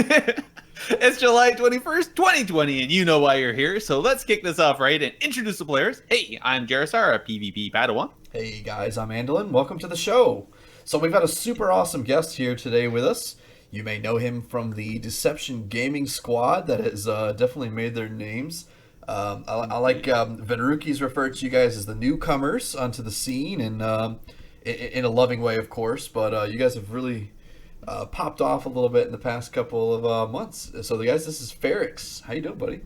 It's July 21st, 2020, and you know why you're here, so let's kick this off right and introduce the players. Hey, I'm Jarasar, a PvP Padawan. Hey guys, I'm Andolin. Welcome to the show. So we've got a super awesome guest here today with us. You may know him from the Deception Gaming Squad that has definitely made their names. I like Venruki's referred to you guys as the newcomers onto the scene, and in a loving way, of course. But you guys have really popped off a little bit in the past couple of months. So, the guys, this is Pherix. How you doing, buddy?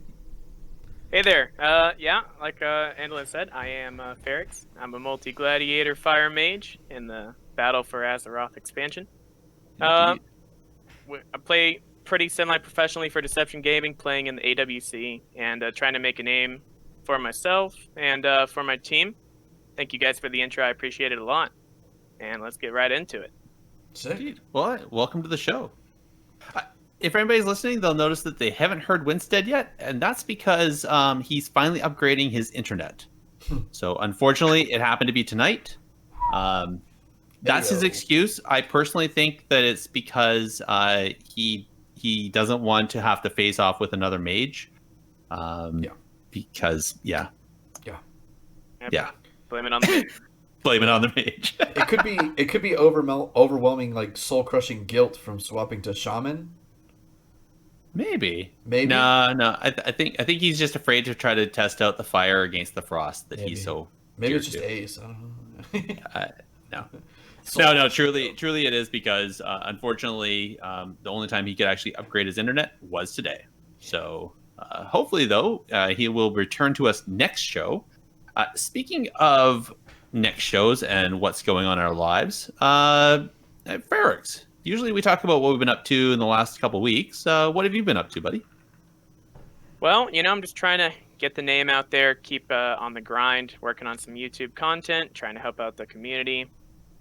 Hey there. Yeah, like Andolin said, I am Pherix. I'm a multi-gladiator fire mage in the Battle for Azeroth expansion. I play pretty semi-professionally for Deception Gaming, playing in the AWC, and trying to make a name for myself and for my team. Thank you guys for the intro. I appreciate it a lot. And let's get right into it. Indeed. Well, welcome to the show. If anybody's listening, they'll notice that they haven't heard Winstead yet, and that's because he's finally upgrading his internet. So, unfortunately, it happened to be tonight. That's his excuse. I personally think that it's because he doesn't want to have to face off with another mage. Because yeah. Blame it on the mage. Blame it on the mage. It could be overwhelming, like soul crushing guilt from swapping to shaman. Maybe. No. I think he's just afraid to try to test out the fire against the frost that he's so. Maybe it's just Ace. I don't know. No. No. Truly, it is because unfortunately, the only time he could actually upgrade his internet was today. So hopefully, though, he will return to us next show. Speaking of next shows and what's going on in our lives, Pherix. Usually we talk about what we've been up to in the last couple weeks. What have you been up to, buddy? Well, I'm just trying to get the name out there, keep on the grind, working on some YouTube content, trying to help out the community,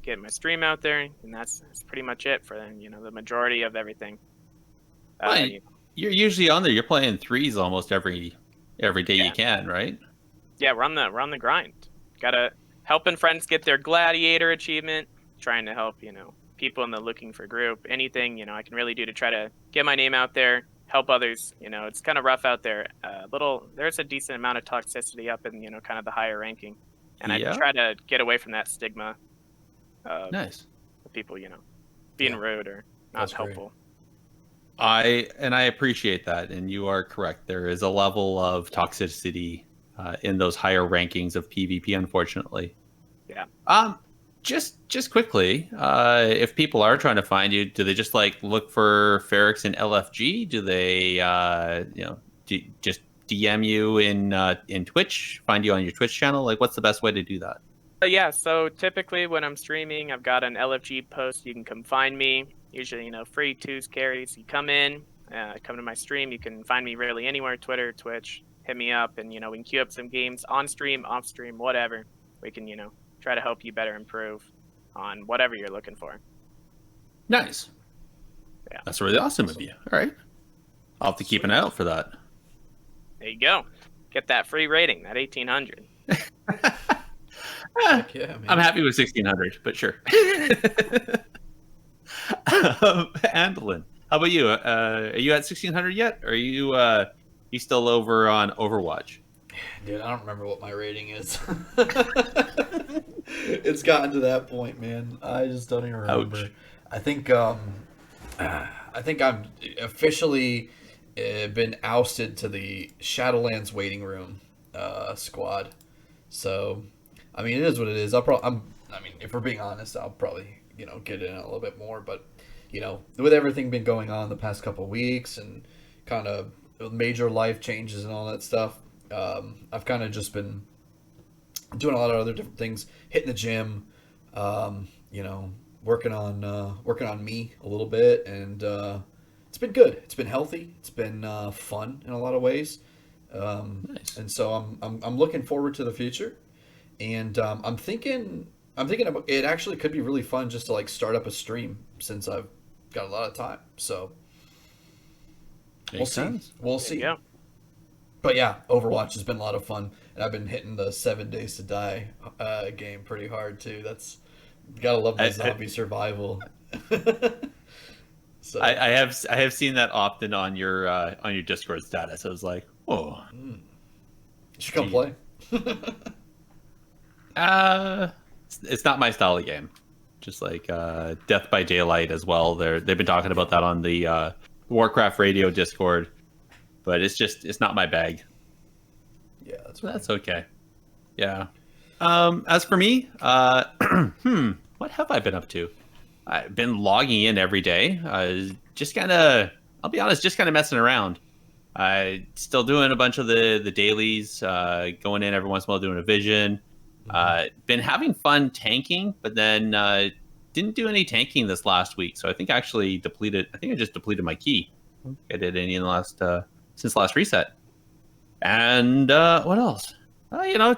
get my stream out there, and that's pretty much it for the majority of everything. Well, you're usually on there. You're playing threes almost every day you can, right? Yeah, we're on the grind. Gotta helping friends get their gladiator achievement, trying to help people in the looking for group, anything I can really do to try to get my name out there, help others. It's kind of rough out there. There's a decent amount of toxicity up in kind of the higher ranking, and I try to get away from that stigma. Nice. People being rude or not That's helpful. Great. I appreciate that, and you are correct. There is a level of toxicity in those higher rankings of PvP, unfortunately. Yeah. Just quickly, if people are trying to find you, do they just look for Pherix in LFG? Do they just DM you in Twitch, find you on your Twitch channel? What's the best way to do that? Yeah, so typically when I'm streaming, I've got an LFG post. You can come find me. Usually, free twos carries. You come in, come to my stream. You can find me really anywhere, Twitter, Twitch. Hit me up, and we can queue up some games on stream, off stream, whatever. We can try to help you better improve on whatever you're looking for. Nice. Yeah, that's really awesome of you. All right, I'll have to keep an eye out for that. There you go. Get that free rating, that 1800. Heck yeah, man. I'm happy with 1600, but sure. Andolin, how about you? Are you at 1600 yet? Or are you still over on Overwatch? Dude, I don't remember what my rating is. It's gotten to that point, man. I just don't even remember. Ouch. I think I'm officially been ousted to the Shadowlands waiting room squad. So, I mean, it is what it is. If we're being honest, I'll probably get in a little bit more. But with everything been going on the past couple of weeks and kind of major life changes and all that stuff, I've kind of just been doing a lot of other different things, hitting the gym, working on me a little bit, and it's been good. It's been healthy. It's been fun in a lot of ways, Nice. and so I'm looking forward to the future, and I'm thinking about it. Actually, could be really fun just to start up a stream since I've got a lot of time. So we'll see. We'll see. Yeah. But yeah, Overwatch has been a lot of fun, and I've been hitting the 7 Days to Die game pretty hard too. That's gotta love the zombie survival. So I have seen that often on your Discord status. I was like, oh, you should come Gee. play. it's not my style of game. Just like Death by Daylight as well. They've been talking about that on the Warcraft Radio Discord, but it's not my bag. Yeah, that's So fine. that's okay. Yeah. As for me, what have I been up to? I've been logging in every day. Just kind of, I'll be honest, just kind of messing around. I still doing a bunch of the dailies, going in every once in a while doing a vision. Been having fun tanking, but then didn't do any tanking this last week. So I think I actually depleted. I think I just depleted my key. I don't think I did any in the last since last reset. And what else?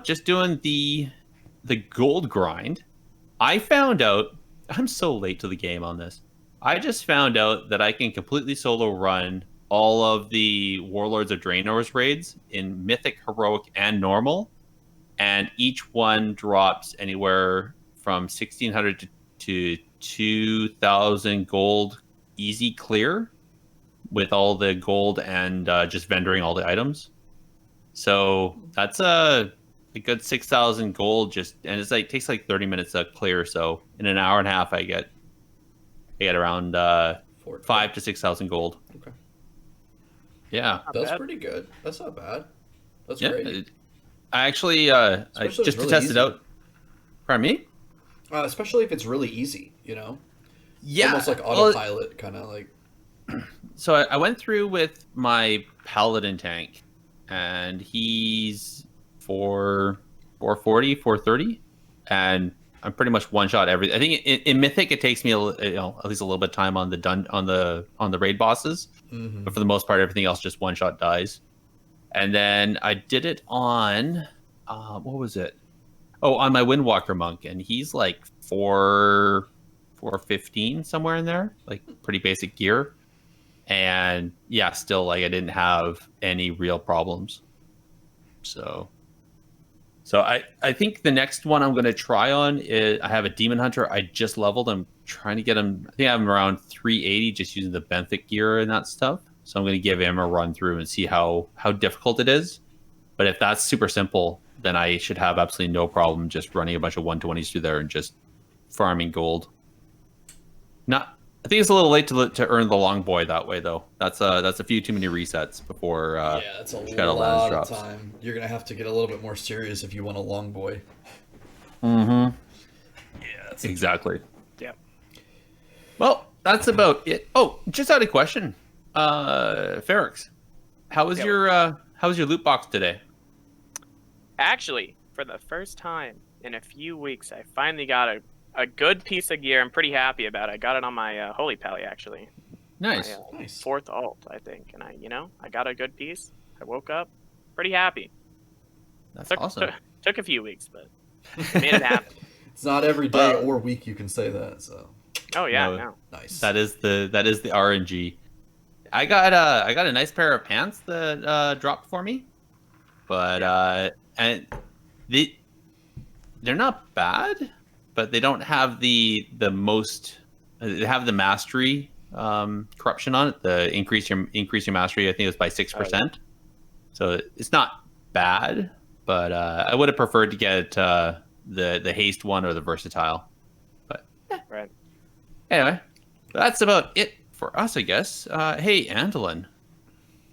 Just doing the gold grind. I found out I'm so late to the game on this. I just found out that I can completely solo run all of the Warlords of Draenor's raids in Mythic, Heroic, and Normal, and each one drops anywhere from 1,600 to 2,000 gold easy clear with all the gold and just vendoring all the items. So that's a good 6,000 gold and it's like takes like 30 minutes to clear. So in an hour and a half, I get around 5 to 6,000 gold. Okay. Yeah, That's bad. pretty good. That's not bad. That's yeah. great. I actually Especially if just it's to really test easy. it out. Pardon me? Especially if it's really easy, Yeah, almost like autopilot, kind of like. So I went through with my paladin tank, and he's 440, 430, and I'm pretty much one shot everything. I think in Mythic it takes me at least a little bit of time on the raid bosses, Mm-hmm. but for the most part everything else just one shot dies. And then I did it on what was it? Oh, on my Windwalker monk, and he's like 415 somewhere in there, like pretty basic gear. And yeah, still like I didn't have any real problems. So I think the next one I'm going to try on is I have a Demon Hunter. I just leveled. I'm trying to get him. I think I have him around 380 just using the benthic gear and that stuff. So I'm going to give him a run through and see how difficult it is. But if that's super simple, then I should have absolutely no problem just running a bunch of 120s through there and just farming gold. I think it's a little late to earn the long boy that way though. That's a few too many resets before. Yeah, that's a Shadow Lands lot of drops. time. You're gonna have to get a little bit more serious if you want a long boy. Mm-hmm. Yeah, that's Exactly. Yep. Well, that's about it. Oh, just out of question, Pherix, how was Yep. your loot box today? Actually, for the first time in a few weeks, I finally got a good piece of gear. I'm pretty happy about it. I got it on my Holy Pally, actually. Nice. My, nice. fourth alt, I think. And I got a good piece. I woke up pretty happy. That's Took, awesome. took a few weeks, but made it happen. It's not every day or week you can say that. So Oh, yeah, No. no. nice. That is the RNG. I got a nice pair of pants that dropped for me, but and they're not bad, but they don't have the most. They have the mastery corruption on it. The increase your mastery. I think it was by 6%. So it's not bad, but I would have preferred to get the haste one or the versatile. But Right. anyway, that's about it for us, I guess. Hey, Andelin,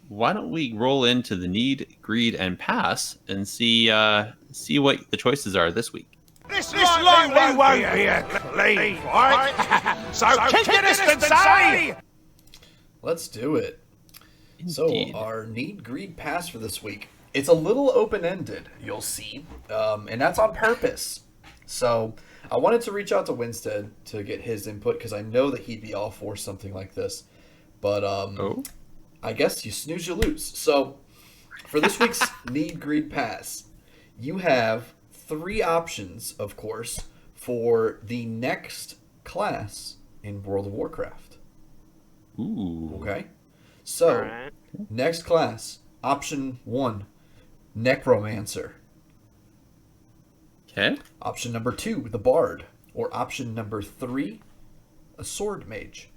why don't we roll into the need, greed, and pass and see what the choices are this week? This likely won't be a clean fight. So keep your distance, Sally! Let's do it. Indeed. So our need greed pass for this week, it's a little open-ended, you'll see, and that's on purpose. So I wanted to reach out to Winstead to get his input because I know that he'd be all for something like this. But I guess you snooze, you lose. So for this week's need greed pass, you have 3 options, of course, for the next class in World of Warcraft. Ooh. Okay? So, All right. next class, option 1, Necromancer. Okay. Option number 2, the Bard. Or option number 3, a Sword Mage.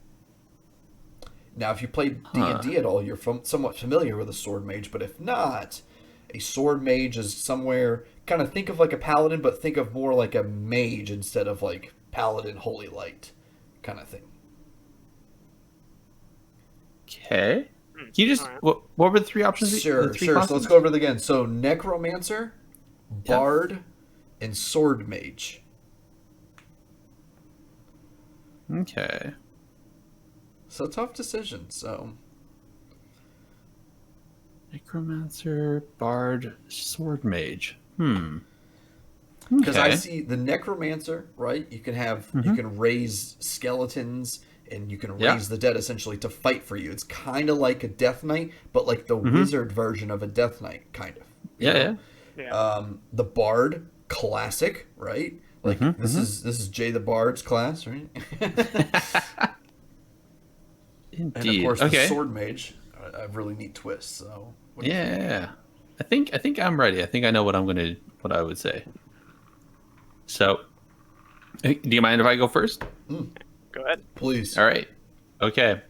Now, if you played D&D at all, you're somewhat familiar with a sword mage, but if not, a sword mage is somewhere, kind of think of like a paladin, but think of more like a mage instead of like paladin holy light kind of thing. Okay. Can you just what were the 3 options? Sure. So let's go over it again. So necromancer, bard, and sword mage. Okay. So tough decision. So necromancer, bard, sword mage. Because I see the necromancer, right? You can have you can raise skeletons and you can raise the dead essentially to fight for you. It's kind of like a death knight, but like the wizard version of a death knight, kind of. You know? The bard, classic, right? Like this is Jay the Bard's class, right? Indeed. And of course the sword mage, a really neat twist. So I think I'm ready. I think I know what I would say. So, do you mind if I go first? Go ahead. Please. All right. Okay.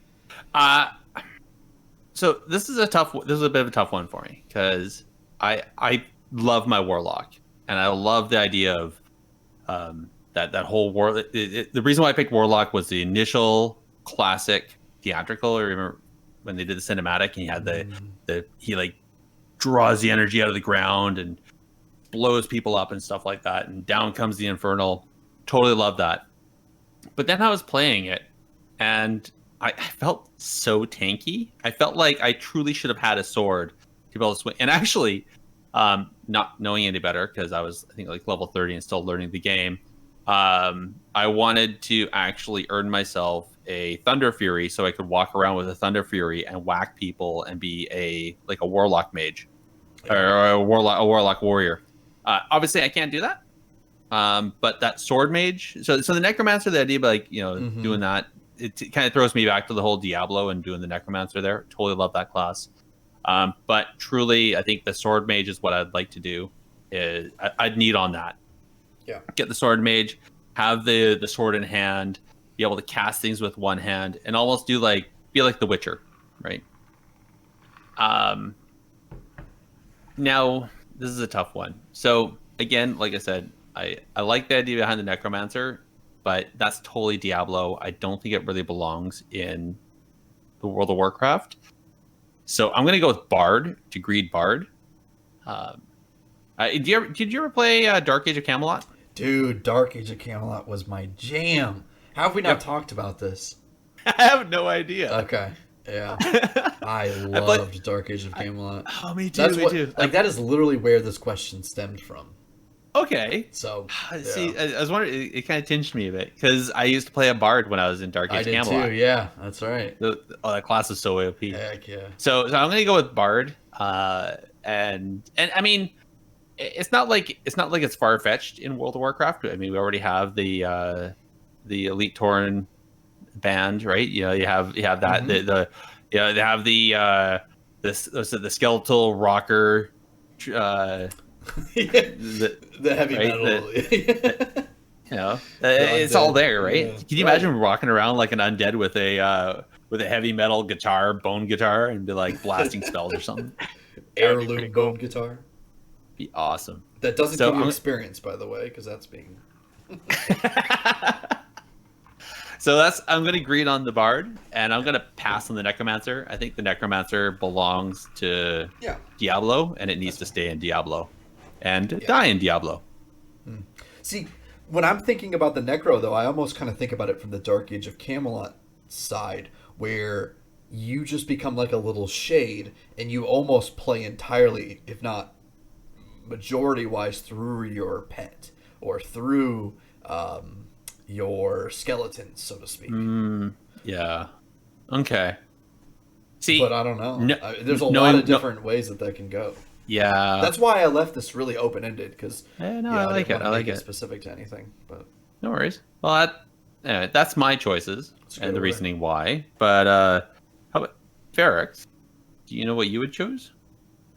So this is a bit of a tough one for me because I love my warlock and I love the idea of that whole war. The reason why I picked warlock was the initial classic theatrical. I remember when they did the cinematic and he had he like draws the energy out of the ground and blows people up and stuff like that, and down comes the infernal. Totally love that. But then I was playing it and I felt so tanky. I felt like I truly should have had a sword to be able to swing. And actually, not knowing any better, because I was, I think, like level 30 and still learning the game, I wanted to actually earn myself a Thunder Fury so I could walk around with a Thunder Fury and whack people and be a warlock mage or a warlock warrior. Obviously, I can't do that. But that sword mage, so the necromancer, the idea of like, doing that, it kind of throws me back to the whole Diablo and doing the necromancer there. Totally love that class. But truly, I think the sword mage is what I'd like to do. I'd need on that. Yeah. Get the sword mage, have the sword in hand, be able to cast things with one hand, and almost be like the Witcher, right? Now this is a tough one. So again, like I said, I like the idea behind the necromancer, but that's totally Diablo. I don't think it really belongs in the World of Warcraft. So I'm gonna go with Bard to greed Bard. Did you ever play Dark Age of Camelot? Dude, Dark Age of Camelot was my jam. How have we not talked about this? I have no idea. Okay. Yeah. I loved Dark Age of Camelot. Me too. Like, that is literally where this question stemmed from. Okay. So, see, I was wondering, it kind of tinged me a bit, because I used to play a Bard when I was in Dark Age of Camelot. I did too, yeah. That's right. That class is so OP. Heck yeah. So I'm going to go with Bard. And I mean, it's not like it's far-fetched in World of Warcraft. I mean, we already have the Elite Tauren band, right? You have that they have the skeletal rocker, the heavy metal. It's all there, right? Yeah. Can you imagine walking around like an undead with a heavy metal guitar, bone guitar, and be like blasting spells or something? Heirloom bone guitar. Be awesome. That doesn't give you experience, by the way, because that's being. So I'm going to agree on the Bard, and I'm going to pass on the Necromancer. I think the Necromancer belongs to Diablo, and it needs to stay in Diablo and die in Diablo. See, when I'm thinking about the Necro, though, I almost kind of think about it from the Dark Age of Camelot side, where you just become like a little shade, and you almost play entirely, if not majority-wise, through your pet, or through your skeletons, so to speak. Yeah. Okay. See, but I don't know. There's a lot of different ways that can go. Yeah. That's why I left this really open-ended, because I like it. I like it. Specific to anything, but no worries. Well, anyway, that's my choices and the reasoning why. But how about Pherix? Do you know what you would choose?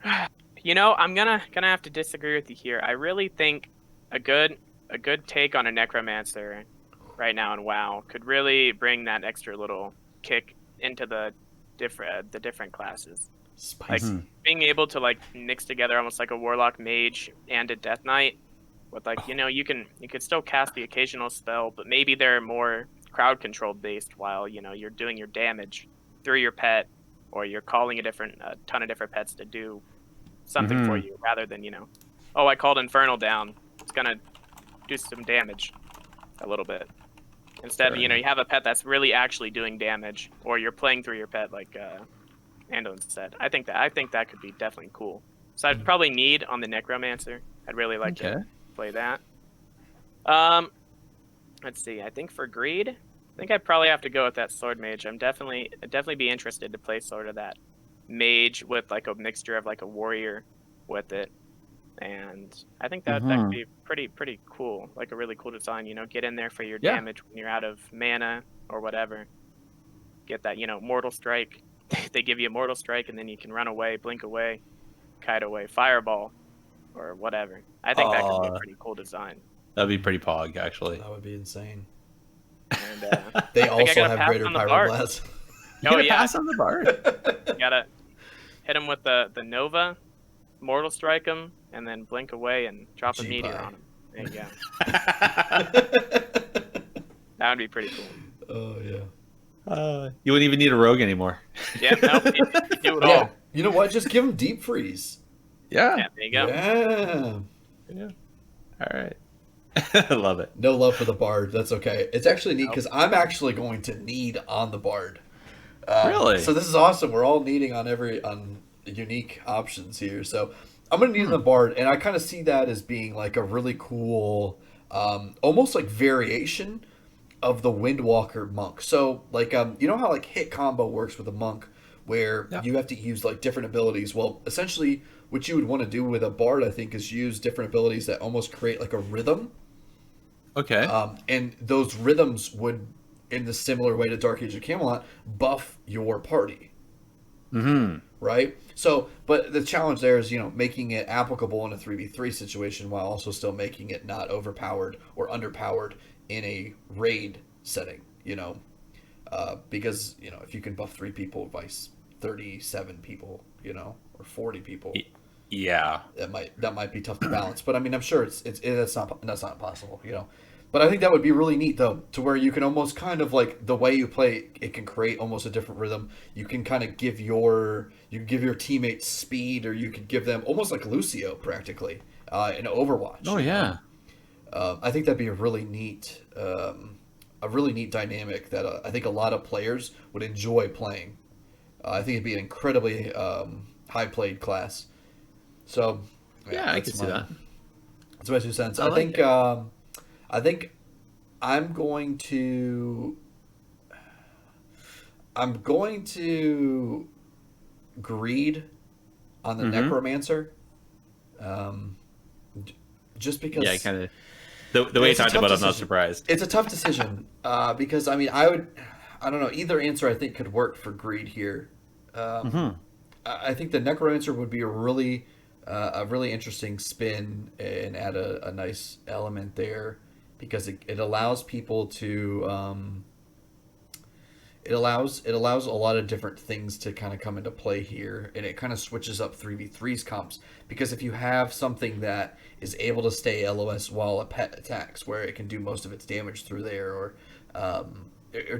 I'm gonna have to disagree with you here. I really think a good take on a necromancer right now in WoW could really bring that extra little kick into the different classes. Like Spicy. being able to like mix together almost like a warlock mage and a death knight with like you could still cast the occasional spell, but maybe they're more crowd control based while you're doing your damage through your pet, or you're calling a ton of different pets to do something for you rather than oh, I called Infernal down, it's gonna do some damage a little bit. Instead, Sure. you have a pet that's really actually doing damage, or you're playing through your pet like Andon said. I think that could be definitely cool. So I'd probably need on the Necromancer. I'd really like to play that. Let's see. I think for Greed, I think I'd probably have to go with that Sword Mage. I'd definitely be interested to play sort of that mage with like a mixture of like a warrior with it. And I think that could be pretty cool, like a really cool design. Get in there for your damage when you're out of mana or whatever. Get that Mortal Strike. They give you a Mortal Strike, and then you can run away, blink away, kite away, fireball, or whatever. I think that could be a pretty cool design. That'd be pretty pog, actually. That would be insane. And they also have greater pyroblast. Oh yeah, pass on the bard. You gotta hit him with the Nova, Mortal Strike him, and then blink away and drop a meteor on him. There you go. That would be pretty cool. Oh yeah. You wouldn't even need a rogue anymore. Yeah, no, you do it all. Yeah. You know what? Just give him deep freeze. Yeah, there you go. Yeah. All right. I love it. No love for the bard. That's okay. It's actually neat because I'm actually going to need on the bard. Really? So this is awesome. We're all needing on unique options here. So I'm going to need on the bard, and I kind of see that as being like a really cool, almost like variation of the Windwalker monk. So like you know how like hit combo works with a monk, where you have to use like different abilities. Well, essentially what you would want to do with a bard, I think, is use different abilities that almost create like a rhythm. Okay. And those rhythms would, in the similar way to Dark Age of Camelot, buff your party. Right? So, but the challenge there is, making it applicable in a 3v3 situation while also still making it not overpowered or underpowered in a raid setting, because, if you can buff 3 people by 37 people, or 40 people. Yeah. That might be tough to balance, but I mean, I'm sure that's not possible, But I think that would be really neat, though, to where you can almost kind of like the way you play, it can create almost a different rhythm. You can kind of give your teammates speed, or you could give them almost like Lucio practically in Overwatch. Oh yeah. I think that'd be a really neat dynamic that I think a lot of players would enjoy playing. I think it'd be an incredibly high played class. So yeah, I can see that. That's my 2 cents. I think I'm going to greed on the Necromancer. Just because. Yeah, kind of. The way you talked about it, I'm not surprised. It's a tough decision because I mean I don't know, either answer I think could work for greed here. I think the Necromancer would be a really interesting spin and add a nice element there, because it allows people to it allows a lot of different things to kind of come into play here, and it kind of switches up 3v3's comps, because if you have something that is able to stay LOS while a pet attacks, where it can do most of its damage through there, or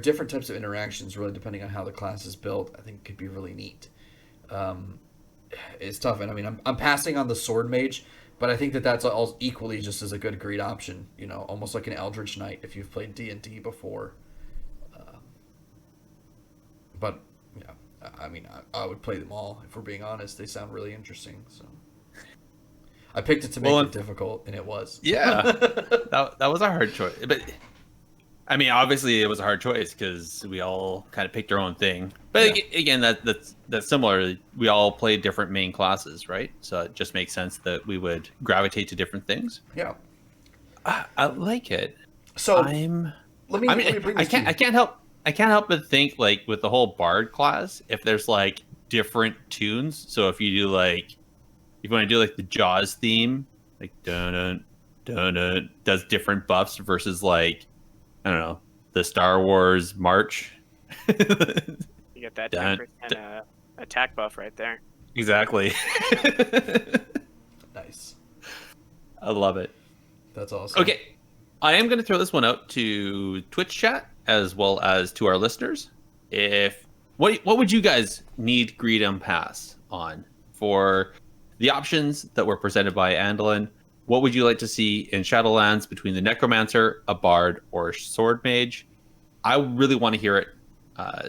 different types of interactions, really depending on how the class is built, I think could be really neat. It's tough, and I mean I'm passing on the Sword Mage, but I think that's all equally just as a good greed option, almost like an Eldritch Knight if you've played D&D before. But yeah, I mean I would play them all, if we're being honest. They sound really interesting, so I picked it to make it difficult, and it was. Yeah, that was a hard choice, but I mean, obviously, it was a hard choice because we all kind of picked our own thing. But again, that's similar. We all play different main classes, right? So it just makes sense that we would gravitate to different things. Yeah, I like it. So let me bring this I can't help but think, like, with the whole Bard class, if there's like different tunes. So if you do if you want to do like the Jaws theme, like dun dun dun dun, does different buffs versus like, I don't know, the Star Wars march. that Dun, 10% attack buff right there. Exactly. Nice. I love it. That's awesome. Okay, I am going to throw this one out to Twitch chat as well as to our listeners. What would you guys need Greedom Pass on for the options that were presented by Andelin? What would you like to see in Shadowlands between the Necromancer, a Bard, or Sword Mage? I really want to hear it.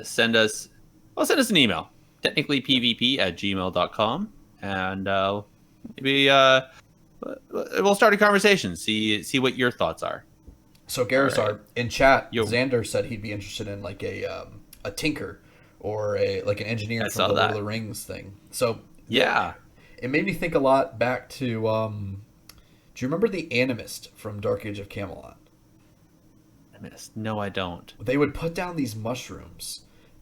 Send us an email, technicallypvp@gmail.com, and maybe we'll start a conversation. See what your thoughts are. So Garazar, Alright. in chat, Yo. Xander said he'd be interested in like a tinker or an engineer I from saw the Lord that. of the Rings thing. So Yeah. it made me think a lot back to do you remember the Animist from Dark Age of Camelot? No, I don't. They would put down these mushrooms,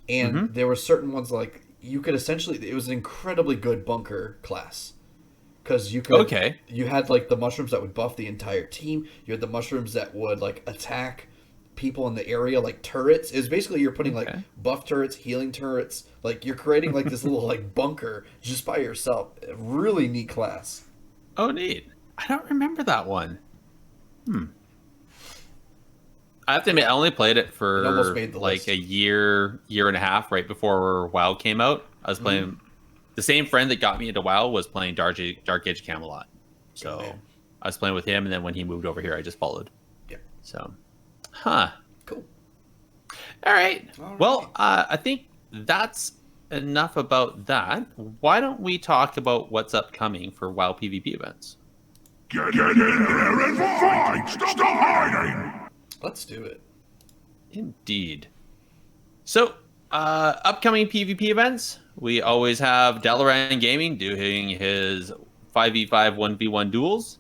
and Mhm. there were certain ones like you could essentially. It was an incredibly good bunker class because you could. Okay. You had like the mushrooms that would buff the entire team. You had the mushrooms that would like attack people in the area like turrets. It was basically you're putting like Okay. buff turrets, healing turrets. Like you're creating like this little like bunker just by yourself. A really neat class. Oh, neat. I don't remember that one. I have to admit, I only played it for It almost made the like list. a year and a half right before WoW came out. I was playing. The same friend that got me into WoW was playing Dark Age Camelot. So man. I was playing with him, and then when he moved over here, I just followed. Yeah. So, huh. Cool. All right. All right. Well, I think that's enough about that. Why don't we talk about what's upcoming for WoW PvP events? Get in there and fight! Stop hiding! Let's do it. Indeed. So, upcoming PvP events, we always have Dalaran Gaming doing his 5v5 1v1 duels.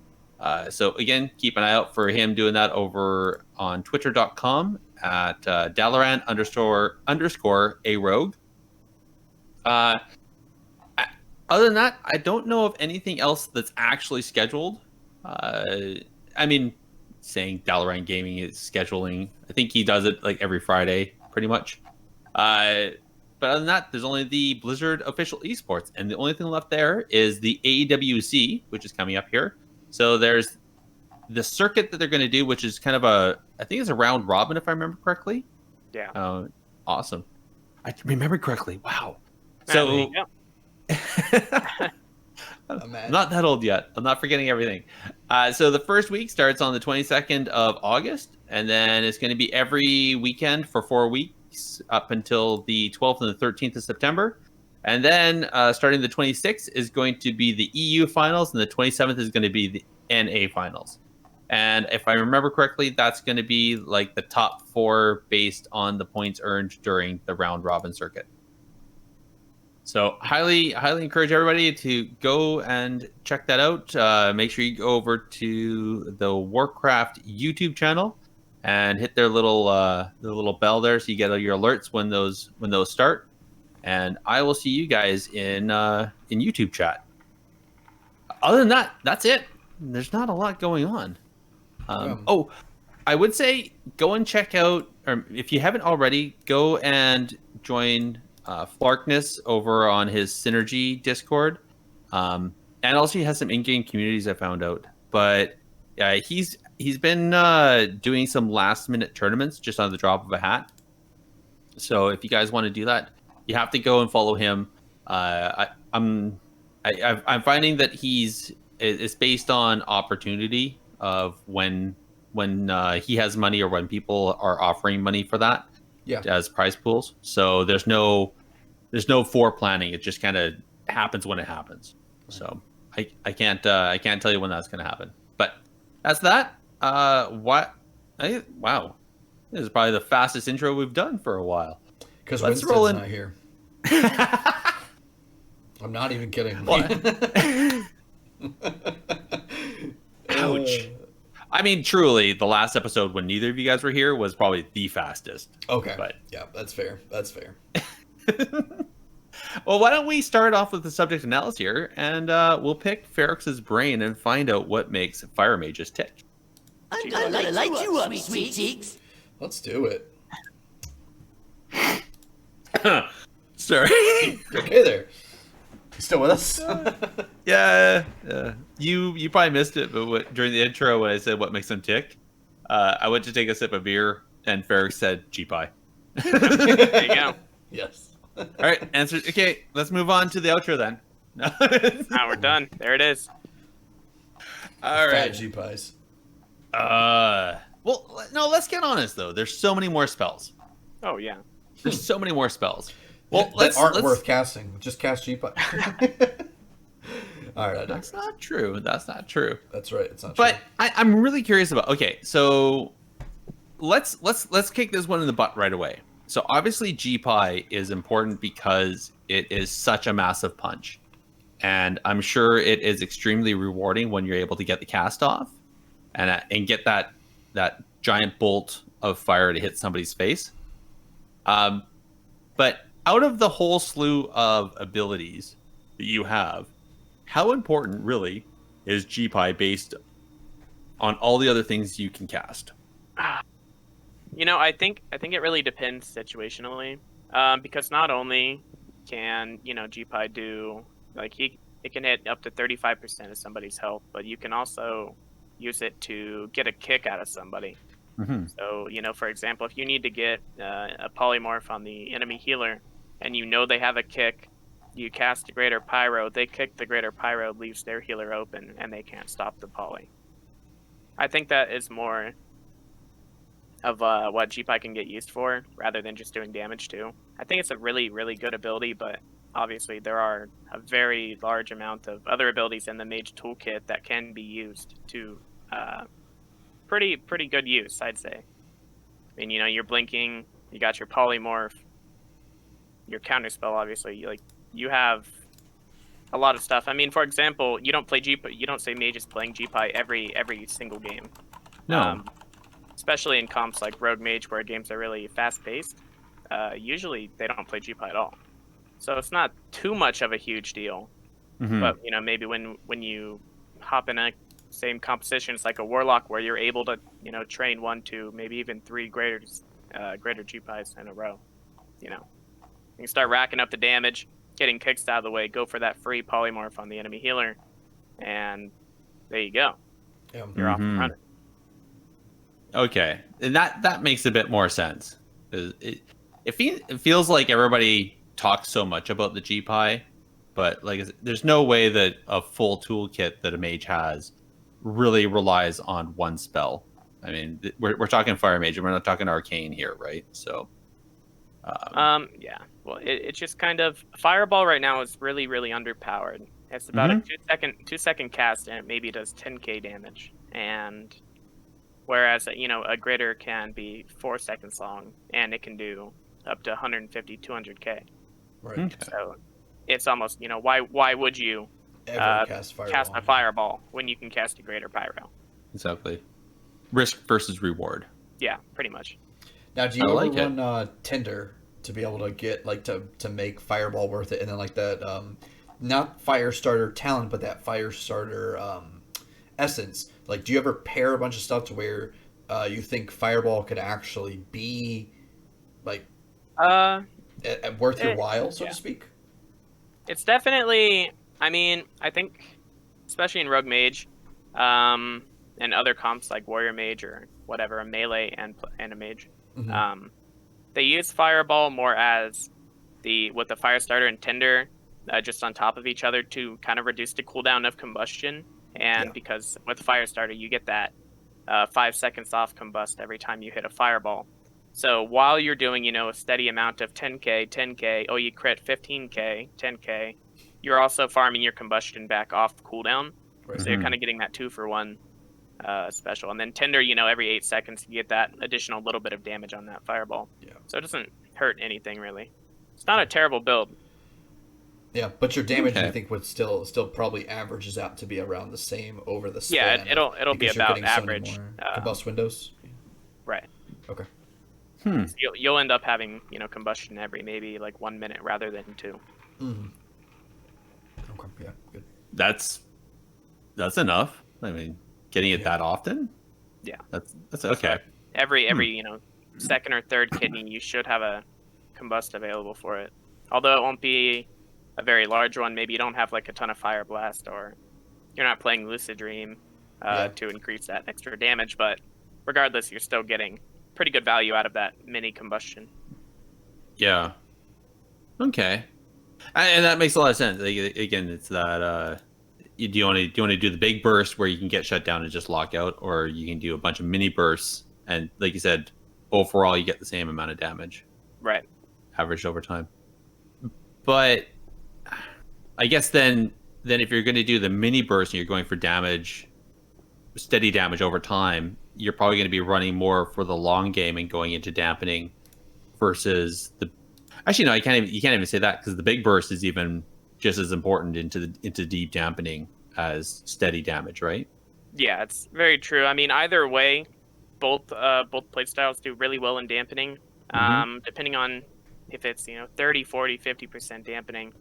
So again, keep an eye out for him doing that over on twitter.com at Dalaran _ a rogue. Other than that, I don't know of anything else that's actually scheduled. I mean, saying Dalaran Gaming is scheduling, I think he does it like every Friday, pretty much. But other than that, there's only the Blizzard official esports, and the only thing left there is the AEWC, which is coming up here. So there's the circuit that they're going to do, which is kind of I think it's a round robin, if I remember correctly. Yeah. Awesome. I remembered correctly. Wow. There So you go. I'm not that old yet. I'm not forgetting everything. So the first week starts on the 22nd of August, and then it's going to be every weekend for 4 weeks up until the 12th and the 13th of September. And then starting the 26th is going to be the EU finals, and the 27th is going to be the NA finals. And if I remember correctly, that's going to be like the top 4 based on the points earned during the round robin circuit. So highly encourage everybody to go and check that out. Make sure you go over to the Warcraft YouTube channel and hit their little bell there, so you get all your alerts when those start. And I will see you guys in YouTube chat. Other than that, that's it. There's not a lot going on. Oh, I would say go and check out, or if you haven't already, go and join Flarkness over on his Synergy Discord. And also he has some in-game communities I found out. But he's been doing some last-minute tournaments just on the drop of a hat. So if you guys want to do that, you have to go and follow him. I'm finding that it's based on opportunity of when he has money or when people are offering money for that as prize pools. So there's no foreplanning. It just kind of happens when it happens. So I can't tell you when that's going to happen. But that's that. Wow, this is probably the fastest intro we've done for a while. Because Let's Winston's roll in. not here. I'm not even kidding. Ouch. I mean, truly, the last episode when neither of you guys were here was probably the fastest. Okay. But yeah, that's fair. That's fair. Well, why don't we start off with the subject analysis here, and we'll pick Pherix's brain and find out what makes fire mages tick. I'm gonna light you up, sweet cheeks. Let's do it. Sorry. Okay, there. You still with us? Yeah. You probably missed it, but during the intro when I said what makes them tick, I went to take a sip of beer, and Pherix said G-Pie. There you go. Yes. All right, answer. Okay, let's move on to the outro then. Now we're done. There it is. All Fat right. G-Pies. Well, no, let's get honest though. There's so many more spells. Oh yeah. There's so many more spells. Well, That aren't worth casting. Just cast G-Pie. All right, That's not true. That's not true. That's right. It's not But true. I'm really curious about. Okay, so let's kick this one in the butt right away. So obviously G-Pie is important because it is such a massive punch, and I'm sure it is extremely rewarding when you're able to get the cast off, and get that giant bolt of fire to hit somebody's face. But out of the whole slew of abilities that you have, how important really is G-Pie based on all the other things you can cast? You know, I think it really depends situationally, because not only can G-Pie do it can hit up to 35% of somebody's health, but you can also use it to get a kick out of somebody. Mm-hmm. So for example, if you need to get a polymorph on the enemy healer, and they have a kick, you cast a Greater Pyro, they kick the Greater Pyro, leaves their healer open, and they can't stop the poly. I think that is more of what G-Pie can get used for, rather than just doing damage too. I think it's a really, really good ability, but obviously there are a very large amount of other abilities in the Mage Toolkit that can be used to pretty good use, I'd say. I mean, you're blinking, you got your polymorph, your counterspell, obviously. You have a lot of stuff. I mean, for example, you don't say mages playing G-Pie every single game. No. Especially in comps like Rogue Mage, where games are really fast-paced. Usually they don't play G-Pie at all. So it's not too much of a huge deal. Mm-hmm. But, maybe when you hop in a same composition, it's like a Warlock, where you're able to, train 1, 2, maybe even 3 greater G-Pies in a row. You can start racking up the damage, getting kicks out of the way, go for that free polymorph on the enemy healer, and there you go. Yeah. You're off and running. Okay, and that makes a bit more sense. It feels like everybody talks so much about the G-Pie, but there's no way that a full toolkit that a mage has really relies on one spell. I mean, we're talking Fire Mage, and we're not talking Arcane here, right? So, yeah. Well, it's just kind of Fireball right now is really, really underpowered. It's about a 2-second cast, and it maybe does 10k damage, and whereas a greater can be 4 seconds long, and it can do up to 150, 200k. Right. Okay. So it's almost why would you Ever cast Fireball? cast a Fireball when you can cast a Greater Pyro? Exactly. Risk versus reward. Yeah, pretty much. Now, do you I ever like it. run Tinder to be able to get to make Fireball worth it, and then that not fire starter talent, but that fire starter essence? Do you ever pair a bunch of stuff to where you think Fireball could actually be worth your while, so to speak? It's definitely. I mean, I think, especially in Rogue Mage, and other comps like Warrior Mage or whatever, a melee and a mage, they use Fireball more as with the fire starter and Tinder, just on top of each other to kind of reduce the cooldown of combustion. And because with fire starter, you get that 5 seconds off combust every time you hit a Fireball. So while you're doing, a steady amount of 10k, oh, you crit 15k, 10k, you're also farming your combustion back off cooldown. Right. So you're kind of getting that 2-for-1 special. And then Tinder, every 8 seconds you get that additional little bit of damage on that Fireball. Yeah. So it doesn't hurt anything really. It's not a terrible build. Yeah, but your damage, I think, would still probably averages out to be around the same over the span. Yeah, it'll be about average. Combust windows. Right. Okay. So you'll end up having combustion every maybe 1 minute rather than 2. Mm-hmm. Okay. Yeah. Good. That's enough. I mean, getting it that often. Yeah. That's okay. Every second or third kidney, you should have a combust available for it. Although it won't be a very large one. Maybe you don't have like a ton of Fire Blast, or you're not playing Lucid Dream to increase that extra damage. But regardless, you're still getting pretty good value out of that mini combustion. Yeah. Okay. And that makes a lot of sense. Like, again, it's that do you want to do the big burst where you can get shut down and just lock out, or you can do a bunch of mini bursts and, like you said, overall you get the same amount of damage, Right. averaged over time. But I guess then if you're going to do the mini burst and you're going for damage, steady damage over time, you're probably going to be running more for the long game and going into dampening versus the. Actually, no, you can't even say that, because the big burst is even just as important into deep dampening as steady damage, right? Yeah, it's very true. I mean, either way, both playstyles do really well in dampening. Depending on if it's 30, 40, 50% dampening,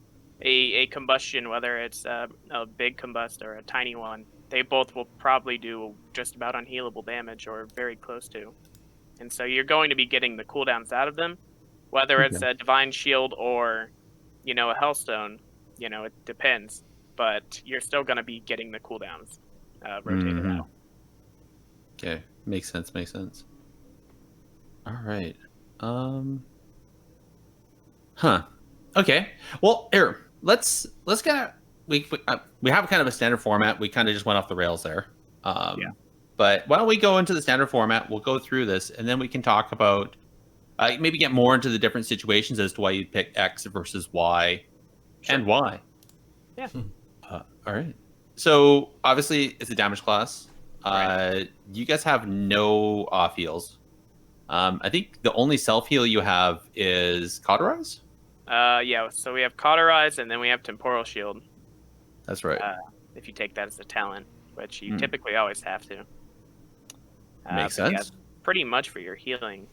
a combustion, whether it's a big combust or a tiny one, they both will probably do just about unhealable damage or very close to. And so you're going to be getting the cooldowns out of them, whether it's a Divine Shield or a Hellstone. It depends, but you're still going to be getting the cooldowns rotated out. Okay, makes sense. All right. Okay. Well, here, let's kind of we have kind of a standard format. We kind of just went off the rails there. But why don't we go into the standard format? We'll go through this, and then we can talk about maybe get more into the different situations as to why you'd pick X versus Y, and why. Yeah. All right. So obviously it's a damage class. Right. You guys have no off heals. I think the only self heal you have is Cauterize. Yeah. So we have Cauterize, and then we have Temporal Shield. That's right. If you take that as a talent, which you typically always have to. Makes but sense. Yeah, pretty much for your healing,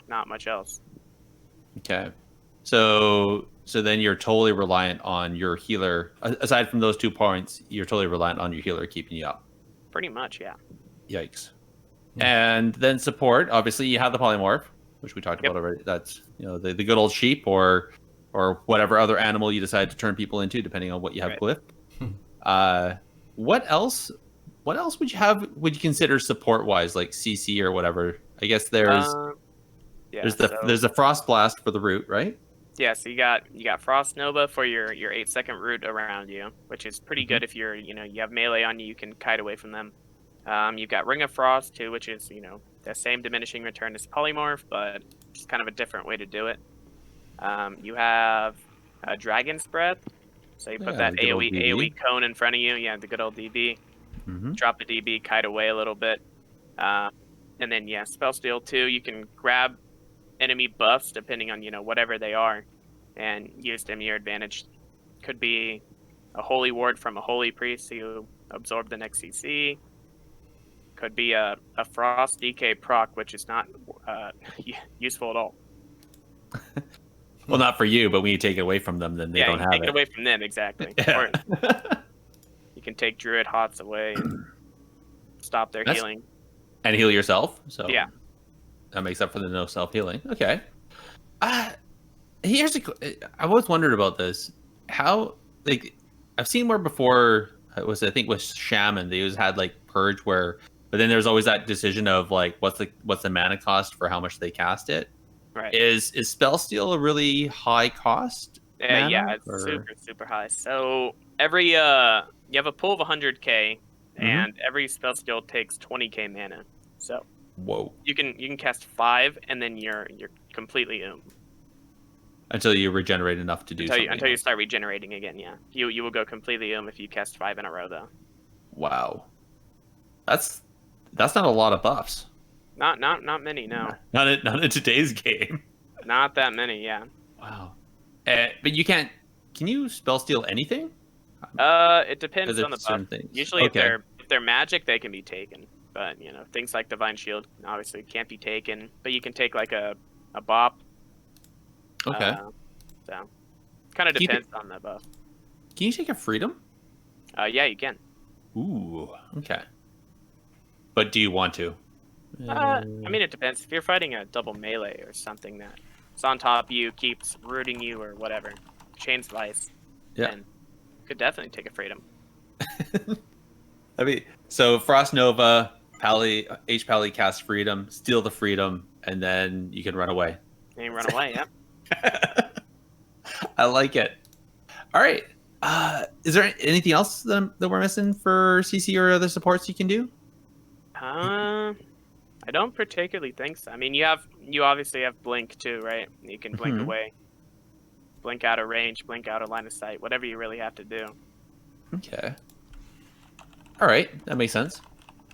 not much else. Okay. So then you're totally reliant on your healer. Aside from those 2 points, you're totally reliant on your healer keeping you up. Pretty much, yeah. Yikes. And then support, obviously you have the polymorph, which we talked about already. That's the good old sheep or whatever other animal you decide to turn people into, depending on what you have clipped. What else would you consider support wise, like CC or whatever? I guess there's there's the Frost Blast for the root, right? Yeah, so you got Frost Nova for your 8-second root around you, which is pretty good if you're you have melee on you, you can kite away from them. You've got Ring of Frost too, which is the same diminishing return as polymorph, but just kind of a different way to do it. You have Dragon's Breath, so you put that AoE cone in front of you. Yeah, the good old DB. Drop the DB, kite away a little bit, and then Spell Steal too. You can grab enemy buffs depending on whatever they are, and use them to your advantage. Could be a Holy Ward from a Holy Priest, so you absorb the next CC. Could be a Frost DK proc, which is not useful at all. Well, not for you, but when you take it away from them, then they don't have it. Take it away from them, exactly. Or you can take Druid Hots away and stop their healing. And heal yourself. So yeah, that makes up for the no self healing. Okay. Here's I always wondered about this. How I've seen where before it was, I think with Shaman, they always had like Purge but then there's always that decision of like what's the mana cost for how much they cast it. Right. Is Spell Steal a really high cost? Yeah, it's super high. So every you have a pool of 100k, and every Spell Steal takes 20k mana. So whoa, you can cast 5, and then you're completely until you regenerate enough to do something. Until you start regenerating again. Yeah, you will go completely if you cast 5 in a row though. Wow, that's not a lot of buffs. Not many, no. Not in today's game. Not that many, yeah. Wow. But you can't. Can you spell steal anything? It depends on the buff. Things. Usually, if they're magic, they can be taken. But things like Divine Shield obviously can't be taken. But you can take like a bop. Okay. So, kind of depends on the buff. Can you take a freedom? Yeah, you can. Ooh. Okay. But do you want to? I mean, it depends. If you're fighting a double melee or something that it's on top of you, keeps rooting you or whatever. Chain Slice. Yeah. And could definitely take a freedom. I mean, so Frost Nova, H Pally cast Freedom, steal the Freedom, and then you can run away. And you run away, yeah. I like it. All right. Is there anything else that we're missing for CC or other supports you can do? I don't particularly think so. I mean, you obviously have Blink too, right? You can blink away, blink out of range, blink out of line of sight, whatever you really have to do. Okay. All right, that makes sense.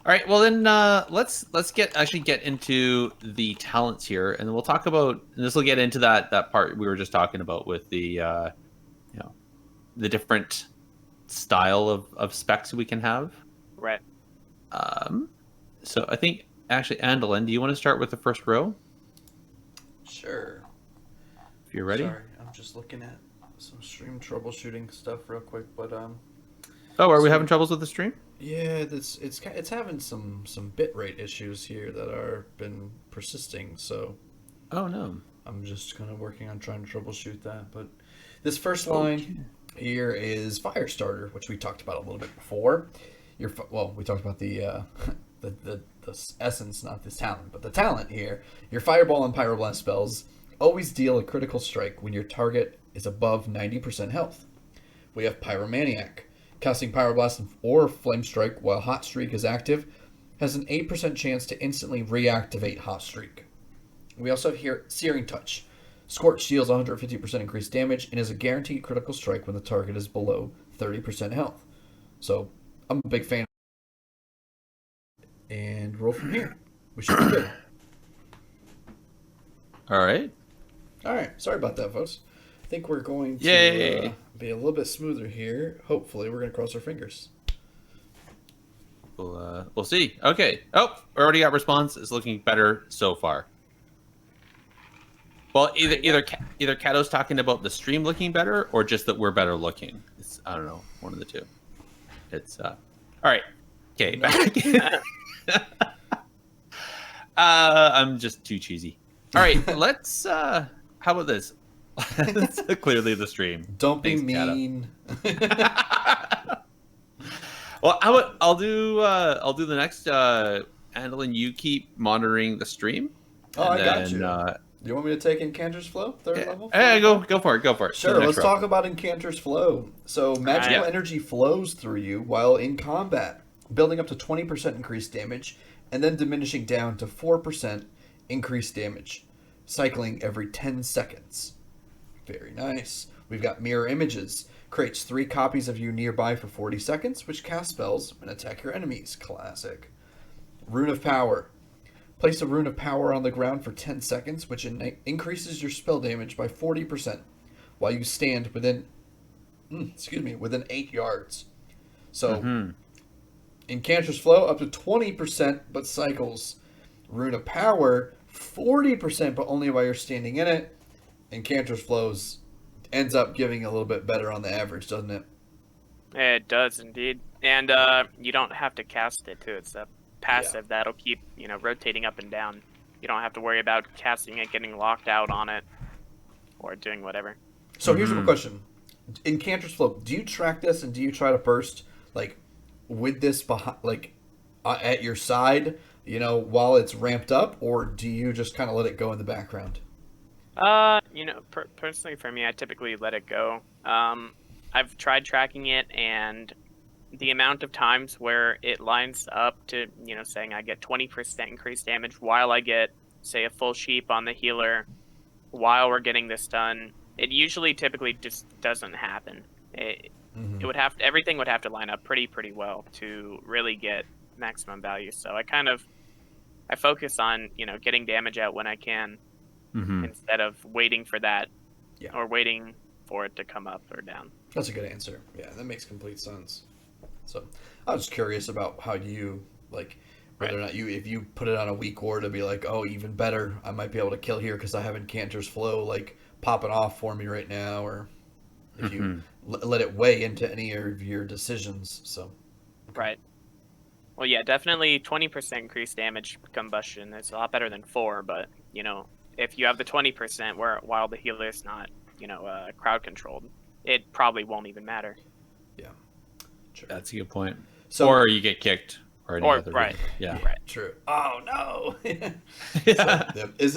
All right, well then let's get into the talents here, and we'll talk about. And this will get into that part we were just talking about with the the different style of specs we can have. Right. So I think actually, Andalyn, do you want to start with the first row? Sure. If you're ready. Sorry, I'm just looking at some stream troubleshooting stuff real quick, but Oh, are we having troubles with the stream? yeah, it's having some bitrate issues here that are been persisting. So Oh no. I'm just kind of working on trying to troubleshoot that. But this first line here is Firestarter, which we talked about a little bit before. We talked about the essence, not this talent, but the talent here. Your Fireball and Pyroblast spells always deal a critical strike when your target is above 90% health. We have Pyromaniac. Casting Pyroblast or Flame Strike while Hot Streak is active has an 8% chance to instantly reactivate Hot Streak. We also have here Searing Touch. Scorch deals 150% increased damage and is a guaranteed critical strike when the target is below 30% health. So, I'm a big fan. And roll from here. We should be good. All right. Alright, sorry about that, folks. I think we're going to be a little bit smoother here. Hopefully, we're going to cross our fingers. We'll see. Okay. Oh, we already got response. It's looking better so far. Well, either Kato's talking about the stream looking better, or just that we're better looking. I don't know, one of the two. It's all right. Okay, back. I'm just too cheesy. All right, let's. How about this? It's clearly the stream. Don't be Thanks, mean. Well, I'll do the next. Andalyn, you keep monitoring the stream. Oh, I got you. Do you want me to take Incanter's Flow, third level? Hey, go for it. Sure, let's talk about Incanter's Flow. So, magical energy flows through you while in combat, building up to 20% increased damage, and then diminishing down to 4% increased damage, cycling every 10 seconds. Very nice. We've got Mirror Images. Creates 3 copies of you nearby for 40 seconds, which cast spells and attack your enemies. Classic. Rune of Power. Place a Rune of Power on the ground for 10 seconds, which increases your spell damage by 40% while you stand within 8 yards. So, Incanter's Flow up to 20%, but cycles. Rune of Power 40%, but only while you're standing in it. Incanter's Flows ends up giving a little bit better on the average, doesn't it? It does indeed, and you don't have to cast it too. It's a passive that'll keep rotating up and down. You don't have to worry about casting it, getting locked out on it, or doing whatever. So here's a question: Incanter's Flow, do you track this and do you try to burst with this behind, at your side, while it's ramped up, or do you just kind of let it go in the background? Personally for me, I typically let it go. I've tried tracking it, and the amount of times where it lines up to, saying I get 20% increased damage while I get, say, a full sheep on the healer while we're getting this done, it usually typically just doesn't happen. It would everything would have to line up pretty well to really get maximum value. So I focus on, getting damage out when I can. Instead of waiting for that, or waiting for it to come up or down. That's a good answer. Yeah, that makes complete sense. So, I was curious about how you whether or not if you put it on a weak war to be like, oh, even better, I might be able to kill here because I have Incanter's Flow popping off for me right now, or if you let it weigh into any of your decisions. So, right. Well, yeah, definitely 20% increased damage combustion. It's a lot better than 4, but if you have the 20% while the healer is not, crowd controlled, it probably won't even matter. Yeah. True. That's a good point. So, Or you get kicked, or any other right. reason. Yeah. Right. True. Oh no. Yeah.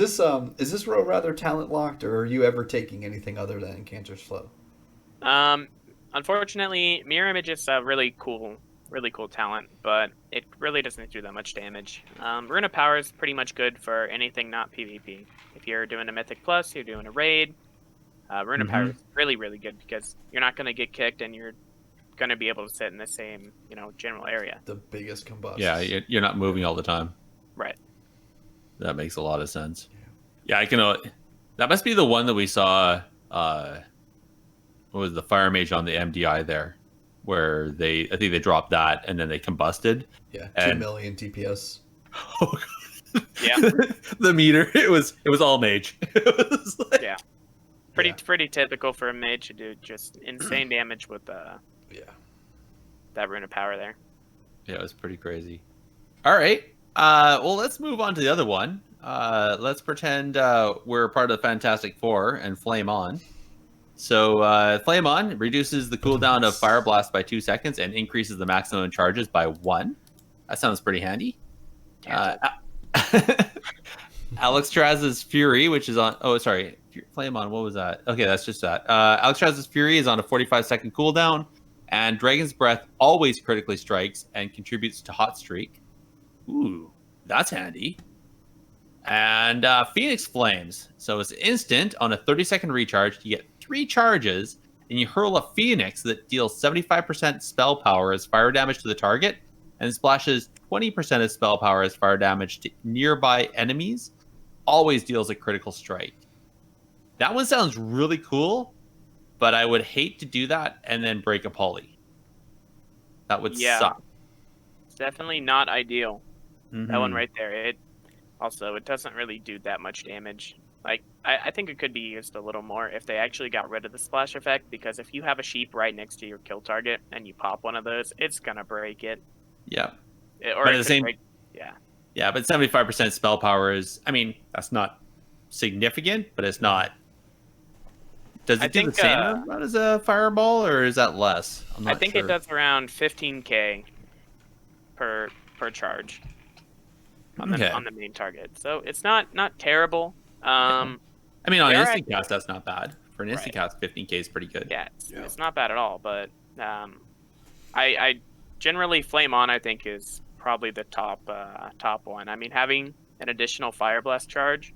So, is this row rather talent locked, or are you ever taking anything other than Cantor's Flow? Unfortunately, Mirror Image is a really cool talent, but it really doesn't do that much damage. Rune of Power is pretty much good for anything not PvP. If you're doing a Mythic Plus, you're doing a raid, Rune of Power is really, really good because you're not going to get kicked and you're going to be able to sit in the same, general area. The biggest combust. Yeah, you're not moving all the time. Right. That makes a lot of sense. Yeah, I can. That must be the one that we saw. What was the Fire Mage on the MDI there, where I think they dropped that and then they combusted. Yeah, 2 and, million DPS. Oh, Yeah. The meter. It was all mage. It was like, Yeah. Pretty typical for a mage to do just insane damage with that Rune of Power there. Yeah, it was pretty crazy. All right. Well, let's move on to the other one. Let's pretend we're part of the Fantastic Four and Flame On. So Flame On reduces the cooldown of Fire Blast by 2 seconds and increases the maximum charges by 1. That sounds pretty handy. Alex Traz's Fury, which is on... Oh, sorry. Flame On, what was that? Okay, that's just that. Alex Traz's Fury is on a 45-second cooldown, and Dragon's Breath always critically strikes and contributes to Hot Streak. Ooh, that's handy. And Phoenix Flames. So it's instant. On a 30-second recharge, you get 3 charges, and you hurl a Phoenix that deals 75% spell power as fire damage to the target, and splashes 20% of spell power as fire damage to nearby enemies. Always deals a critical strike. That one sounds really cool, but I would hate to do that and then break a poly. That would suck. It's definitely not ideal. Mm-hmm. That one right there. It doesn't really do that much damage. Like, I think it could be used a little more if they actually got rid of the splash effect, because if you have a sheep right next to your kill target and you pop one of those, it's gonna break it. Yeah. Or but it the same. Yeah. Yeah, but 75% spell power is. I mean, that's not significant, but it's not. Does it do the same amount as a fireball, or is that less? I'm not I think sure. it does around 15k per charge on the main target. So it's not terrible. I mean, on instant cast, that's not bad. For an instant cast, 15k is pretty good. Yeah, it's not bad at all. But I generally Flame On, I think, is probably the top one. I mean, having an additional Fire Blast charge,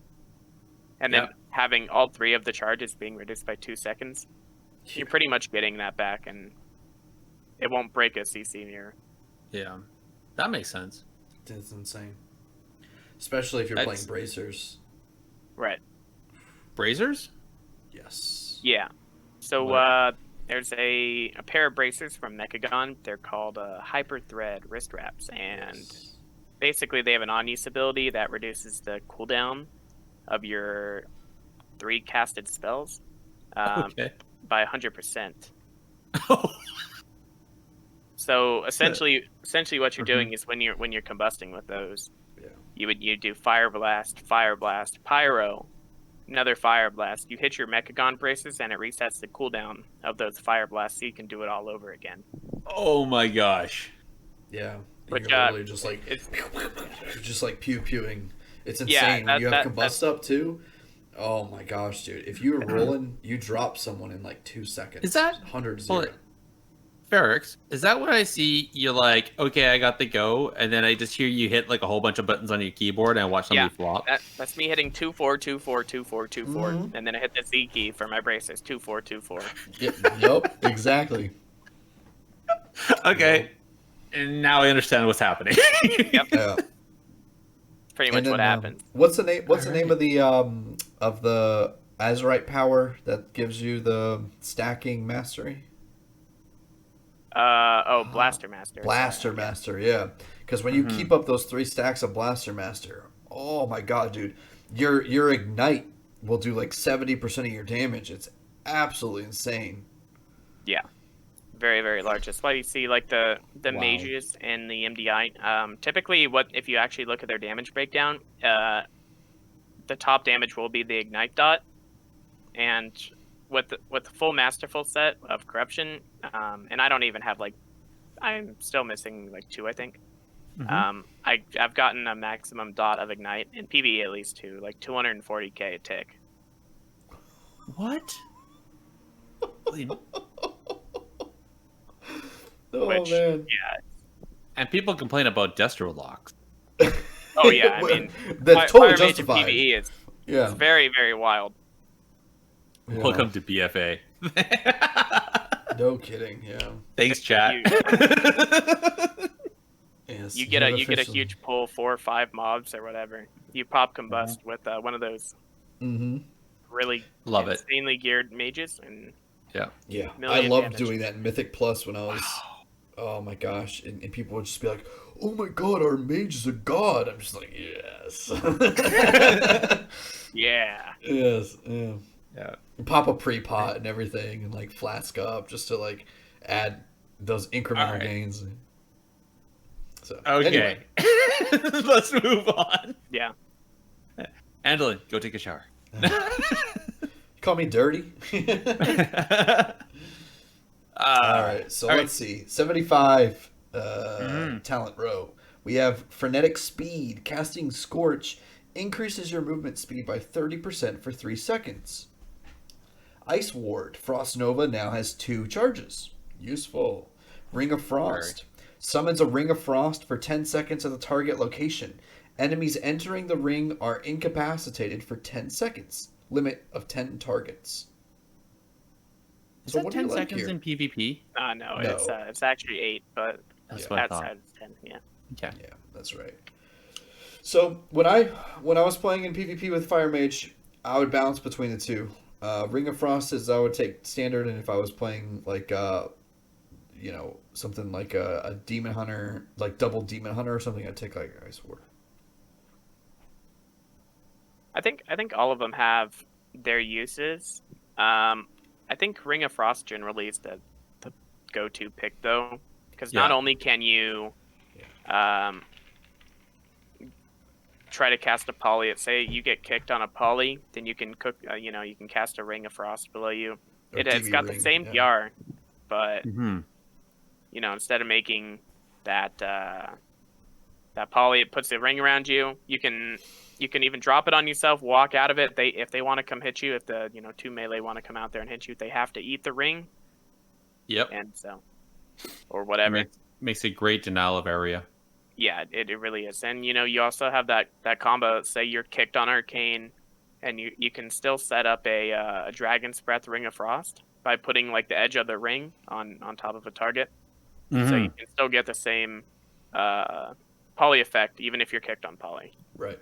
and then having all 3 of the charges being reduced by 2 seconds, you're pretty much getting that back, and it won't break a CC mirror. Yeah, that makes sense. That's insane. Especially if you're playing Bracers. Right. Brazers? Yes. Yeah. So there's a pair of bracers from Mechagon. They're called Hyper Thread wrist wraps, and basically they have an on-use ability that reduces the cooldown of your 3 casted spells by 100%. So essentially what you're doing is when you're combusting with those, you do Fire Blast, Pyro, another Fire Blast. You hit your Mechagon bracers and it resets the cooldown of those Fire Blasts, so you can do it all over again. Oh my gosh! Yeah, Which, you're literally just like you're just like pew-pewing. It's insane. Yeah, you have combust up too. Oh my gosh, dude! If you were rolling, you drop someone in like 2 seconds. Is that 100-0? Pherix, is that what I see? You're like, okay, I got the go, and then I just hear you hit like a whole bunch of buttons on your keyboard and watch somebody flop. That's me hitting 2-4, 2-4, 2-4, 2-4, and then I hit the Z key for my bracers, 2-4, 2-4. Yep, exactly. Okay, and now I understand what's happening. Yep. Yeah. Pretty much what happens. What's the name? What's the name of the Azurite power that gives you the stacking mastery? Blaster Master. Blaster Master, yeah. Because when you keep up those 3 stacks of Blaster Master, oh my god, dude, your ignite will do like 70% of your damage. It's absolutely insane. Yeah, very, very large. That's why you see like the mages and the MDI. Typically, if you actually look at their damage breakdown, the top damage will be the Ignite Dot, and with the full Masterful set of Corruption, and I don't even have like, I'm still missing like 2, I think. I've gotten a maximum dot of Ignite in PvE at least to like 240k a tick. What? Oh Which, man. yeah. And people complain about Destro locks. Oh yeah, I mean, that's totally Fire Mage in justified. PvE is Yeah. it's very, very wild. Yeah. Welcome to BFA. No kidding. Yeah. Thanks, chat. Yes, You get a officially. huge pull 4 or 5 mobs or whatever. You pop combust with one of those really Love it. insanely geared mages, and Yeah. Yeah, I million loved damage. doing that in Mythic Plus when I was. Oh my gosh! And people would just be like, "Oh my god, our mage is a god." I'm just like, yes, yeah. yes, yeah. Yeah. Pop a pre-pot and everything, and like flask up just to like add those incremental Alright. gains. So Okay. anyway. Let's move on. Yeah. Andolin, go take a shower. You call me dirty. All right, so all right. let's see. 75 talent row. We have Frenetic Speed. Casting Scorch increases your movement speed by 30% for 3 seconds. Ice Ward. Frost Nova now has 2 charges. Useful. Ring of Frost. Summons a Ring of Frost for 10 seconds at the target location. Enemies entering the ring are incapacitated for 10 seconds. Limit of 10 targets. Is So that what do you 10 like seconds here? in PvP? No, No. it's actually 8, but That's what I outside thought. it's 10. Yeah. Okay. Yeah, that's right. So when I was playing in PvP with Fire Mage, I would balance between the two. Ring of Frost is I would take standard, and if I was playing like something like a Demon Hunter, like double Demon Hunter or something, I'd take like Ice Ward. I think all of them have their uses. I think Ring of Frost generally is the go-to pick though, because not Yeah. only can you try to cast a poly. Say you get kicked on a poly, then you can you can cast a Ring of Frost below you. Or It's DB got ring, the same yeah. PR, but Mm-hmm. instead of making that poly, it puts a ring around you. You can even drop it on yourself, walk out of it. If they want to come hit you, if the 2 melee want to come out there and hit you, they have to eat the ring, Yep. and so or whatever. Makes a great denial of area. Yeah, it really is. And you also have that combo. Say you're kicked on Arcane, and you can still set up a Dragon's Breath Ring of Frost by putting like the edge of the ring on top of a target. So you can still get the same poly effect even if you're kicked on poly. Right.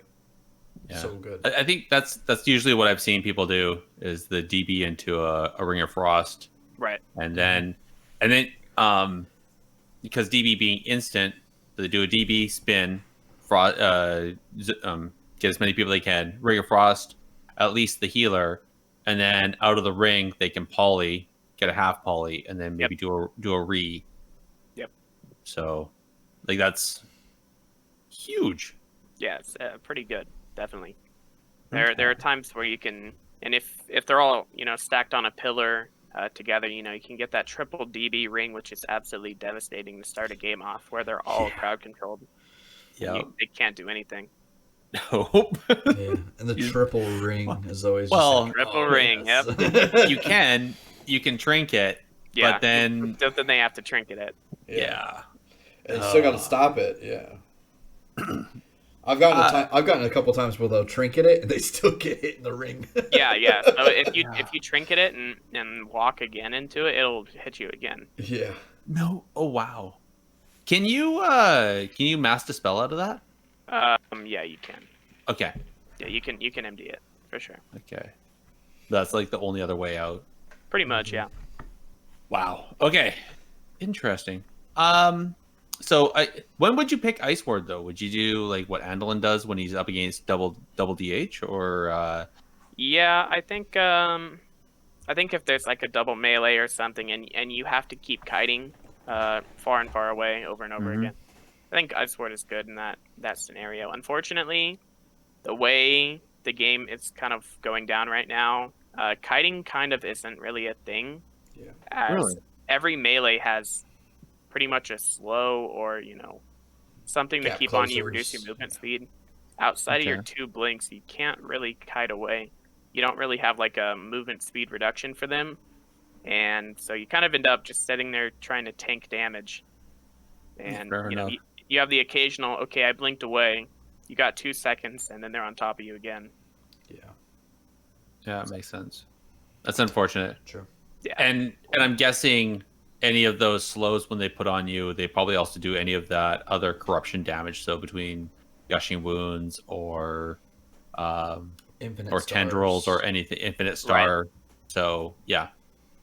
Yeah. So good. I think that's usually what I've seen people do is the DB into a Ring of Frost, Right. and then because DB being instant, they do a DB spin, get as many people they can, Ring of Frost, at least the healer, and then out of the ring they can poly, get a half poly, and then maybe do a re. Yep. So, like that's huge. Yeah, it's pretty good, definitely. There are times where you can, and if they're all stacked on a pillar together, you can get that triple DB ring, which is absolutely devastating to start a game off, where they're all crowd controlled. Yeah. They can't do anything. Nope. Yeah. And the triple ring is always Well, just Triple ring, yes. yep. you can trinket, Yeah. but then Then they have to trinket it. yeah. And you still got to stop it. Yeah. I've gotten a couple times where they'll trinket it and they still get hit in the ring. Yeah. So if you trinket it and walk again into it, it'll hit you again. Yeah. No. Oh wow. Can you mass dispel out of that? Yeah, you can. Okay. Yeah, you can MD it for sure. Okay. That's like the only other way out. Pretty much, yeah. Wow. Okay. Interesting. So when would you pick Ice Ward though? Would you do like what Andolin does when he's up against double DH or Yeah, I think if there's like a double melee or something, and you have to keep kiting far and far away over and over again. I think Ice Ward is good in that scenario. Unfortunately, the way the game is kind of going down right now, kiting kind of isn't really a thing. Yeah. As Really? every melee has pretty much a slow or, something to Gap keep on you, reduce closers. your movement speed. Outside of your Okay. 2 blinks, you can't really kite away. You don't really have like a movement speed reduction for them. And so you kind of end up just sitting there trying to tank damage. And, Fair enough. you have the occasional, okay, I blinked away. You got 2 seconds, and then they're on top of you again. Yeah. Yeah, it makes sense. That's unfortunate. True. Yeah. And I'm guessing any of those slows when they put on you, they probably also do any of that other corruption damage. So between gushing wounds or Infinite or stars. tendrils or anything, infinite star. So yeah.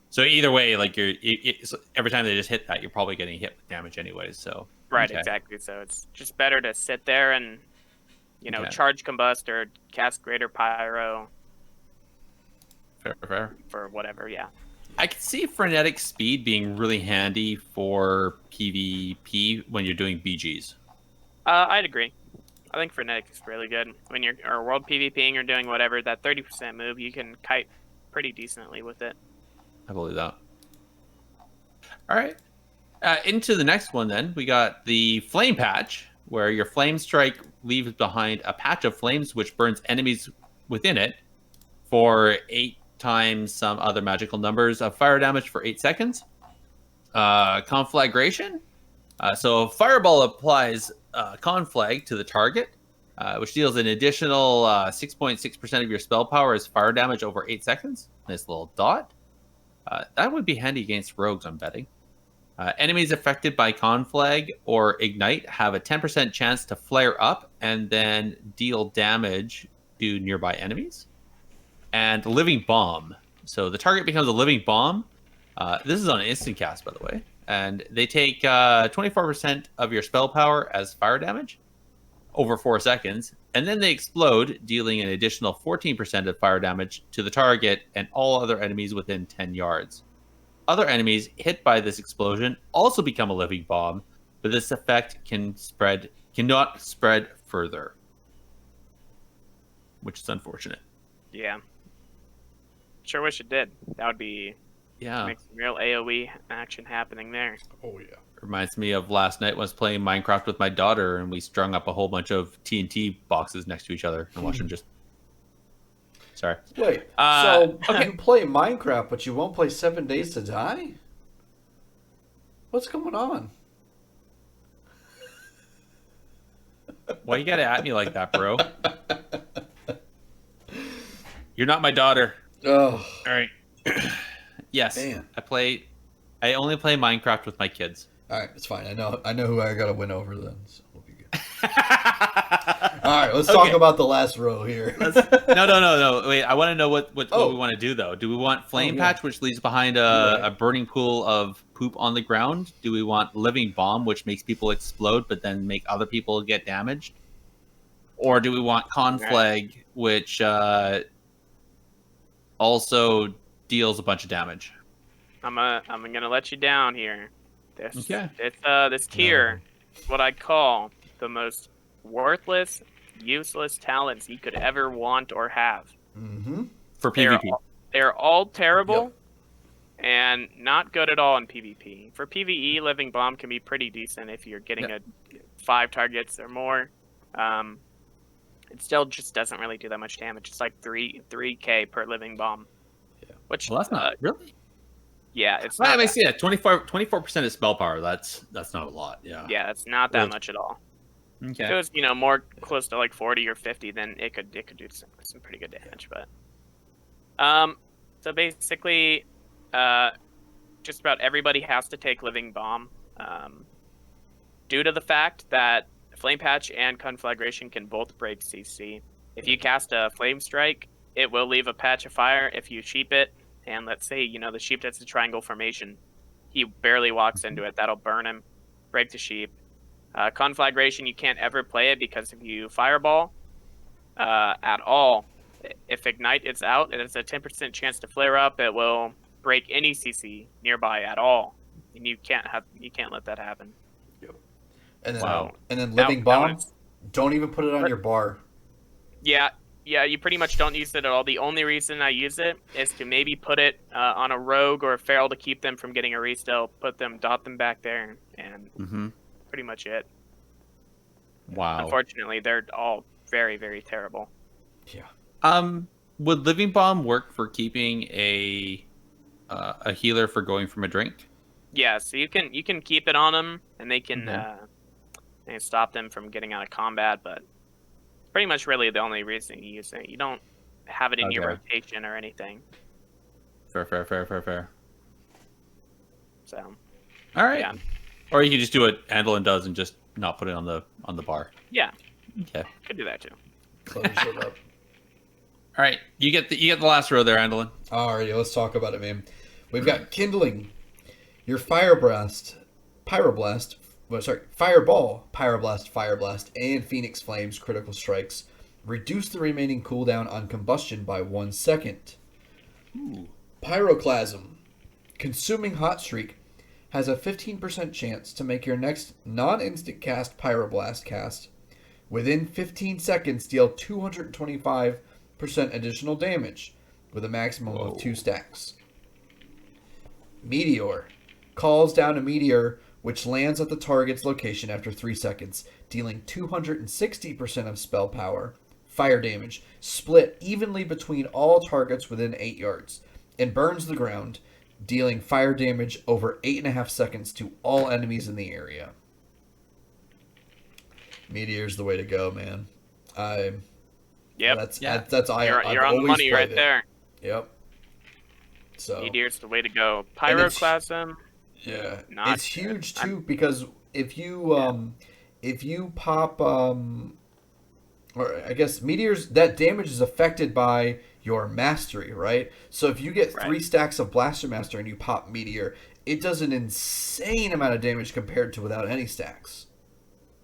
So either way, like every time they just hit that, you're probably getting hit with damage anyways. So Right, okay. exactly. So it's just better to sit there and, Okay. charge combust or cast greater pyro Fair. for whatever. Yeah. I can see frenetic speed being really handy for PvP when you're doing BGs. I'd agree. I think frenetic is really good when you're or world PvPing or doing whatever. That 30% move, you can kite pretty decently with it. I believe that. All right. Into the next one, then we got the flame patch, where your flame strike leaves behind a patch of flames which burns enemies within it for 8 times some other magical numbers of fire damage for 8 seconds. Conflagration. So fireball applies conflag to the target, which deals an additional 6.6% of your spell power as fire damage over 8 seconds. Nice little dot. That would be handy against rogues, I'm betting. Enemies affected by conflag or ignite have a 10% chance to flare up and then deal damage to nearby enemies. And living bomb. So the target becomes a living bomb. This is on an instant cast, by the way. And they take 24% of your spell power as fire damage over 4 seconds. And then they explode, dealing an additional 14% of fire damage to the target and all other enemies within 10 yards. Other enemies hit by this explosion also become a living bomb, but this effect cannot spread further, which is unfortunate. Yeah. Sure wish it did. That would be make some real AoE action happening there. Oh yeah. Reminds me of last night when I was playing Minecraft with my daughter and we strung up a whole bunch of TNT boxes next to each other and watched them just... Sorry. Wait, okay. you play Minecraft, but you won't play 7 Days to Die? What's going on? Why you gotta at me like that, bro? You're not my daughter. Oh, All right. Yes, man. I only play Minecraft with my kids. All right, it's fine. I know who I gotta win over then. So we'll be good. All right, let's talk about the last row here. No. Wait, I want to know what we want to do though. Do we want flame patch, which leaves behind a burning pool of poop on the ground? Do we want living bomb, which makes people explode but then make other people get damaged? Or do we want conflag, which also deals a bunch of damage? I'm gonna let you down here. This tier, what I call the most worthless, useless talents you could ever want or have. Mm-hmm. For PvP. They're all terrible and not good at all in PvP. For PvE, Living Bomb can be pretty decent if you're getting 5 targets or more. It still just doesn't really do that much damage. It's like 3k per Living Bomb. Yeah. Which, Well, that's not really. Yeah, it's Well, not. I see that 24% of spell power. That's not a lot. Yeah. Yeah, it's not that much at all. Okay. If it was, more close to like 40 or 50, then it could do some pretty good damage. But so basically, just about everybody has to take Living Bomb, due to the fact that Flame Patch and Conflagration can both break CC. If you cast a Flame Strike, it will leave a patch of fire. If you sheep it, and let's say the sheep that's a triangle formation, he barely walks into it, that'll burn him, break the sheep. Conflagration, you can't ever play it because if you fireball at all, if ignite is out, it has a 10% chance to flare up. It will break any CC nearby at all, and you can't let that happen. Yep. And then Wow. Living Bomb, don't even put it on your bar. Yeah, Yeah, you pretty much don't use it at all. The only reason I use it is to maybe put it on a rogue or a feral to keep them from getting a restill. Dot them back there, and pretty much it. Wow. Unfortunately, they're all very, very terrible. Yeah. Would Living Bomb work for keeping a healer for going from a drink? Yeah, so you can keep it on them, and they can Okay. stop them from getting out of combat. But pretty much, really, the only reason you use it, you don't have it in your Okay. rotation or anything. Fair. So, All right. yeah, Or you can just do what Andelin does and just not put it on the bar. yeah, Okay. could do that too. Close it up. All right. You get the last row there, Andelin. Alrighty, let's talk about it, man. We've got Kindling, your Fireball, Pyroblast, and Phoenix Flames critical strikes reduce the remaining cooldown on combustion by 1 second. Ooh. Pyroclasm, consuming hot streak, has a 15% chance to make your next non-instant cast Pyroblast cast within 15 seconds deal 225% additional damage with a maximum of 2 stacks. Meteor calls down a meteor which lands at the target's location after 3 seconds, dealing 260% of spell power, fire damage, split evenly between all targets within 8 yards, and burns the ground, dealing fire damage over 8.5 seconds to all enemies in the area. Meteor's the way to go, man. Yep, That's you're I've on the always money right played it. there. Yep. So Meteor's the way to go. And it's- Pyroclasm. yeah, Not it's good. huge too because if you pop or I guess meteors, that damage is affected by your mastery, right? So if you get 3 Right. stacks of Blaster Master and you pop meteor, it does an insane amount of damage compared to without any stacks.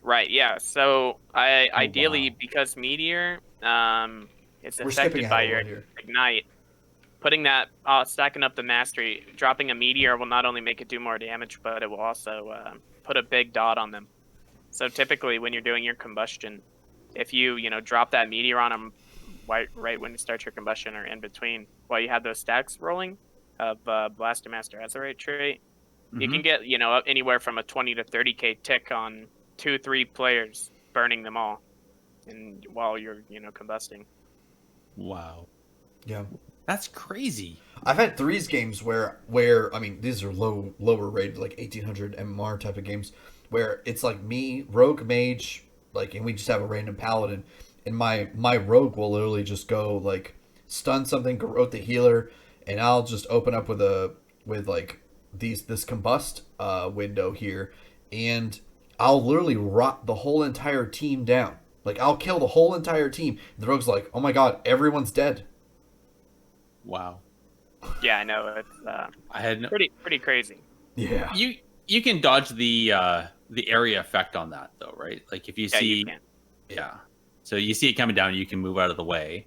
Right, yeah. So ideally, wow. because Meteor is We're skipping affected ahead by a your little here. Ignite, putting that stacking up the mastery, dropping a Meteor will not only make it do more damage, but it will also put a big dot on them. So typically, when you're doing your combustion, if you drop that Meteor on them right when you start your combustion or in between, while you have those stacks rolling of Blaster Master Azerite trait, you can get anywhere from a 20 to 30k tick on 2-3 players, burning them all, and while you're combusting. Wow. Yeah. That's crazy. I've had threes games where I mean these are lower rated like 1800 MMR type of games where it's like me, rogue, mage, like, and we just have a random paladin, and my rogue will literally just go like stun something, garrote the healer, and I'll just open up with this combust window here, and I'll literally rot the whole entire team down. Like I'll kill the whole entire team. And the rogue's like, oh my god, everyone's dead. Wow. Yeah, I know it's I had no. pretty crazy. Yeah. You can dodge the area effect on that though, right? Like if you Yeah, see, you can. yeah. So you see it coming down, you can move out of the way.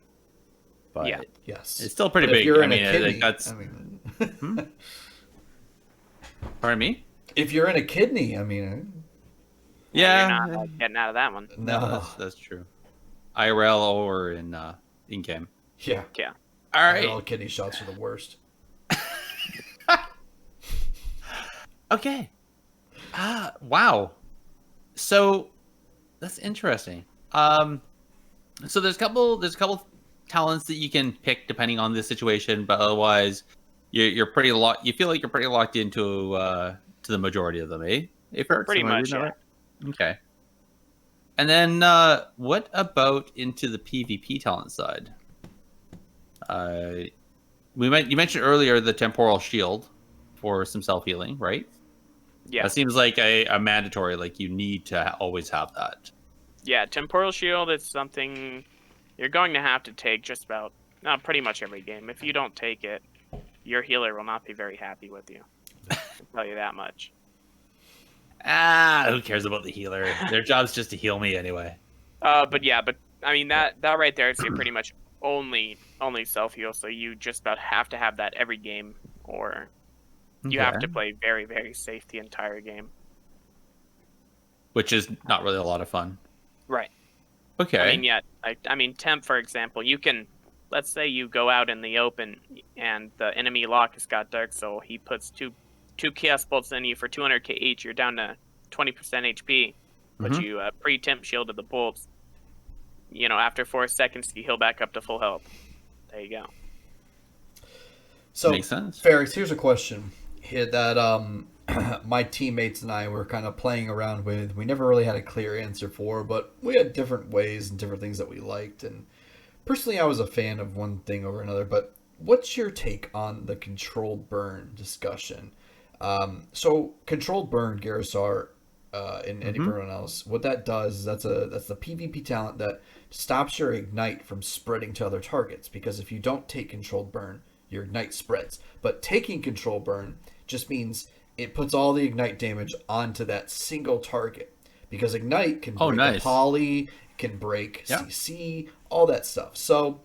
But Yeah. Yes. it's still pretty But if big. you're I in a mean, kidney, that's. I mean, Pardon me. if you're in a kidney, I mean, Yeah. You're not getting out of that one. no. That's true. IRL or in game. Yeah. Yeah. All right. All kidney shots are the worst. Okay. Wow. So that's interesting. So there's a couple talents that you can pick depending on the situation, but otherwise you're pretty locked. You feel like you're pretty locked into to the majority of them, eh? Pretty much, yeah. Okay. And then what about into the PvP talent side? You mentioned earlier the temporal shield for some self healing, right? Yeah. That seems like a mandatory. Like you need to always have that. Yeah, Temporal Shield is something you're going to have to take just about pretty much every game. If you don't take it, your healer will not be very happy with you. I'll tell you that much. Who cares about the healer? Their job's just to heal me anyway. But I mean that right there is your pretty much only self heal. So you just about have to have that every game, or you have to play very, very safe the entire game. Which is not really a lot of fun. Right. Okay. I mean, yeah, I mean, temp, for example, you can, let's say you go out in the open and the enemy lock has got Dark Soul. He puts two chaos bolts in you for 200k each. You're down to 20% HP, but Mhm. you pre-temp shielded the bolts. You know, after 4 seconds, you heal back up to full health. There you go. So, Makes sense. Pherix, here's a question here that my teammates and I were kind of playing around with. We never really had a clear answer for, but we had different ways and different things that we liked. And personally, I was a fan of one thing over another. But what's your take on the controlled burn discussion? So, controlled burn, Garrusar, and everyone else, what that does is that's the PvP talent that stops your ignite from spreading to other targets. Because if you don't take controlled burn, your ignite spreads. But taking control burn just means it puts all the ignite damage onto that single target. Because ignite can break a poly, can break CC, all that stuff. So,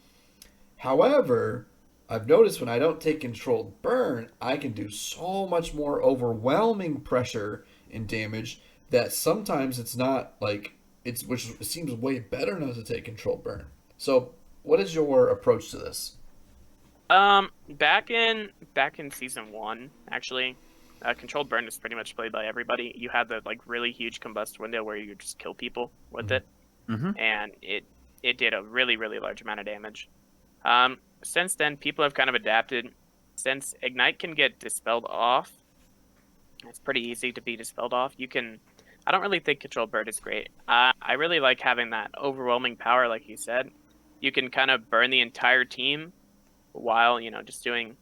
however, I've noticed when I don't take controlled burn, I can do so much more overwhelming pressure and damage that sometimes it's not like which seems way better not to take controlled burn. So, what is your approach to this? Back in season 1, actually, controlled burn is pretty much played by everybody. You had the like really huge combust window where you just kill people with it, and it did a really large amount of damage. Since then, people have kind of adapted. Since ignite can get dispelled off, it's pretty easy to be dispelled off. You can. I don't really think controlled burn is great. I really like having that overwhelming power, like you said. You can kind of burn the entire team while, you know, just doing,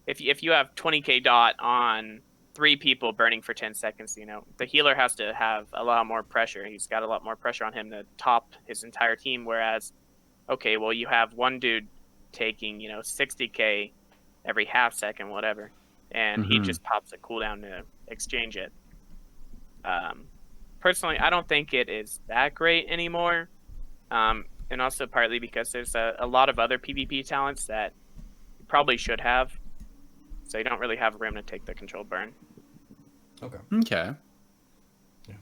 if you have 20k dot on 3 people burning for 10 seconds, you know, the healer has to have a lot more pressure. He's got a lot more pressure on him to top his entire team. Whereas, okay, well, you have one dude taking, you know, 60k every half second, whatever, and he just pops a cooldown to exchange it. Personally, I don't think it is that great anymore. And also partly because there's a lot of other PvP talents that probably should have, so you don't really have room to take the controlled burn. Okay. Yeah.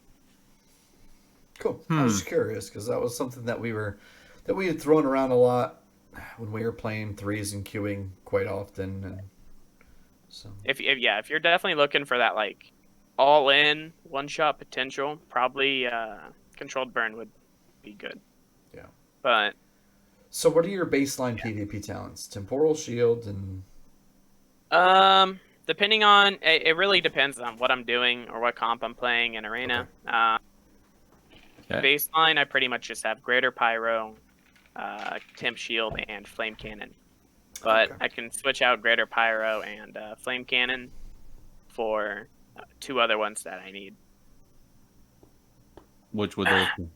Cool. I was just curious because that was something that we had thrown around a lot when we were playing threes and queuing quite often, and so if you're definitely looking for that like all in one shot potential, probably controlled burn would be good. Yeah. But so what are your baseline PvP talents? Temporal shield and depending on it really depends on what I'm doing or what comp I'm playing in arena. Baseline, I pretty much just have greater pyro, temp shield, and flame cannon. But I can switch out greater pyro and flame cannon for 2 other ones that I need. Which would those be?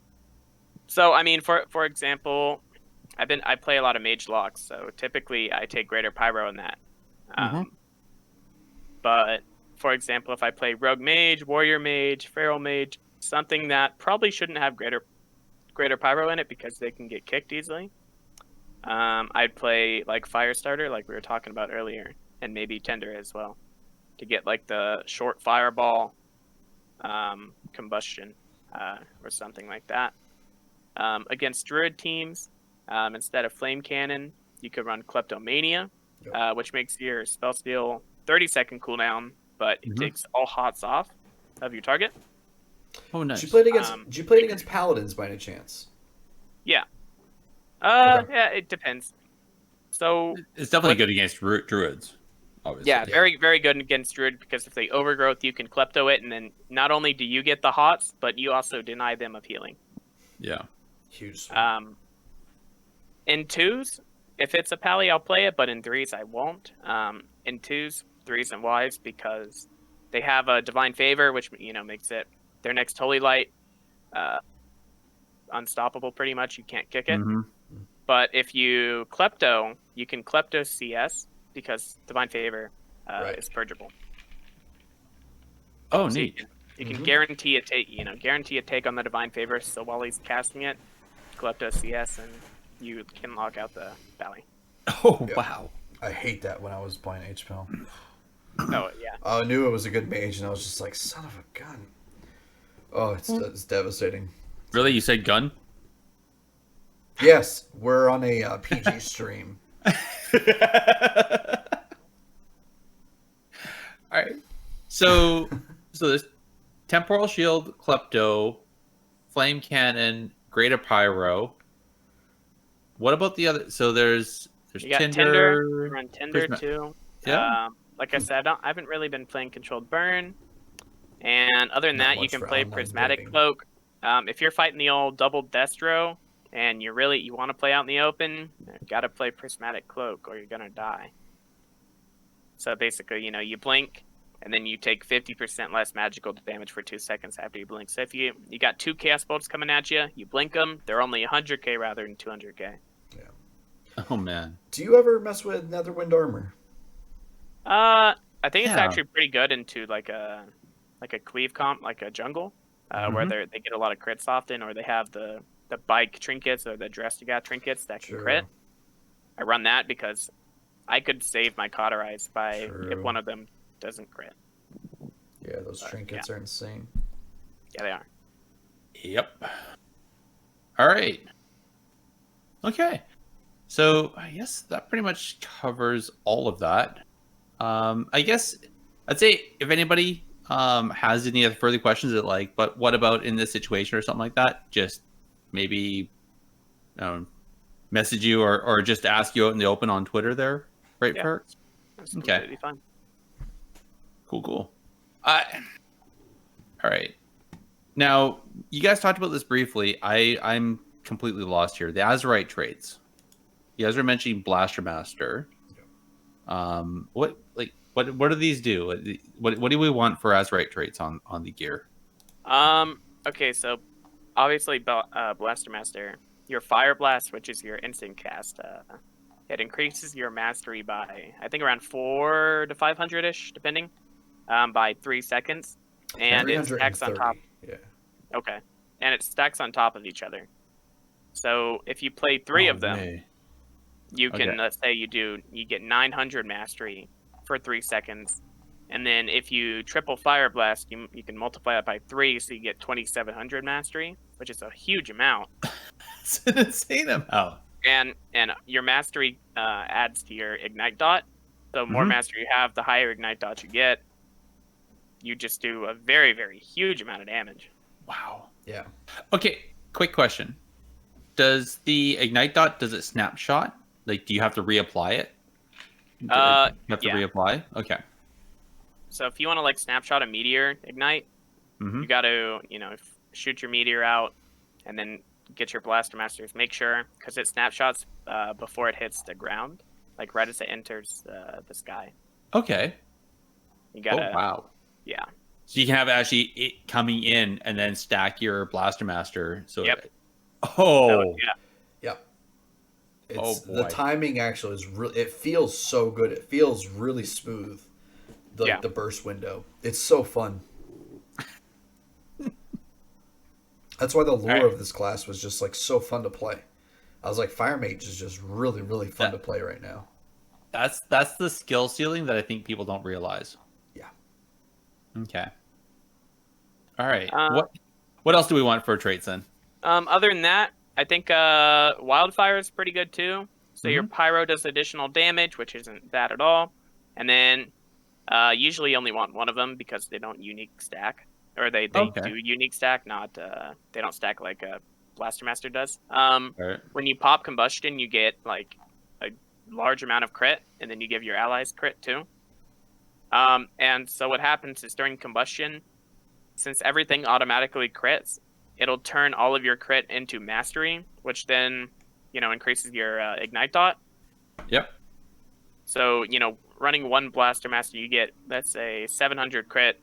So I mean, for example, I play a lot of mage locks, so typically I take greater pyro in that. But for example, if I play rogue mage, warrior mage, feral mage, something that probably shouldn't have greater pyro in it because they can get kicked easily, I'd play like Firestarter, like we were talking about earlier, and maybe Tender as well, to get like the short fireball combustion or something like that. Against druid teams, instead of flame cannon, you could run kleptomania, which makes your spell steal 30-second cooldown, but it takes all hots off of your target. Oh, nice. Did you play against paladins by any chance? Yeah. Yeah, it depends. So it's definitely good against druids. Obviously. Yeah, very, very good against druid because if they overgrowth, you can klepto it, and then not only do you get the hots, but you also deny them of healing. Yeah. Huge. In 2s, if it's a pally, I'll play it, but in 3s, I won't. In 2s, the reason why is because they have a divine favor, which makes it their next holy light unstoppable. Pretty much, you can't kick it. But if you klepto, you can klepto CS because divine favor is purgeable. Oh, so neat. You can guarantee a take. Guarantee a take on the divine favor. So while he's casting it, klepto CS, and you can lock out the valley. Oh wow! I hate that when I was playing HPL. Oh yeah. I knew it was a good mage, and I was just like, son of a gun. Oh, it's devastating. Really, you said gun? Yes, we're on a PG stream. All right. So there's Temporal Shield, Klepto, Flame Cannon, Greater Pyro. What about the other? So there's You got Tinder. Tinder. Run Tinder Prisma- too. Yeah. Like I said, I haven't really been playing Controlled Burn. And other than Not that, you much can for play online Prismatic gaming. Cloak. If you're fighting the old double Destro and you want to play out in the open, you got to play Prismatic Cloak or you're gonna die. So basically, you blink and then you take 50% less magical damage for 2 seconds after you blink. So if you got 2 Chaos Bolts coming at you, you blink them, they're only 100k rather than 200k. Oh man. Do you ever mess with Netherwind armor? I think it's Yeah. actually pretty good into like a cleave comp, like a jungle, where they get a lot of crits often, or they have the bike trinkets or the Drestigat trinkets that can crit. I run that because I could save my Cauterize by if one of them doesn't crit. Yeah, those trinkets are insane. Yeah, they are. Yep. All right. Okay. So I guess that pretty much covers all of that. I guess I'd say if anybody has any other further questions that but what about in this situation or something like that, just maybe message you or just ask you out in the open on Twitter there, right, Yeah. Pherix? That's Okay. completely fine. Cool. All right. Now, you guys talked about this briefly. I'm completely lost here. The Azurite traits. You guys were mentioning Blaster Master. What do these do? What do we want for Azurite traits on the gear? Okay, so obviously Blaster Master, your Fire Blast, which is your instant cast, it increases your mastery by I think around 400 to 500 ish, depending, by 3 seconds, and it stacks on top. Yeah. Okay, and it stacks on top of each other. So if you play 3 of them, you can let's say you get 900 mastery for 3 seconds, and then if you triple Fire Blast, you can multiply that by 3, so you get 2,700 mastery, which is a huge amount. It's an insane amount. And your mastery adds to your ignite dot. So the more mastery you have, the higher ignite dot you get. You just do a very, very huge amount of damage. Wow. Yeah. Okay, quick question. Does the ignite dot, does it snapshot? Do you have to reapply it? You have to reapply? Okay. So if you want to snapshot a meteor ignite, you got to, shoot your meteor out and then get your Blaster Masters. Make sure, because it snapshots before it hits the ground, right as it enters the sky. Okay. You gotta, oh, wow. Yeah. So you can have actually it coming in and then stack your Blaster Master. So Yep. Yep. Boy. The timing actually is really. It feels so good. It feels really smooth. The burst window. It's so fun. That's why the lure of this class was just so fun to play. I was like, Fire Mage is just really, really fun to play right now. That's the skill ceiling that I think people don't realize. Yeah. Okay. All right. What else do we want for traits then? Other than that, I think Wildfire is pretty good too. So your Pyro does additional damage, which isn't bad at all. And then usually you only want one of them because they don't unique stack. Or they do unique stack, not they don't stack like a Blaster Master does. When you pop Combustion, you get a large amount of crit, and then you give your allies crit too. And so what happens is during Combustion, since everything automatically crits, it'll turn all of your crit into Mastery, which then increases your Ignite dot. Yep. So running one Blaster Master, you get, let's say, 700 crit.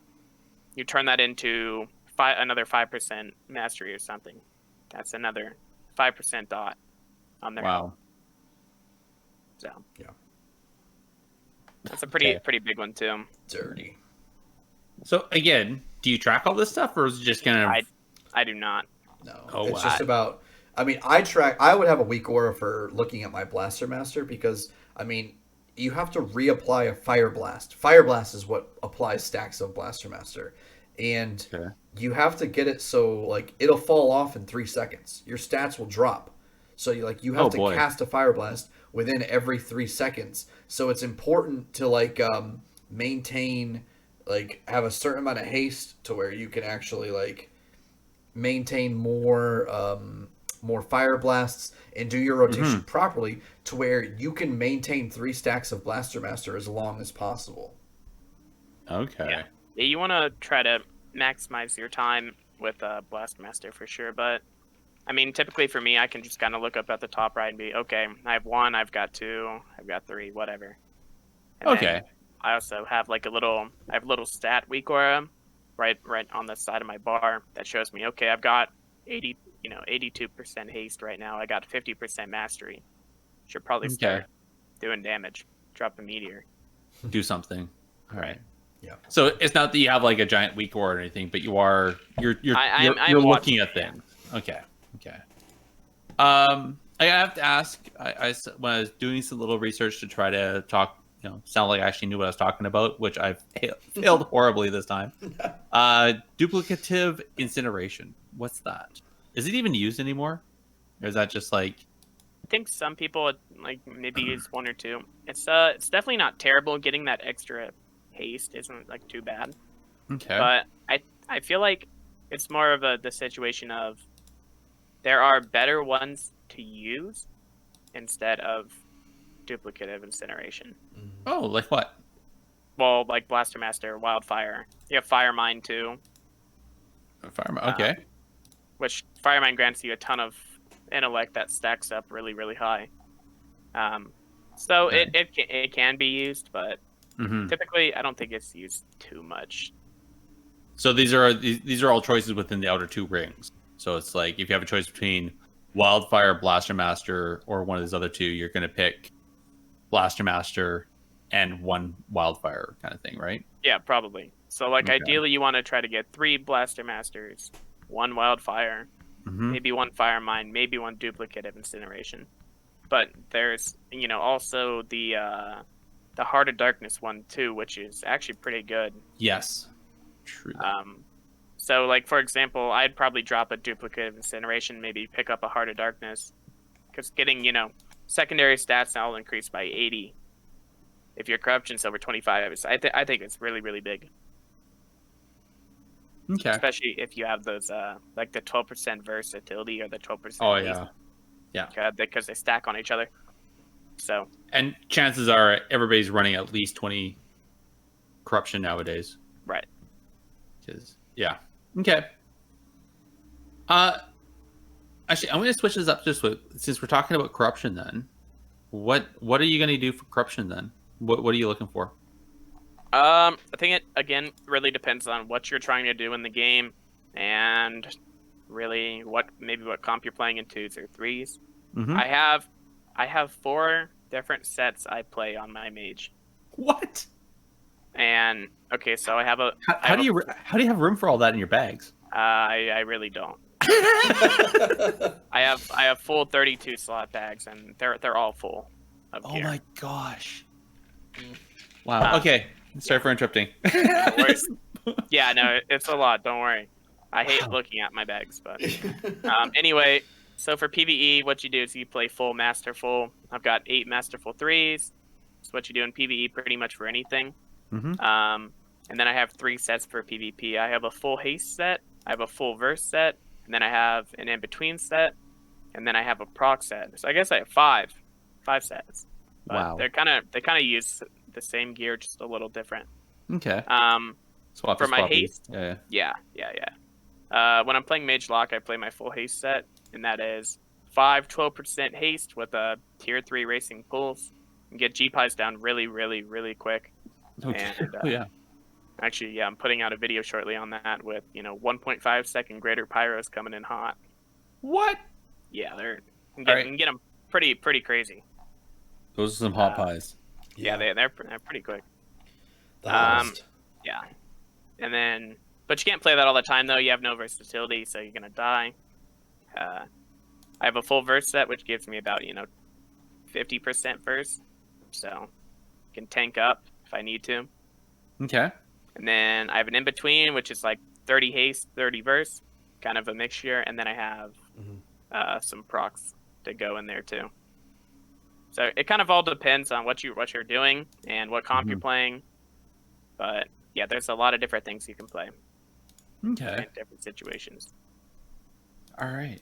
You turn that into another 5% mastery or something. That's another 5% dot on there. Wow. So yeah, that's a pretty big one too. Dirty. So again, do you track all this stuff, or is it just kind of? I do not. No, it's just about. I mean, I would have a weak aura for looking at my Blaster Master because you have to reapply a Fire Blast. Fire Blast is what applies stacks of Blaster Master. And you have to get it so, it'll fall off in 3 seconds. Your stats will drop. So you have to boy. cast a Fire Blast within every 3 seconds. So it's important to maintain have a certain amount of haste to where you can actually maintain more Fire Blasts and do your rotation properly to where you can maintain 3 stacks of Blaster Master as long as possible. Okay. Yeah, you want to try to maximize your time with Blast Master for sure, but I mean, typically for me, I can just kind of look up at the top right and be, okay, I have 1, I've got 2, I've got 3, whatever. And Okay. then I also have a little stat weak aura right on the side of my bar that shows me, okay, I've got 82% haste right now. I got 50% mastery. Should probably start doing damage. Drop a meteor. Do something. All right. Yeah. So it's not that you have a giant weak aura or anything, but you're looking at things. Okay. I have to ask. When I was doing some little research to try to talk, sound like I actually knew what I was talking about, which I've failed horribly this time. Duplicative incineration. What's that? Is it even used anymore, or is that just I think some people maybe use 1 or 2. It's definitely not terrible. Getting that extra haste isn't too bad. Okay. But I feel like it's more of the situation of there are better ones to use instead of duplicative incineration. Oh, like what? Well, like Blaster Master, Wildfire. You have Fire Mine too. Okay. Which Fire Mine grants you a ton of intellect that stacks up really, really high. So Okay. it can be used, but typically I don't think it's used too much. So these are all choices within the outer 2 rings. So it's if you have a choice between Wildfire, Blaster Master, or one of these other 2, you're going to pick Blaster Master and 1 Wildfire kind of thing, right? Yeah, probably. So ideally you want to try to get 3 Blaster Masters, 1 Wildfire, maybe 1 Fire Mine, maybe 1 duplicative incineration. But there's also the Heart of Darkness one too, which is actually pretty good. Yes. True. So for example, I'd probably drop a duplicative incineration, maybe pick up a Heart of Darkness, because getting secondary stats now will increase by 80 if your corruption's over 25. I think it's really, really big. Okay. Especially if you have those the 12% versatility or the 12%. Oh yeah. Yeah. Because they stack on each other. So. And chances are everybody's running at least 20 corruption nowadays. Right. Yeah. Okay. Actually, I'm going to switch this up just since we're talking about corruption. Then, what are you going to do for corruption? Then, what are you looking for? I think it again really depends on what you're trying to do in the game, and really what comp you're playing in 2s or 3s. I have 4 different sets I play on my mage. What? And okay, so I have a. How do you have room for all that in your bags? I really don't. I have full 32 slot bags, and they're all full of gear. Oh my gosh! Wow. Okay. Sorry for interrupting. Yeah, no, it's a lot. Don't worry. I hate looking at my bags, but anyway. So for PvE, what you do is you play full Masterful. I've got 8 Masterful 3s. That's what you do in PvE pretty much for anything. And then I have 3 sets for PvP. I have a full haste set, I have a full verse set, and then I have an in-between set, and then I have a proc set. So I guess I have 5 sets. But wow. They kind of use the same gear, just a little different. Okay. For my haste, yeah. When I'm playing Mage Lock, I play my full haste set, and that is 12% haste with a tier 3 racing pulse, and get G-Pies down really, really, really quick. Okay. And, actually, I'm putting out a video shortly on that with 1.5 second greater pyros coming in hot. What? Yeah, you can get them pretty crazy. Those are some hot pies. Yeah, they're pretty quick. Yeah. And then, but you can't play that all the time though. You have no versatility, so you're gonna die. I have a full verse set, which gives me about 50% verse, so I can tank up if I need to. Okay. And then I have an in between, which is 30 haste, 30 verse, kind of a mixture. And then I have some procs to go in there too. So it kind of all depends on what you're doing and what comp you're playing. But yeah, there's a lot of different things you can play Okay. in different situations. All right.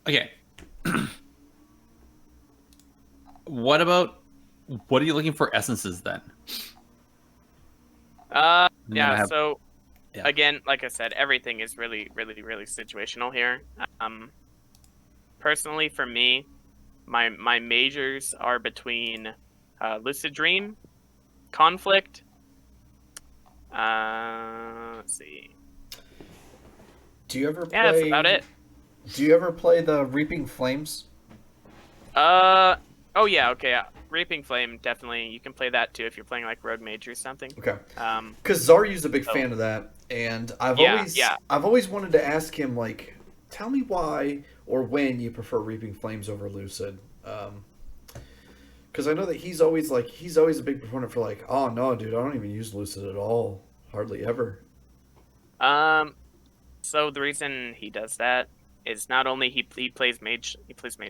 Okay. What are you looking for essences then? Yeah. So Yeah. again, like I said, everything is really, really, really situational here. Personally, for me, my majors are between Lucid Dream, Conflict. Let's see. Do you ever play? Yeah, that's about it. Do you ever play the Reaping Flames? Oh yeah, okay. Yeah. Reaping Flame, definitely. You can play that too if you're playing like Rogue Mage or something. Okay. Um, Because Zaryu's a big fan of that, and I've always wanted to ask him, like, tell me why or when you prefer Reaping Flames over Lucid. Because I know that he's always a big proponent for like, oh no, dude, I don't even use Lucid at all, hardly ever. so the reason he does that is not only he plays Mage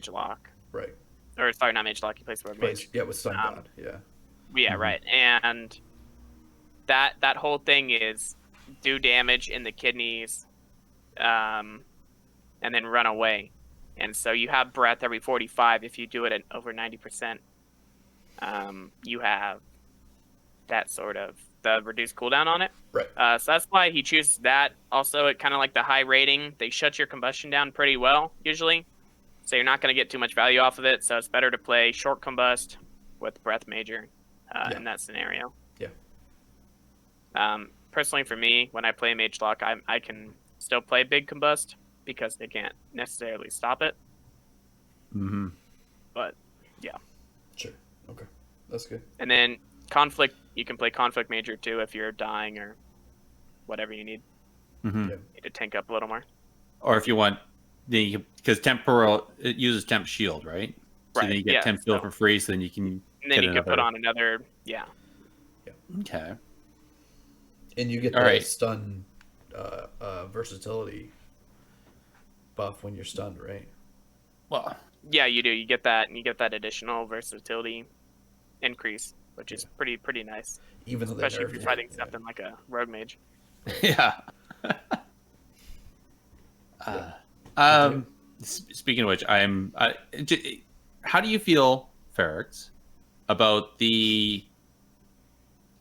Lock. Right. Or sorry, not Mage Lock. He plays Rogue Mage. Yeah, with Stun God. Yeah. Yeah, right. And that whole thing is do damage in the kidneys, and then run away. And so you have breath every 45 if you do it at over 90%. You have that sort of the reduced cooldown on it. Right. So that's why he chooses that. Also, it kind of like the high rating. They shut your combustion down pretty well usually, so you're not going to get too much value off of it. So it's better to play short combust with breath major in that scenario. Yeah. Personally, for me, when I play Mage Lock, I can still play big combust because they can't necessarily stop it. Mm-hmm. But yeah. Sure. Okay. That's good. And then Conflict, you can play Conflict Major too if you're dying or whatever you need. Mm-hmm. Yeah. Need to tank up a little more. Or if you want, because temporal, it uses temp shield, right? So Right. then you get temp shield for free, so then you can. And then you can put on another. Yeah. Okay. And you get the stun versatility buff when you're stunned, right? Well. Yeah, you do. You get that, and you get that additional versatility increase, which is pretty nice. Even though especially if you're fighting something like a rogue mage. Yeah. Speaking of which, how do you feel, Pherix, about the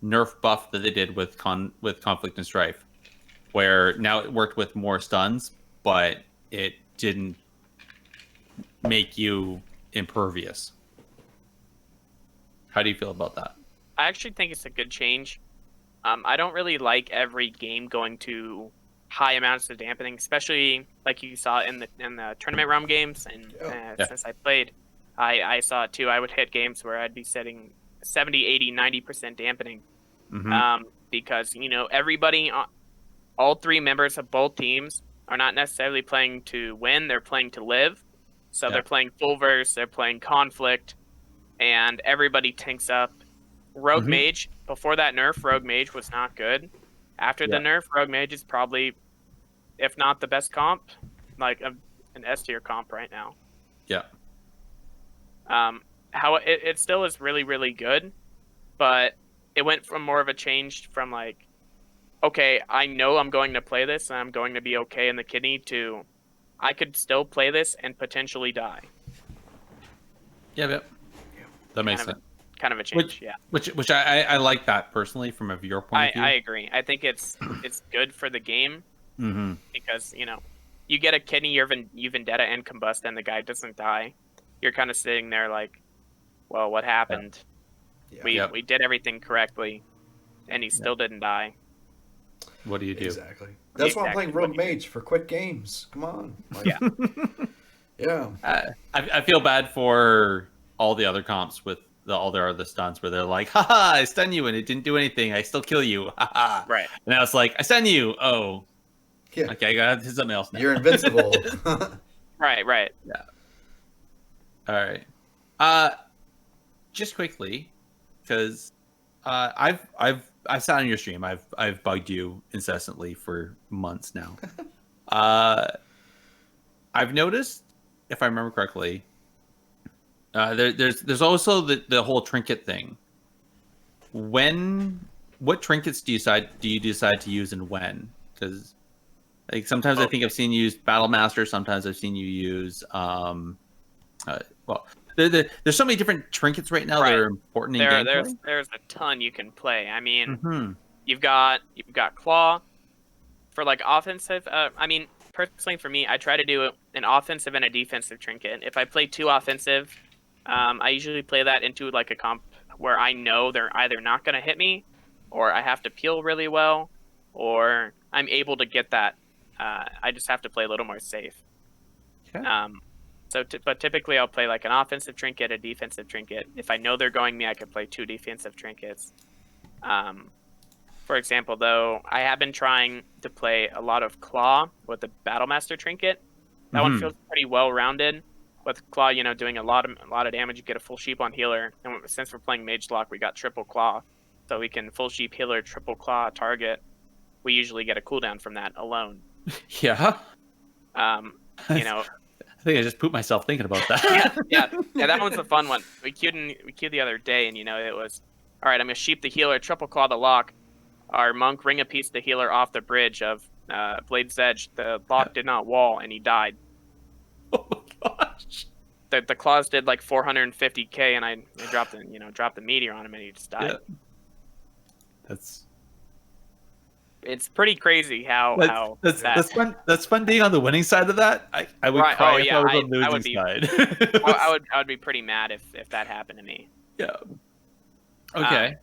nerf buff that they did with Conflict and Strife, where now it worked with more stuns, but it didn't make you impervious? How do you feel about that? I actually think it's a good change. I don't really like every game going to high amounts of dampening, especially like you saw in the tournament realm games. And since I played, I saw it too. I would hit games where I'd be setting 70, 80, 90% dampening. Mm-hmm. Because, everybody, all three members of both teams are not necessarily playing to win. They're playing to live. So they're playing full verse, they're playing conflict, and everybody tanks up. Rogue Mage, before that nerf, Rogue Mage was not good. After the nerf, Rogue Mage is probably, if not the best comp, like an S tier comp right now. Yeah. How it still is really, really good, but it went from more of a change from like, okay, I know I'm going to play this and I'm going to be okay in the kidney, to I could still play this and potentially die. Yeah. That makes sense. Kind of a change, Which I like that personally from a viewer point of view. I agree. I think it's good for the game because you get a kidney, you Vendetta and Combust, and the guy doesn't die. You're kind of sitting there like, well, what happened? Yeah. We did everything correctly, and he still didn't die. What do you do? Exactly. That's why I'm playing Rogue Mage for quick games. Come on. Yeah. I feel bad for all the other comps with all their other stunts where they're like, haha, I stun you and it didn't do anything. I still kill you. Haha. Right. And I was like, I stun you. Oh. Yeah. Okay, I gotta do something else now. You're invincible. Right. Yeah. All right. Just quickly, because I've sat on your stream. I've bugged you incessantly for months now. I've noticed, if I remember correctly, there's also the whole trinket thing. What trinkets do you decide to use and when? Because like sometimes I think I've seen you use Battle Master, sometimes I've seen you use well, there's so many different trinkets right now that are important in gameplay. There's a ton you can play. I mean, Mm-hmm. you've got Claw for like offensive. I mean, personally for me, I try to do an offensive and a defensive trinket. If I play 2 offensive, I usually play that into like a comp where I know they're either not going to hit me, or I have to peel really well, or I'm able to get that. I just have to play a little more safe. Okay. But typically I'll play like an offensive trinket, a defensive trinket. If I know they're going me, I could play 2 defensive trinkets. For example, though, I have been trying to play a lot of Claw with the Battlemaster trinket. That one feels pretty well rounded. With Claw, you know, doing a lot of damage, you get a full sheep on healer. And since we're playing Mage Lock, we got triple Claw, so we can full sheep healer, triple Claw target. We usually get a cooldown from that alone. Yeah. You know. I think I just pooped myself thinking about that. yeah. That one's a fun one. We queued the other day, and you know it was, all right. I'm gonna sheep the healer, triple Claw the lock. Our monk ring a piece the healer off the bridge of Blade's Edge. The lock did not wall, and he died. Oh my gosh. The claws did like 450k, and I dropped the meteor on him, and he just died. Yeah. It's pretty crazy how that's fun. That's fun being on the winning side of that. I would cry if I was on the losing side. I would be pretty mad if that happened to me. Yeah. Okay.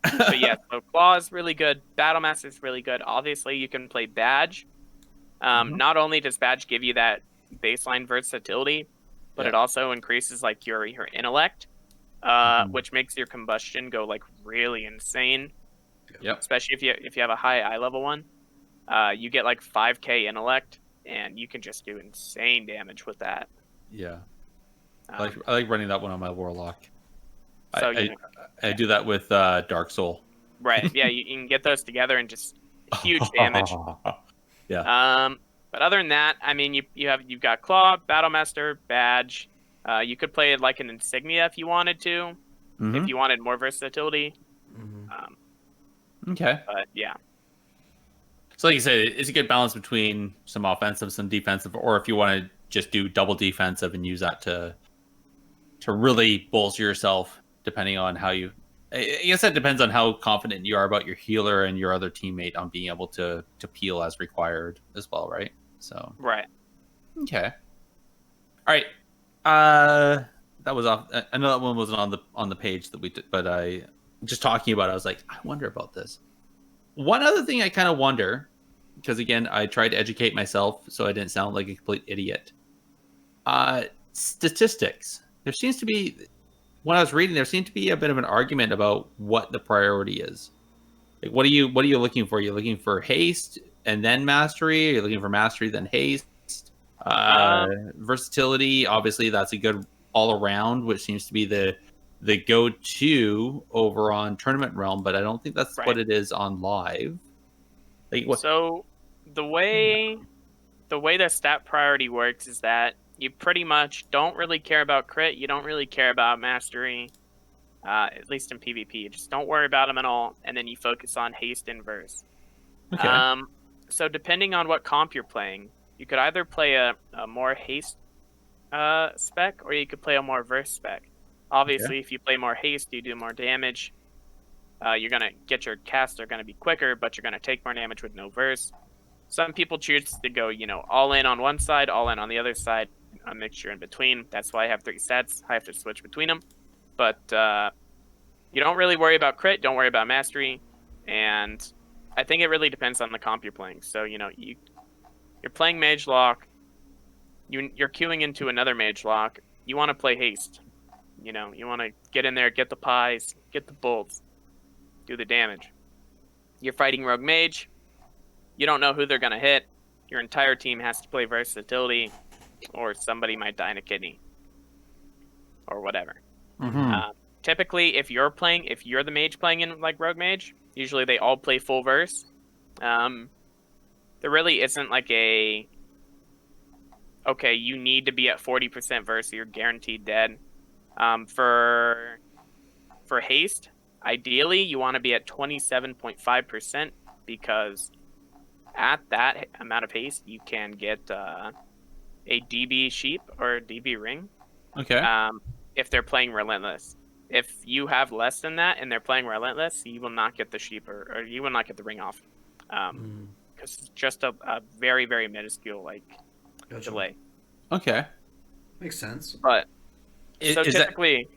But yeah, so Claw is really good. Battlemaster is really good. Obviously, you can play Badge. Not only does Badge give you that baseline versatility, but it also increases like your intellect, which makes your combustion go like really insane. Yep. Especially if you have a high eye level one, you get like 5k intellect, and you can just do insane damage with that. Yeah. I like running that one on my Warlock. So I do that with Dark Soul. Right. Yeah, you can get those together and just huge damage. Yeah. But other than that, I mean, you've got Claw, Battlemaster, Badge. You could play it like an Insignia if you wanted to, if you wanted more versatility. Okay. But yeah. So like you said, it's a good balance between some offensive, some defensive, or if you want to just do double defensive and use that to really bolster yourself, depending on how you. I guess that depends on how confident you are about your healer and your other teammate on being able to peel as required as well, right? So. Right. Okay. All right. That was off. I know that one wasn't on the page that we did, but I just talking about it, I was like, I wonder about this. One other thing I kind of wonder, because again, I tried to educate myself so I didn't sound like a complete idiot. Statistics. There seems to be, when I was reading, there seemed to be a bit of an argument about what the priority is. Like, what are you looking for? You're looking for haste and then mastery. You're looking for mastery then haste. Versatility. Obviously, that's a good all around, which seems to be the go-to over on Tournament Realm, but I don't think that's what it is on live. Like, what? So the way the stat priority works is that you pretty much don't really care about crit. You don't really care about mastery, at least in PvP. You just don't worry about them at all, and then you focus on haste and verse. Okay. So depending on what comp you're playing, you could either play a more haste spec, or you could play a more verse spec. Obviously, if you play more haste, you do more damage. You're going to get your casts are going to be quicker, but you're going to take more damage with no verse. Some people choose to go, all in on one side, all in on the other side, a mixture in between. That's why I have 3 stats. I have to switch between them. But you don't really worry about crit, don't worry about mastery. And I think it really depends on the comp you're playing. So, you're playing Mage Lock. You're queuing into another Mage Lock. You want to play haste. You want to get in there, get the pies, get the bolts, do the damage. You're fighting Rogue Mage. You don't know who they're going to hit. Your entire team has to play versatility, or somebody might die in a kidney, or whatever. Typically, if you're the mage playing in like Rogue Mage, usually they all play full verse. There really isn't like a okay, you need to be at 40% versus you're guaranteed dead. For haste, ideally you want to be at 27.5% because at that amount of haste you can get a DB sheep or a DB ring. Okay. If they're playing relentless. If you have less than that and they're playing relentless, you will not get the sheep or you will not get the ring off. Because it's just a very, very minuscule Gotcha. delay. Okay. Makes sense. But so Is typically,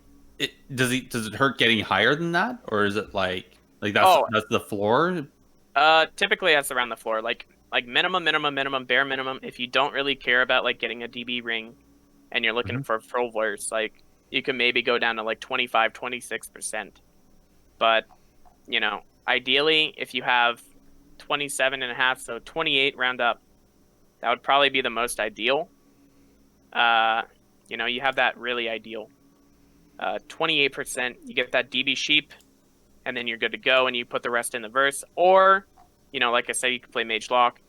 does it hurt getting higher than that, or is it like that's the floor? typically that's around the floor. Like minimum, bare minimum. If you don't really care about like getting a DB ring, and you're looking for full verse, like you can maybe go down to like 25, 26%. But ideally, if you have 27.5, so 28 round up, that would probably be the most ideal. You have that really ideal 28%. You get that DB sheep, and then you're good to go, and you put the rest in the verse. Or, like I said, you can play Mage Lock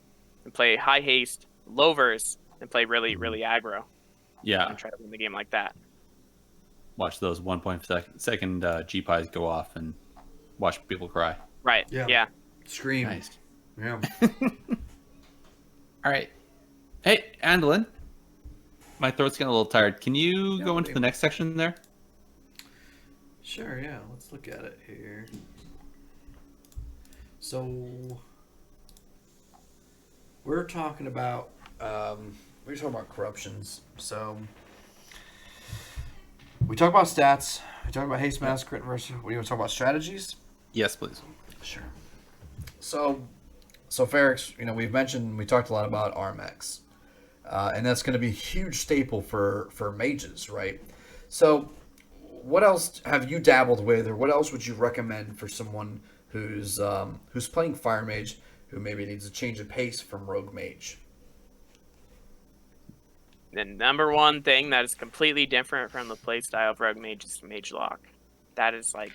and play high haste, low verse, and play really, really aggro. Yeah. And try to win the game like that. Watch those 1.2-second G-Pies go off and watch people cry. Right. Yeah. Scream. Nice. Yeah. All right. Hey, Andolin. My throat's getting a little tired. Can you go into the next section there? Sure, yeah. Let's look at it here. So, we're talking about corruptions. So, we talk about stats. We talk about haste mass, crit versus. We want to talk about strategies. Yes, please. Sure. So Pherix, we talked a lot about RMX, and that's going to be a huge staple for mages, right? So, what else have you dabbled with, or what else would you recommend for someone who's playing Fire Mage, who maybe needs a change of pace from Rogue Mage? The number one thing that is completely different from the playstyle of Rogue Mage is Mage Lock. That is like,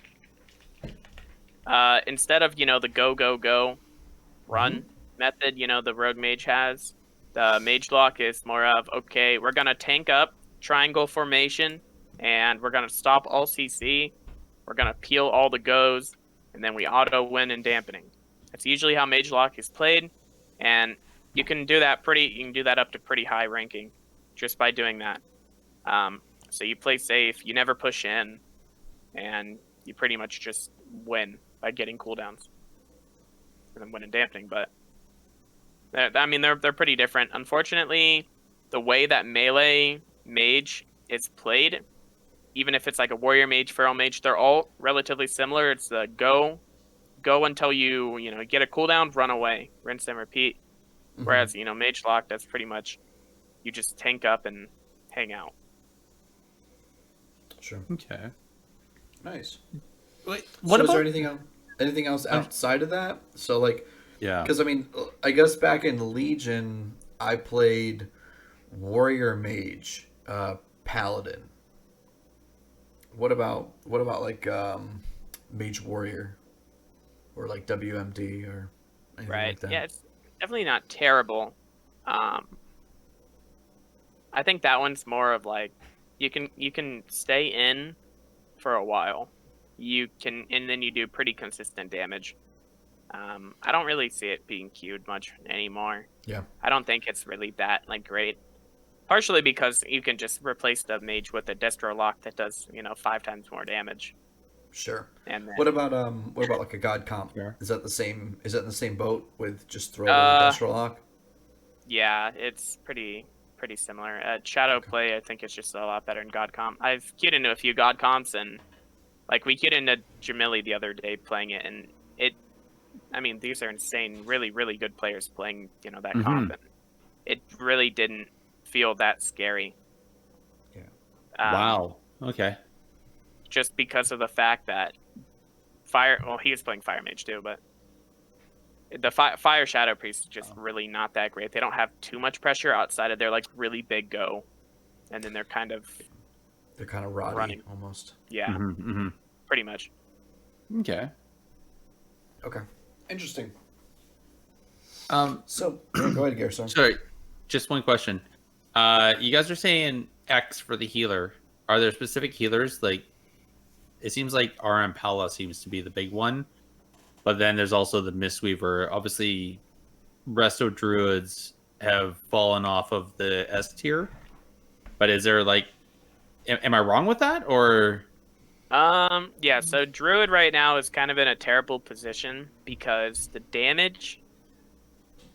instead of the go run method, the Rogue Mage has, the Mage Lock is more of, okay, we're gonna tank up triangle formation, and we're gonna stop all CC. We're gonna peel all the goes, and then we auto win in dampening. That's usually how Mage Lock is played, and you can do that up to pretty high ranking just by doing that. So you play safe, you never push in, and you pretty much just win by getting cooldowns and then win in dampening. But they're pretty different. Unfortunately, the way that melee mage is played, even if it's like a warrior mage, feral mage, they're all relatively similar. It's the go until you get a cooldown, run away, rinse and repeat. Whereas Mage Lock, that's pretty much you just tank up and hang out. Sure. Okay. Nice. Wait, Is there anything else outside of that? So yeah, because I guess back in Legion, I played warrior mage, paladin. What about mage warrior, or like WMD or anything like that? Yeah, it's definitely not terrible. I think that one's more of like you can stay in for a while. And then you do pretty consistent damage. I don't really see it being queued much anymore. Yeah. I don't think it's really that great. Partially because you can just replace the mage with a Destro Lock that does 5 times more damage. Sure. And then, what about like a God comp? Sure. Is that the same? Is that in the same boat with just throw the Destro Lock? Yeah, it's pretty similar. Shadow play, I think it's just a lot better in God comp. I've queued into a few God comps, and we queued into Jamili the other day playing it, and these are insane, really, really good players playing that comp, and it really didn't feel that scary. Yeah. Wow. Okay. Just because of the fact that he was playing Fire Mage too, but the Fire Shadow Priest is just really not that great. They don't have too much pressure outside of their really big go, and then they're kind of roddy, running almost. Yeah, pretty much. Okay. Interesting. So go ahead, Garrison. Sorry, just one question. You guys are saying X for the healer. Are there specific healers? Like, it seems like RM Pala seems to be the big one, but then there's also the Mistweaver. Obviously, Resto Druids have fallen off of the S tier, but is there like, am I wrong with that, or? Yeah, so Druid right now is kind of in a terrible position because the damage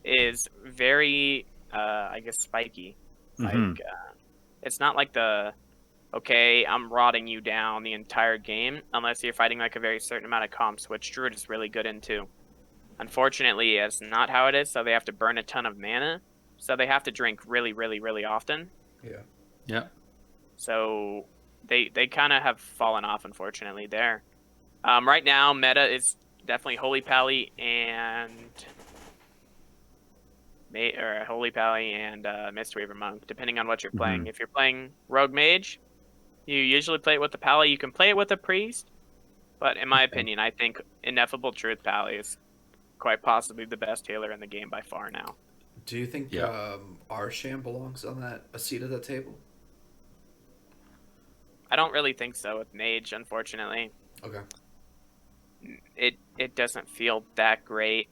is very, I guess, spiky. Mhm. Like, it's not like okay, I'm rotting you down the entire game, unless you're fighting like a very certain amount of comps, which Druid is really good into. Unfortunately, it's not how it is, so they have to burn a ton of mana, so they have to drink really, really, really often. Yeah. Yeah. So they kind of have fallen off, unfortunately, there. Right now, meta is definitely Holy Pally and Mistweaver Monk, depending on what you're playing. Mhm. If you're playing Rogue Mage, you usually play it with the Pally. You can play it with a Priest, but in my opinion, I think Ineffable Truth Pally is quite possibly the best healer in the game by far now. Do you think Yeah. Arsham belongs on a seat at that table? I don't really think so with Mage, unfortunately. Okay. It doesn't feel that great.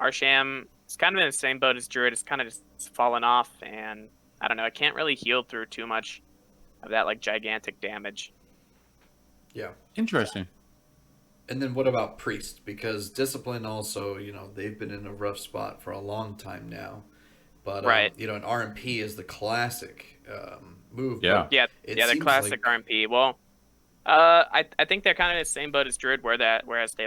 Arsham is kind of in the same boat as Druid. It's kind of just fallen off, and I don't know. I can't really heal through too much of that like gigantic damage. Yeah. Interesting. And then what about Priest? Because Discipline also, they've been in a rough spot for a long time now. But, Right. An RMP is the classic move. Yeah. But Yeah, it the seems classic like- RMP. Well, I think they're kind of in the same boat as Druid, whereas they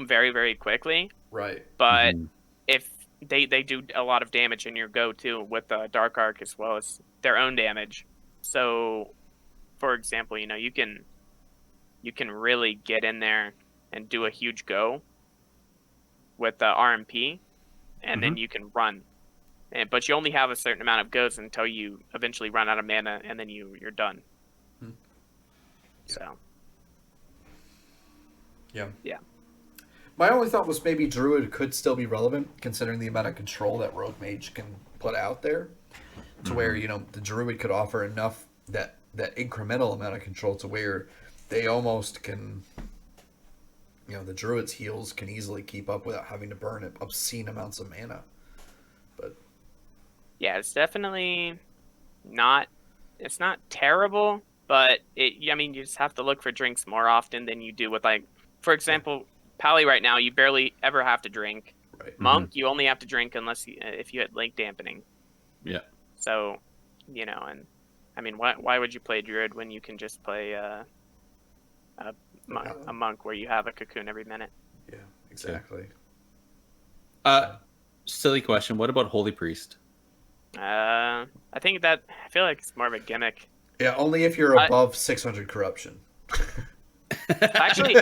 very very quickly, Right. but Mhm. if they do a lot of damage in your go too with Dark Arc as well as their own damage. So, for example, you can really get in there and do a huge go with the RMP, and then you can run. But you only have a certain amount of goes until you eventually run out of mana, and then you're done. Hmm. So. Yeah. Yeah. My only thought was maybe Druid could still be relevant, considering the amount of control that Rogue Mage can put out there, to where the Druid could offer enough that incremental amount of control to where they almost can. The Druid's heals can easily keep up without having to burn obscene amounts of mana. But Yeah, it's definitely not. It's not terrible, but you just have to look for drinks more often than you do with for example, Pally right now you barely ever have to drink. right. Monk you only have to drink if you had link dampening. Yeah. So, and I mean, why would you play Druid when you can just play a monk where you have a cocoon every minute? Yeah, exactly. Silly question. What about Holy Priest? I feel like it's more of a gimmick. Yeah, only if you're above 600 corruption. Actually,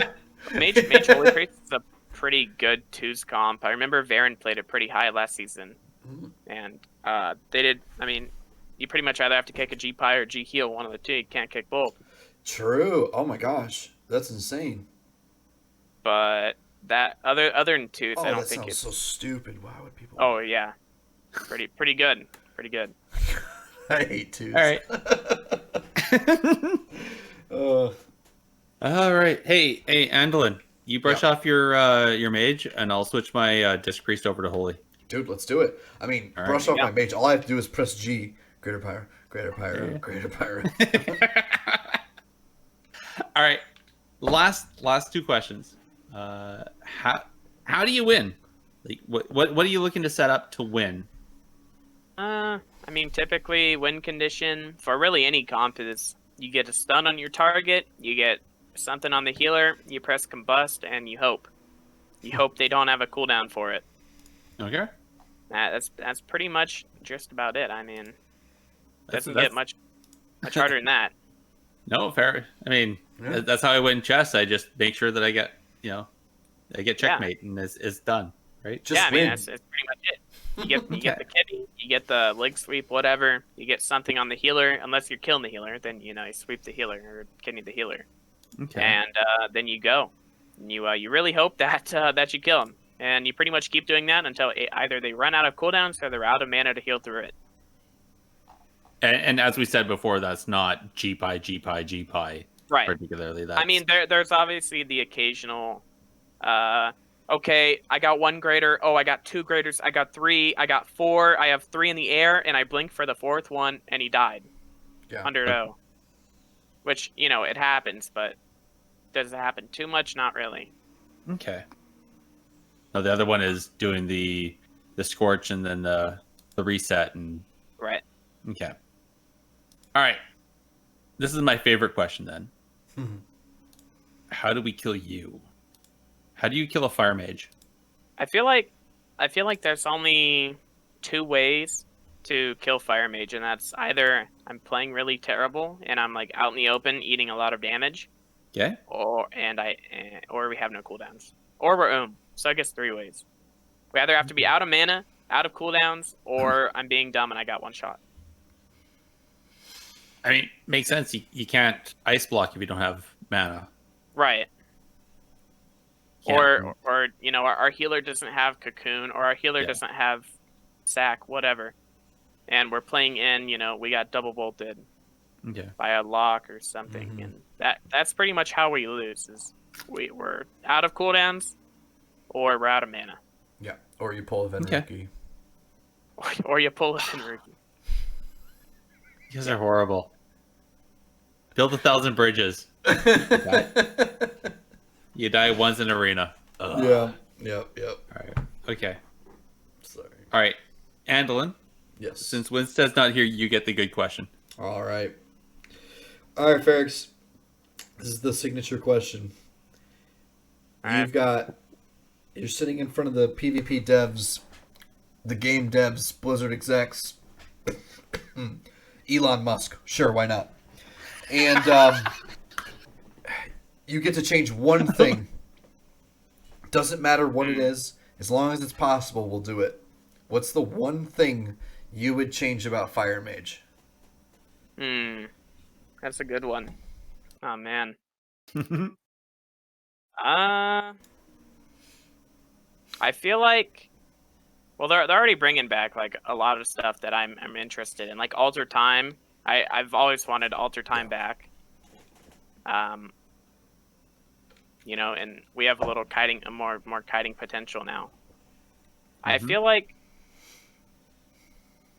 Mage Holy Priest is a pretty good twos comp. I remember Varen played it pretty high last season, and they did. I mean, you pretty much either have to kick a G Pie or G Heal, one of the two. You can't kick both. True. Oh my gosh, that's insane. But that other than twos, I don't that think sounds it's so stupid. Why would people? Oh yeah, pretty good. Pretty good. I hate twos. All right. All right. Hey, Andelin, you brush off your mage, and I'll switch my disc priest over to holy. Dude, let's do it. I mean, All brush right. off my mage. All I have to do is press G. Greater Pyro, Greater Pyro, Greater Pyro. All right. Last two questions. How do you win? Like, what are you looking to set up to win? I mean, typically win condition for really any comp is you get a stun on your target, you get something on the healer, you press combust, and you hope. You hope they don't have a cooldown for it. Okay. That's pretty much just about it. I mean, doesn't That's- get much harder than that. No, fair. I mean, Yeah. that's how I win chess. I just make sure that I get checkmate, and it's done, right? Just I mean, win. that's pretty much it. You get the kitty, you get the leg sweep, whatever. You get something on the healer, unless you're killing the healer, then you sweep the healer or kitty the healer, Okay. and then you go. And you really hope that that you kill him. And you pretty much keep doing that until either they run out of cooldowns or they're out of mana to heal through it. And as we said before, that's not GPI, Right. particularly. That's... I mean, there's obviously the occasional, okay, I got 1 greater, oh, I got 2 greaters, I got 3, I got 4, I have 3 in the air, and I blink for the 4th one, and he died. Yeah. 100-0. Which, you know, it happens, but does it happen too much? Not really. Okay. No, the other one is doing the scorch and then the reset and... Right. Okay. All right. This is my favorite question then. How do we kill you? How do you kill a fire mage? I feel like there's only 2 ways to kill fire mage, and that's either I'm playing really terrible and I'm like out in the open eating a lot of damage, Okay. or we have no cooldowns, or we're So I guess 3 ways. We either have to be out of mana, out of cooldowns, or I'm being dumb and I got 1 shot. I mean, makes sense. You can't ice block if you don't have mana. Right. Can't- Or you know, our healer doesn't have cocoon, or our healer Yeah. doesn't have sack, whatever. And we're playing in, you know, we got double bolted Okay. by a lock or something, and that's pretty much how we lose. Is we're out of cooldowns, or we're out of mana, Yeah. Or you pull a Venruki. or you pull a Phenriki. You guys are horrible. Build 1,000 bridges. You die once in arena. Ugh. Yeah. Yep. All right. Okay. Sorry. All right. Andolin, Yes. since Winstead's not here, you get the good question. All right. All right, Pherix. This is the signature question. All right. You're sitting in front of the PvP devs, the game devs, Blizzard execs, Elon Musk. Sure, why not? And you get to change one thing. Doesn't matter what it is. As long as it's possible, we'll do it. What's the one thing you would change about Fire Mage? That's a good one. Oh man. I feel like, well, they're already bringing back like a lot of stuff that I'm interested in, like Alter Time. I've always wanted Alter Time back. You know, and we have a little kiting, more kiting potential now. I feel like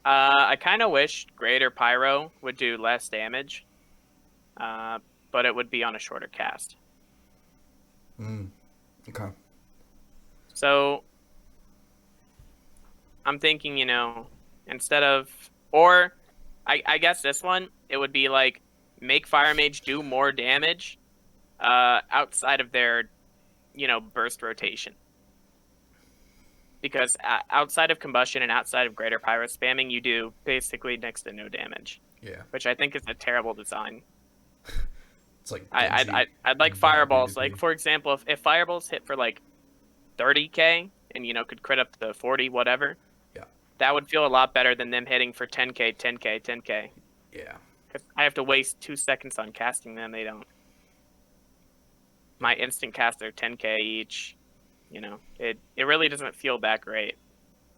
I kind of wish Greater Pyro would do less damage, but it would be on a shorter cast. Okay. So I'm thinking, you know, instead of, or I guess this one, it would be like make Fire Mage do more damage outside of their, you know, burst rotation. Because outside of combustion and outside of Greater Pyro spamming, you do basically next to no damage. Yeah. Which I think is a terrible design. It's like I'd like in fireballs. PvP. Like, for example, if fireballs hit for like 30k and, you know, could crit up to 40, whatever, Yeah. that would feel a lot better than them hitting for 10k, 10k, 10k. Yeah. Because I have to waste 2 seconds on casting them. They don't. My instant cast are 10k each. You know, it really doesn't feel that great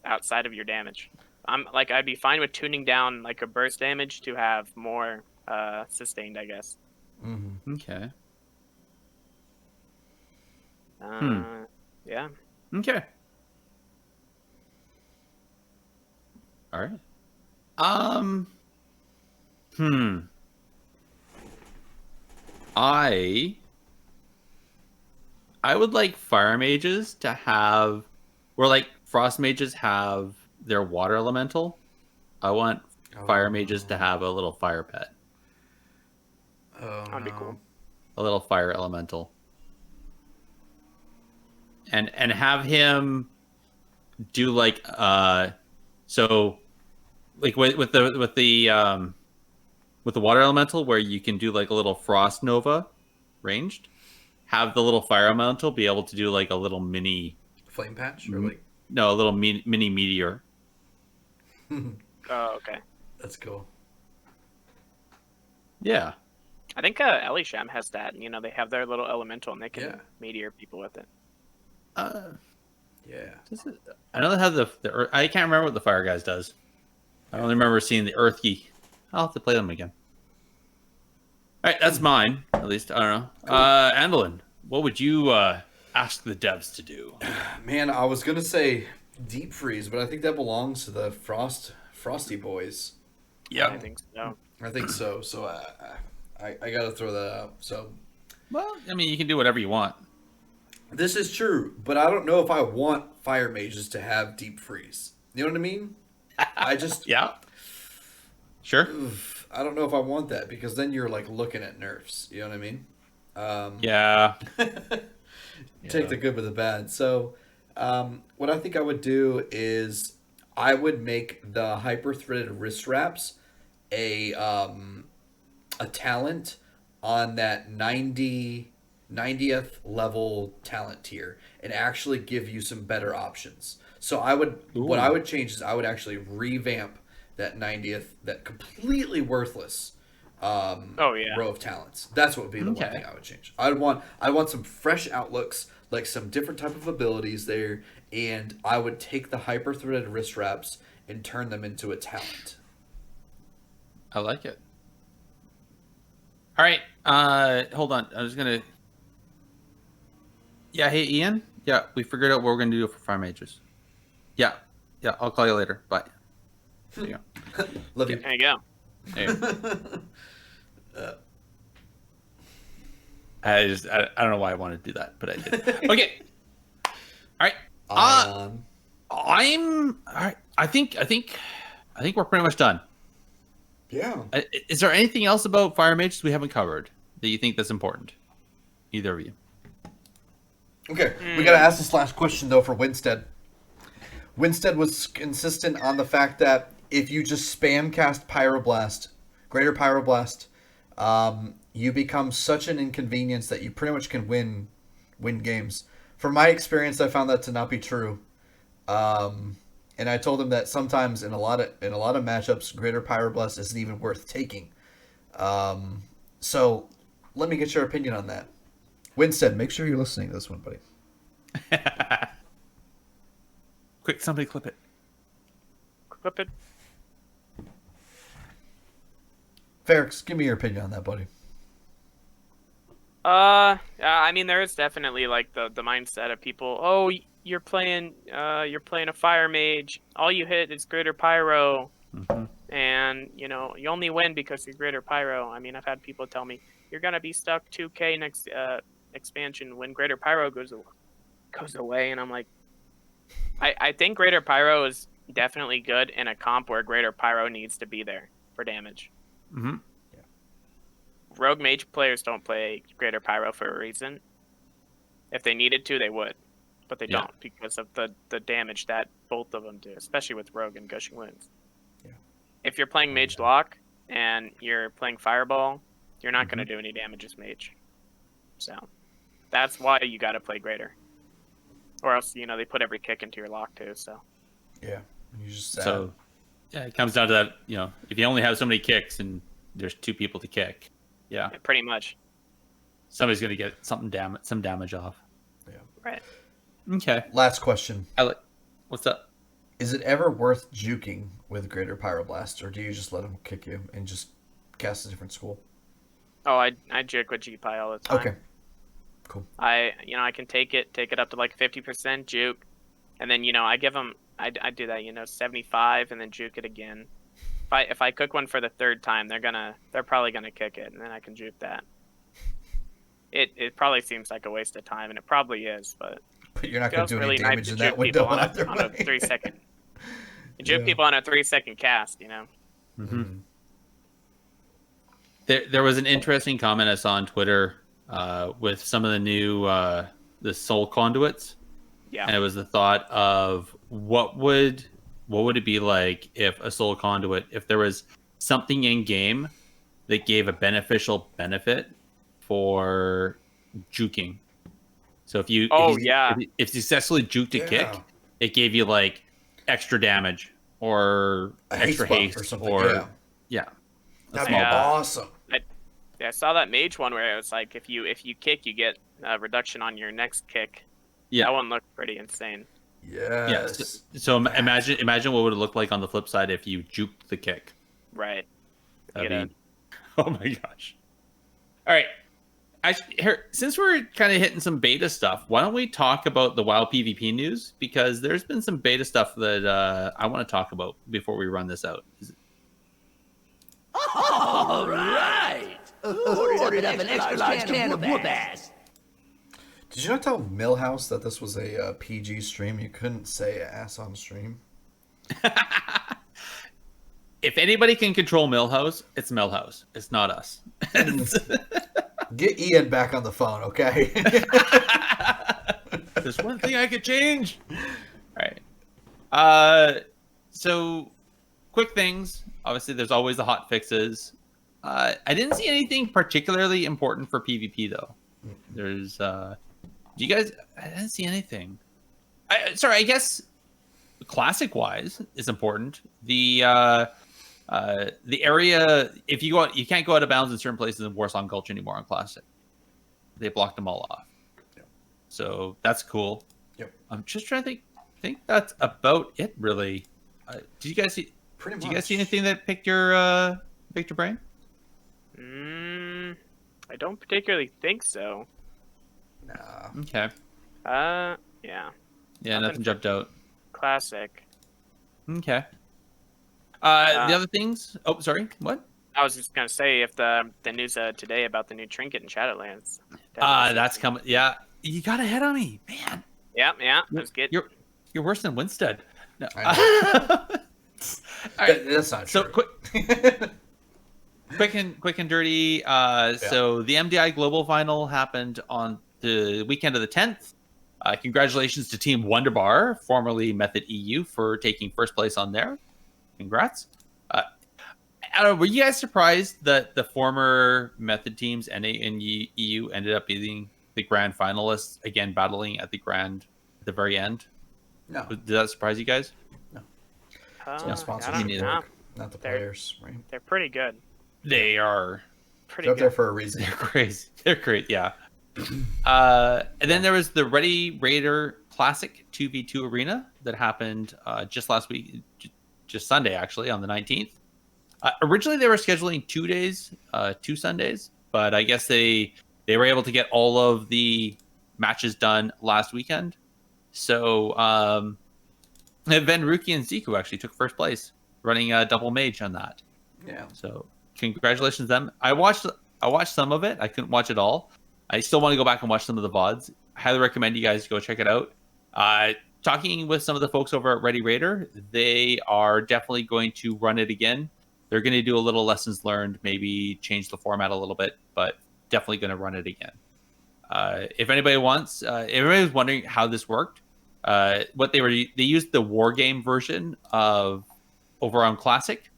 outside of your damage. I'd be fine with tuning down like a burst damage to have more sustained, I guess. Mm-hmm. Okay. Yeah. Okay. All right. I would like fire mages to have, where like frost mages have their water elemental. I want fire mages to have a little fire pet, Oh, That'd be cool. a little fire elemental, and have him do like so like with the water elemental where you can do like a little frost nova ranged. Have the little fire elemental be able to do like a little mini Flame patch or like a little mini meteor. Oh, okay. that's cool. Yeah. I think Elisham has that. You know, they have their little elemental and they can Yeah. meteor people with it. Yeah, Yeah. I know they have the earth, I can't remember what the fire guys does. I only remember seeing the earth key. I'll have to play them again. All right, that's mine. At least I don't know. Cool. Andolin, what would you ask the devs to do? Man, I was gonna say deep freeze, but I think that belongs to the Frosty Boys. I think so. I think so. So I gotta throw that out. So Well, I mean, you can do whatever you want. this is true, but I don't know if I want fire mages to have deep freeze. You know what I mean? I just Yeah. Sure. I don't know if I want that because then you're like looking at nerfs. You know what I mean? Yeah. Take the good with the bad. So, what I think I would do is I would make the hyper threaded wrist wraps a talent on that 90th level talent tier and actually give you some better options. So what I would change is I would actually revamp that 90th, that completely worthless row of talents. That's what would be the one thing I would change. I want some fresh outlooks, like some different type of abilities there, and I would take the hyper threaded wrist wraps and turn them into a talent. I like it. All right. Hold on. I was gonna. Yeah. Hey, Ian. Yeah, we figured out what we're gonna do for fire mages. Yeah. Yeah. I'll call you later. Bye. There you go. Love you. There you go. There you go. I don't know why I wanted to do that, but I did. Okay. All right. All right. I think we're pretty much done. Yeah. Is there anything else about fire mages we haven't covered that you think that's important? Either of you. Okay, we gotta ask this last question though for Winstead. Winstead was consistent on the fact that if you just spam cast Pyroblast, Greater Pyroblast, you become such an inconvenience that you pretty much can win games. From my experience, I found that to not be true. And I told him that sometimes in a lot of matchups, Greater Pyroblast isn't even worth taking. So let me get your opinion on that. Winstead, make sure you're listening to this one, buddy. Quick, somebody clip it. Clip it. Pherix, give me your opinion on that, buddy. I mean, there is definitely like the mindset of people. Oh, you're playing a fire mage. All you hit is greater pyro, and you know you only win because you're greater pyro. I mean, I've had people tell me you're gonna be stuck 2K next expansion when greater pyro goes away, and I'm like, I think greater pyro is definitely good in a comp where greater pyro needs to be there for damage. Mm-hmm. Rogue mage players don't play greater pyro for a reason. If they needed to, they would, but they don't because of the damage that both of them do, especially with rogue and gushing winds. Yeah. If you're playing mage lock and you're playing fireball, you're not going to do any damage as mage. So that's why you got to play greater, or else they put every kick into your lock too. So yeah, you just sad. So yeah, it comes down to that. If you only have so many kicks and there's two people to kick. Yeah, pretty much. Somebody's gonna get some damage off. Yeah. Right. Okay. Last question. What's up? Is it ever worth juking with Greater Pyroblast, or do you just let him kick you and just cast a different school? Oh, I juke with GPI all the time. Okay. Cool. I can take it up to like 50% juke, and then I give them I do that 75 and then juke it again. If I cook one for the third time, they're probably gonna kick it, and then I can juke that. It probably seems like a waste of time, and it probably is, but you're not gonna do really any damage nice in to that juke window people on either a way. 3 second. You juke people on a 3 second cast, Mm-hmm. There was an interesting comment I saw on Twitter with some of the new the soul conduits. Yeah. And it was the thought of what would it be like if a soul conduit, if there was something in game that gave a beneficial benefit for juking. So if you successfully juked a kick, it gave you like extra damage or extra haste or something. That'd be awesome. I saw that mage one where it was like if you kick, you get a reduction on your next kick. Yeah, that one looked pretty insane. Yes. So imagine what would it look like on the flip side if you juked the kick. Right. That'd Get be- oh my gosh. All right. Here, since we're kind of hitting some beta stuff, why don't we talk about the WoW PvP news? Because there's been some beta stuff that I want to talk about before we run this out. All right. Ordered up an extra large can of whoop ass. Did you not tell Millhouse that this was a PG stream? You couldn't say ass on stream. If anybody can control Millhouse, it's Millhouse. It's not us. Get Ian back on the phone, okay? There's one thing I could change. All right. So quick things. Obviously, there's always the hot fixes. I didn't see anything particularly important for PvP though. There's do you guys? I didn't see anything. I guess classic wise is important. The area, if you go out, you can't go out of bounds in certain places in Warsong Gulch anymore on classic. They blocked them all off. Yep. So that's cool. Yep. I'm just trying to think that's about it really. Did you guys see? Pretty much. Did you guys see anything that picked your brain? I don't particularly think so. Nah. Okay. Yeah. Yeah, nothing jumped out. Classic. Okay. The other things. Oh, sorry. What? I was just gonna say if the news today about the new trinket in Shadowlands. That's coming. Yeah, you got ahead of me, man. Yeah. Let's get. You're worse than Winstead. No. I All right. That's not So true. quick and dirty. So the MDI Global Final happened on the weekend of the 10th. Congratulations to Team Wonderbar, formerly Method EU, for taking first place on there. Congrats. I don't know, were you guys surprised that the former Method teams, NA and EU, ended up being the grand finalists, again battling at the very end? No. Did that surprise you guys? It's I not sponsorship. don't neither. know. Not the They're- players, right? They're pretty good. They are. Pretty They're up there good. for a reason. They're crazy. They're great, yeah. And then there was the Ready Raider Classic 2v2 Arena that happened just last week, just Sunday actually, on the 19th. Originally they were scheduling 2 days, 2 Sundays, but I guess they were able to get all of the matches done last weekend. So Van Ruki and Ziku actually took first place, running a double mage on that. Yeah. So congratulations to them. I watched some of it. I couldn't watch it all. I still want to go back and watch some of the VODs. I highly recommend you guys go check it out. Talking with some of the folks over at Ready Raider, they are definitely going to run it again. They're going to do a little lessons learned, maybe change the format a little bit, but definitely going to run it again. If anybody wants, if anybody's wondering how this worked, they used the war game version of over on Classic.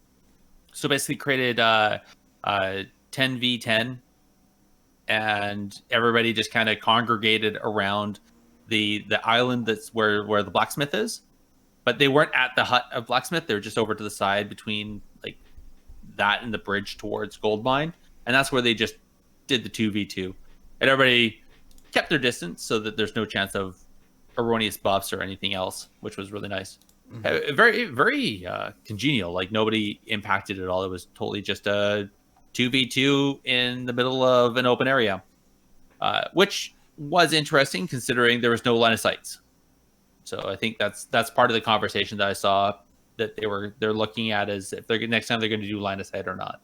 So basically created 10v10, and everybody just kind of congregated around the island that's where the blacksmith is, but they weren't at the hut of blacksmith. They were just over to the side between like that and the bridge towards Goldmine, and that's where they just did the 2v2, and everybody kept their distance so that there's no chance of erroneous buffs or anything else, which was really nice. Very, very congenial. Like nobody impacted at all. It was totally just a 2v2 in the middle of an open area, which was interesting considering there was no line of sights. So I think that's part of the conversation that I saw that they're looking at is if they're next time they're going to do line of sight or not.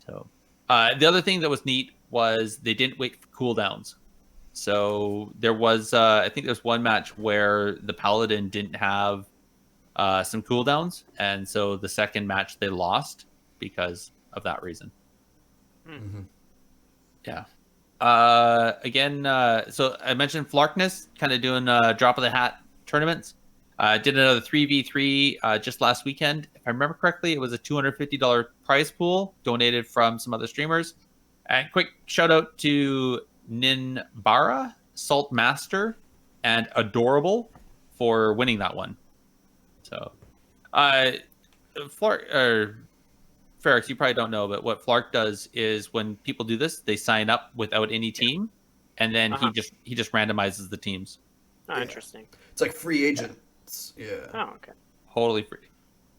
So the other thing that was neat was they didn't wait for cooldowns. So there was I think there's one match where the Paladin didn't have some cooldowns, and so the second match they lost because of that reason. Mm-hmm. Yeah. Again, so I mentioned Flarkness kind of doing drop of the hat tournaments. Did another 3v3 just last weekend. If I remember correctly, it was a $250 prize pool donated from some other streamers. And quick shout out to Ninbara, Salt Master, and Adorable for winning that one. So, Pherix, you probably don't know, but what Flark does is when people do this, they sign up without any team, and then he just randomizes the teams. Oh, Yeah. interesting. It's like free agents. Yeah. Oh, okay. Totally free.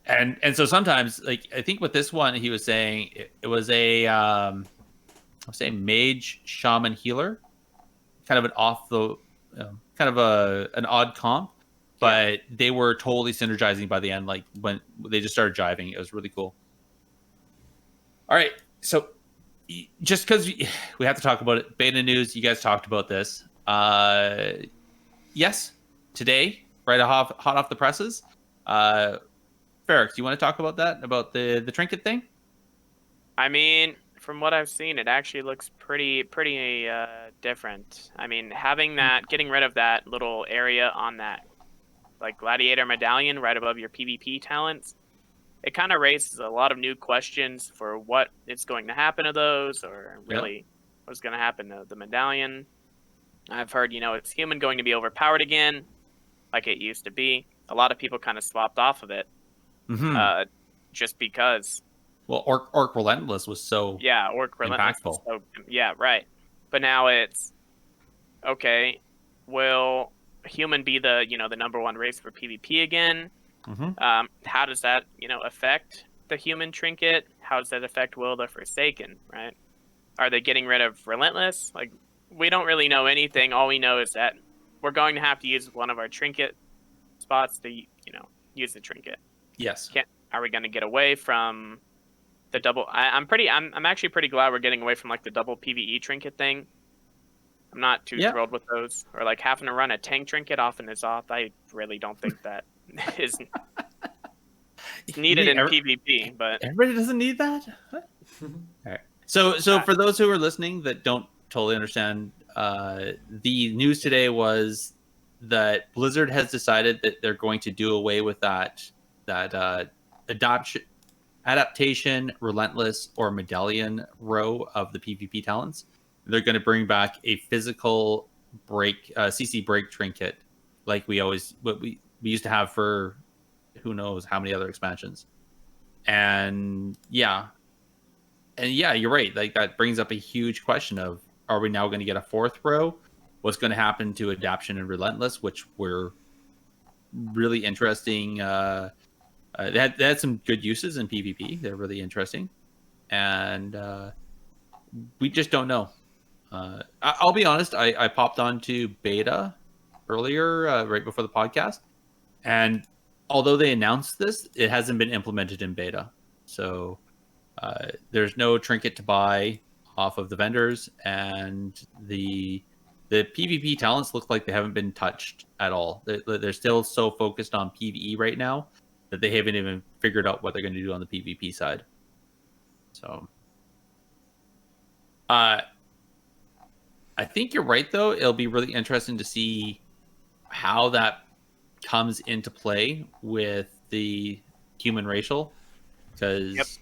And so sometimes, like, I think with this one, he was saying it was a I was saying mage, shaman, healer, kind of an kind of an odd comp, but they were totally synergizing by the end. Like when they just started jiving, it was really cool. All right, so just because we have to talk about it, beta news. You guys talked about this. Yes, today, right hot off the presses. Pherix, you want to talk about that? About the trinket thing? I mean, from what I've seen, it actually looks pretty different. I mean, having that, getting rid of that little area on that, like, gladiator medallion right above your PvP talents, it kind of raises a lot of new questions for what is going to happen to those, or really what's going to happen to the medallion. I've heard, it's human going to be overpowered again, like it used to be. A lot of people kind of swapped off of it, just because. Well, Orc Relentless was so Orc Relentless. impactful. So, yeah, right. But now it's okay. Will human be the the number one race for PvP again? How does that affect the human trinket? How does that affect Will the Forsaken? Right? Are they getting rid of Relentless? Like, we don't really know anything. All we know is that we're going to have to use one of our trinket spots to use the trinket. Yes. Are we going to get away from the double? I'm actually pretty glad we're getting away from like the double PvE trinket thing. I'm not too thrilled with those, or like having to run a tank trinket off and is off. I really don't think that is needed in PvP. But everybody doesn't need that. All right. So for those who are listening that don't totally understand, the news today was that Blizzard has decided that they're going to do away with that adaptation, relentless, or medallion row of the PvP talents. They're going to bring back a physical break, CC break trinket, like we used to have for who knows how many other expansions. And you're right. Like, that brings up a huge question of, are we now going to get a fourth row? What's going to happen to adaptation and relentless, which were really interesting. They had some good uses in PvP. They're really interesting, and we just don't know. I'll be honest. I popped onto beta earlier, right before the podcast, and although they announced this, it hasn't been implemented in beta. So there's no trinket to buy off of the vendors, and the PvP talents look like they haven't been touched at all. They're still so focused on PvE right now that they haven't even figured out what they're going to do on the PvP side. So, I think you're right, though. It'll be really interesting to see how that comes into play with the human racial. Because,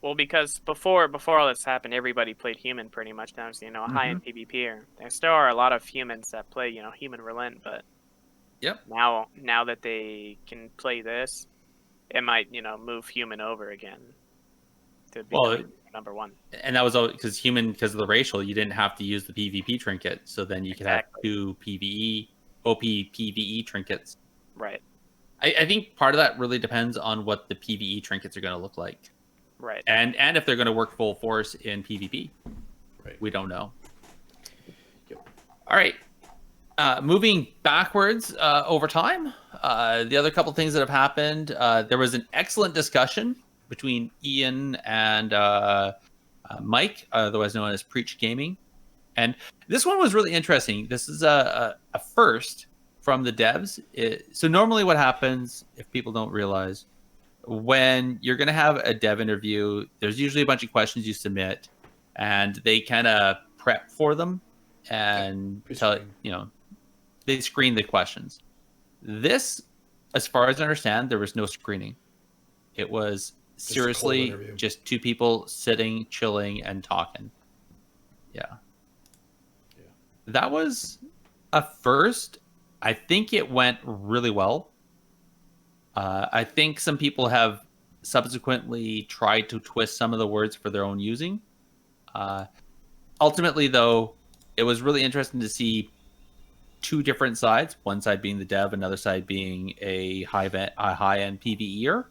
well, because before all this happened, everybody played human pretty much. Now it's high-end PvP. There still are a lot of humans that play human relent, but now that they can play this, it might move human over again to be number one. And that was because of the racial, you didn't have to use the PvP trinket, so then you could have two OP PvE trinkets. Right. I think part of that really depends on what the PvE trinkets are going to look like. Right. And if they're going to work full force in PvP. Right. We don't know. Yep. All right. Moving backwards over time, the other couple things that have happened, there was an excellent discussion between Ian and Mike, otherwise known as Preach Gaming. And this one was really interesting. This is a first from the devs. So normally what happens, if people don't realize, when you're going to have a dev interview, there's usually a bunch of questions you submit, and they kind of prep for them and they screen the questions. This, as far as I understand, there was no screening. It was seriously just two people sitting, chilling, and talking. Yeah. That was a first. I think it went really well. I think some people have subsequently tried to twist some of the words for their own using. Ultimately, though, it was really interesting to see two different sides. One side being the dev, another side being a high end PvEer,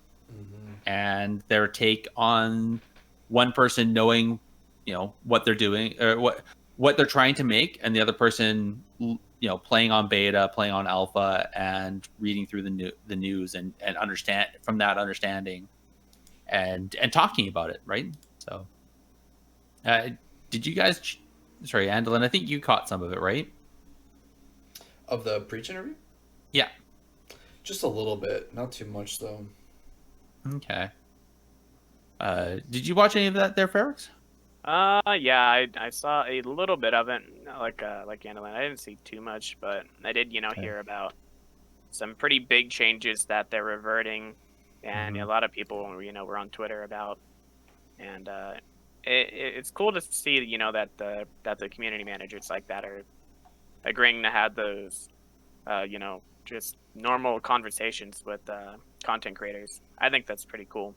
and their take on one person knowing, what they're doing or what they're trying to make, and the other person, playing on beta, playing on alpha, and reading through the news and understand from that understanding, and talking about it, right? So, did you guys? Sorry, Andalin, I think you caught some of it, right? Of the Preach interview? Yeah. Just a little bit, not too much though. Okay. Did you watch any of that there, Pherix? Yeah, I saw a little bit of it, like Annalyn. I didn't see too much, but I did, hear about some pretty big changes that they're reverting, and a lot of people, were on Twitter about, and it's cool to see, that the community managers like that are agreeing to have those, just normal conversations with content creators. I think that's pretty cool.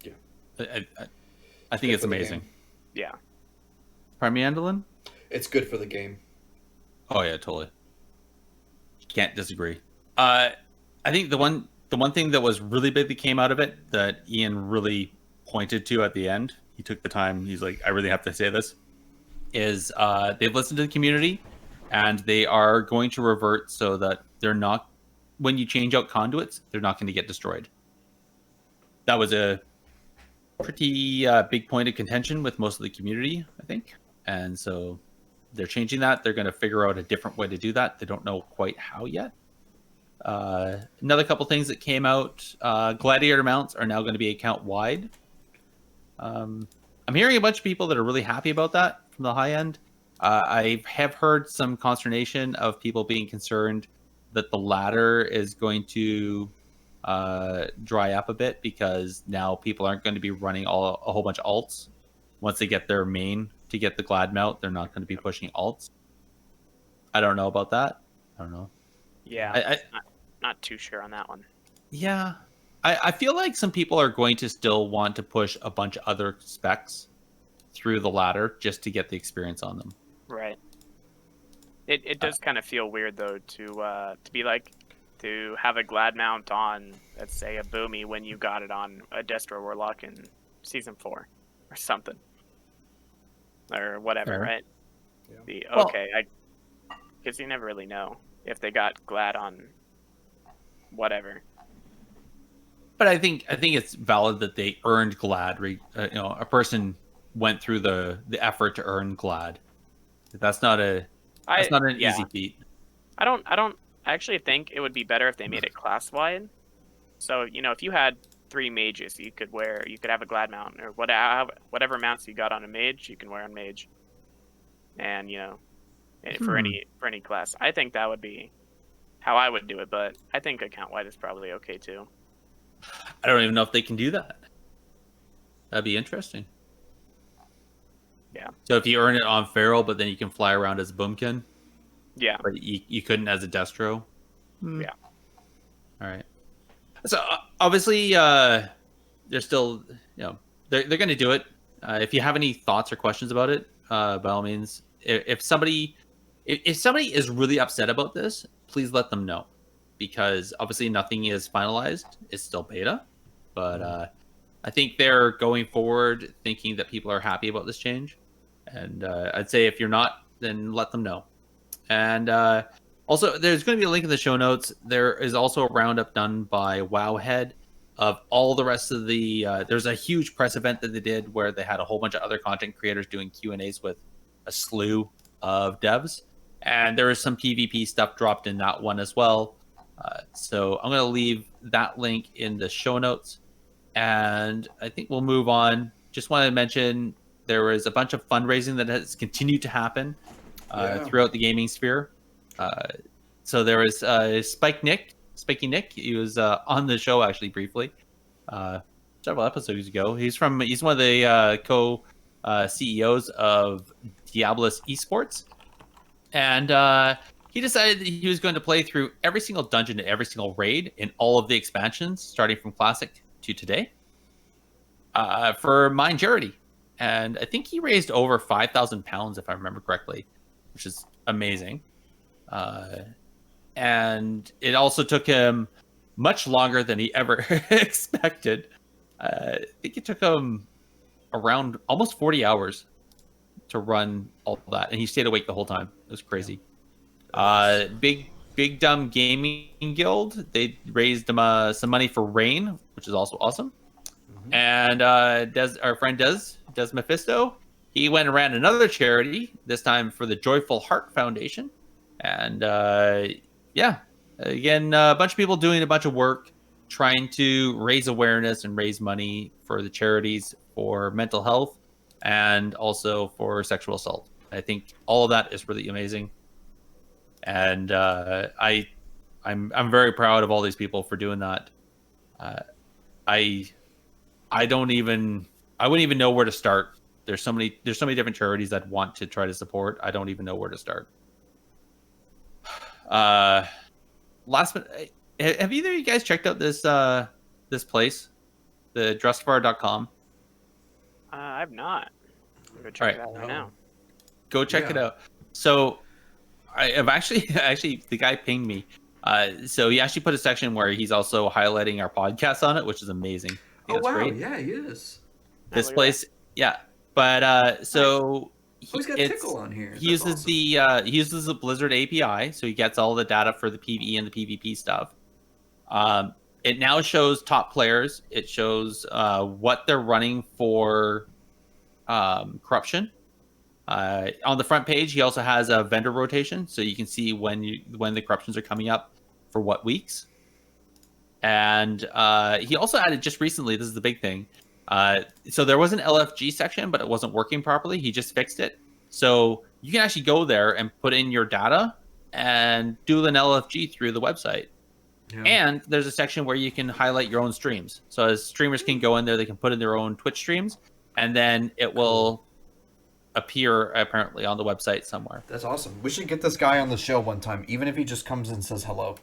Yeah, I think it's amazing. Yeah. Pardon me, Andalin? It's good for the game. Oh yeah, totally. Can't disagree. I think the one thing that was really big that came out of it that Ian really pointed to at the end, he took the time, he's like, I really have to say this, is they've listened to the community and they are going to revert so that they're not, when you change out conduits, they're not going to get destroyed. That was a pretty big point of contention with most of the community, I think. And so they're changing that. They're going to figure out a different way to do that. They don't know quite how yet. Another couple things that came out, gladiator mounts are now going to be account wide. I'm hearing a bunch of people that are really happy about that from the high end. I have heard some consternation of people being concerned that the ladder is going to dry up a bit because now people aren't going to be running a whole bunch of alts. Once they get their main to get the glad mount, they're not going to be pushing alts. I don't know about that. I don't know. Yeah, not too sure on that one. Yeah, I feel like some people are going to still want to push a bunch of other specs through the ladder just to get the experience on them. Right. It does kind of feel weird though to be like, to have a glad mount on, let's say, a Boomy when you got it on a Destro Warlock in Season 4 or something. Or whatever, Fair. right? Yeah. Okay, because you never really know if they got glad on whatever. But I think it's valid that they earned glad. A person went through the effort to earn glad. That's not an easy feat. I actually think it would be better if they made it class wide. So, if you had 3 mages you could have a glad mount, or whatever mounts you got on a mage, you can wear on mage. And, for any class. I think that would be how I would do it, but I think account wide is probably okay too. I don't even know if they can do that. That'd be interesting. Yeah. So if you earn it on Feral, but then you can fly around as Boomkin. Yeah. But you couldn't as a Destro. Yeah. All right. So obviously, they're still, they're going to do it. If you have any thoughts or questions about it, by all means, if somebody is really upset about this, please let them know, because obviously nothing is finalized. It's still beta, but I think they're going forward thinking that people are happy about this change. And I'd say if you're not, then let them know. And also, there's going to be a link in the show notes. There is also a roundup done by Wowhead of all the rest of the... there's a huge press event that they did where they had a whole bunch of other content creators doing Q&As with a slew of devs. And there is some PvP stuff dropped in that one as well. So I'm going to leave that link in the show notes. And I think we'll move on. Just wanted to mention there was a bunch of fundraising that has continued to happen throughout the gaming sphere. So there was Spiky Nick. He was on the show actually briefly several episodes ago. He's one of the co-CEOs of Diablos Esports, and he decided that he was going to play through every single dungeon and every single raid in all of the expansions, starting from Classic to today, for Mind Charity. And I think he raised over £5,000, if I remember correctly. which is amazing. And it also took him much longer than he ever expected. I think it took him around almost 40 hours to run all that, and he stayed awake the whole time. It was crazy. Big Dumb Gaming Guild, they raised him some money for Rain, which is also awesome. And our friend Des Mephisto, he went and ran another charity, this time for the Joyful Heart Foundation. And again, a bunch of people doing a bunch of work trying to raise awareness and raise money for the charities for mental health and also for sexual assault. I think all of that is really amazing. And I'm very proud of all these people for doing that. I wouldn't even know where to start. There's so many different charities that want to try to support. I don't even know where to start. Last but have either of you guys checked out this place, the Drustvar.com? I've not. I'm gonna check it out right now. Go check it out. So I've actually the guy pinged me. So he actually put a section where he's also highlighting our podcast on it, which is amazing. Oh wow, great. Yeah, he is. This place, yeah. But so he's got Tickle on here. He uses he uses the Blizzard API, so he gets all the data for the PvE and the PvP stuff. It now shows top players. It shows what they're running for corruption. On the front page, he also has a vendor rotation, so you can see when the corruptions are coming up for what weeks. And he also added just recently, this is the big thing. So there was an LFG section, but it wasn't working properly. He just fixed it. So you can actually go there and put in your data and do an LFG through the website. Yeah. And there's a section where you can highlight your own streams. So as streamers can go in there, they can put in their own Twitch streams, and then it will appear apparently on the website somewhere. That's awesome. We should get this guy on the show one time, even if he just comes and says hello.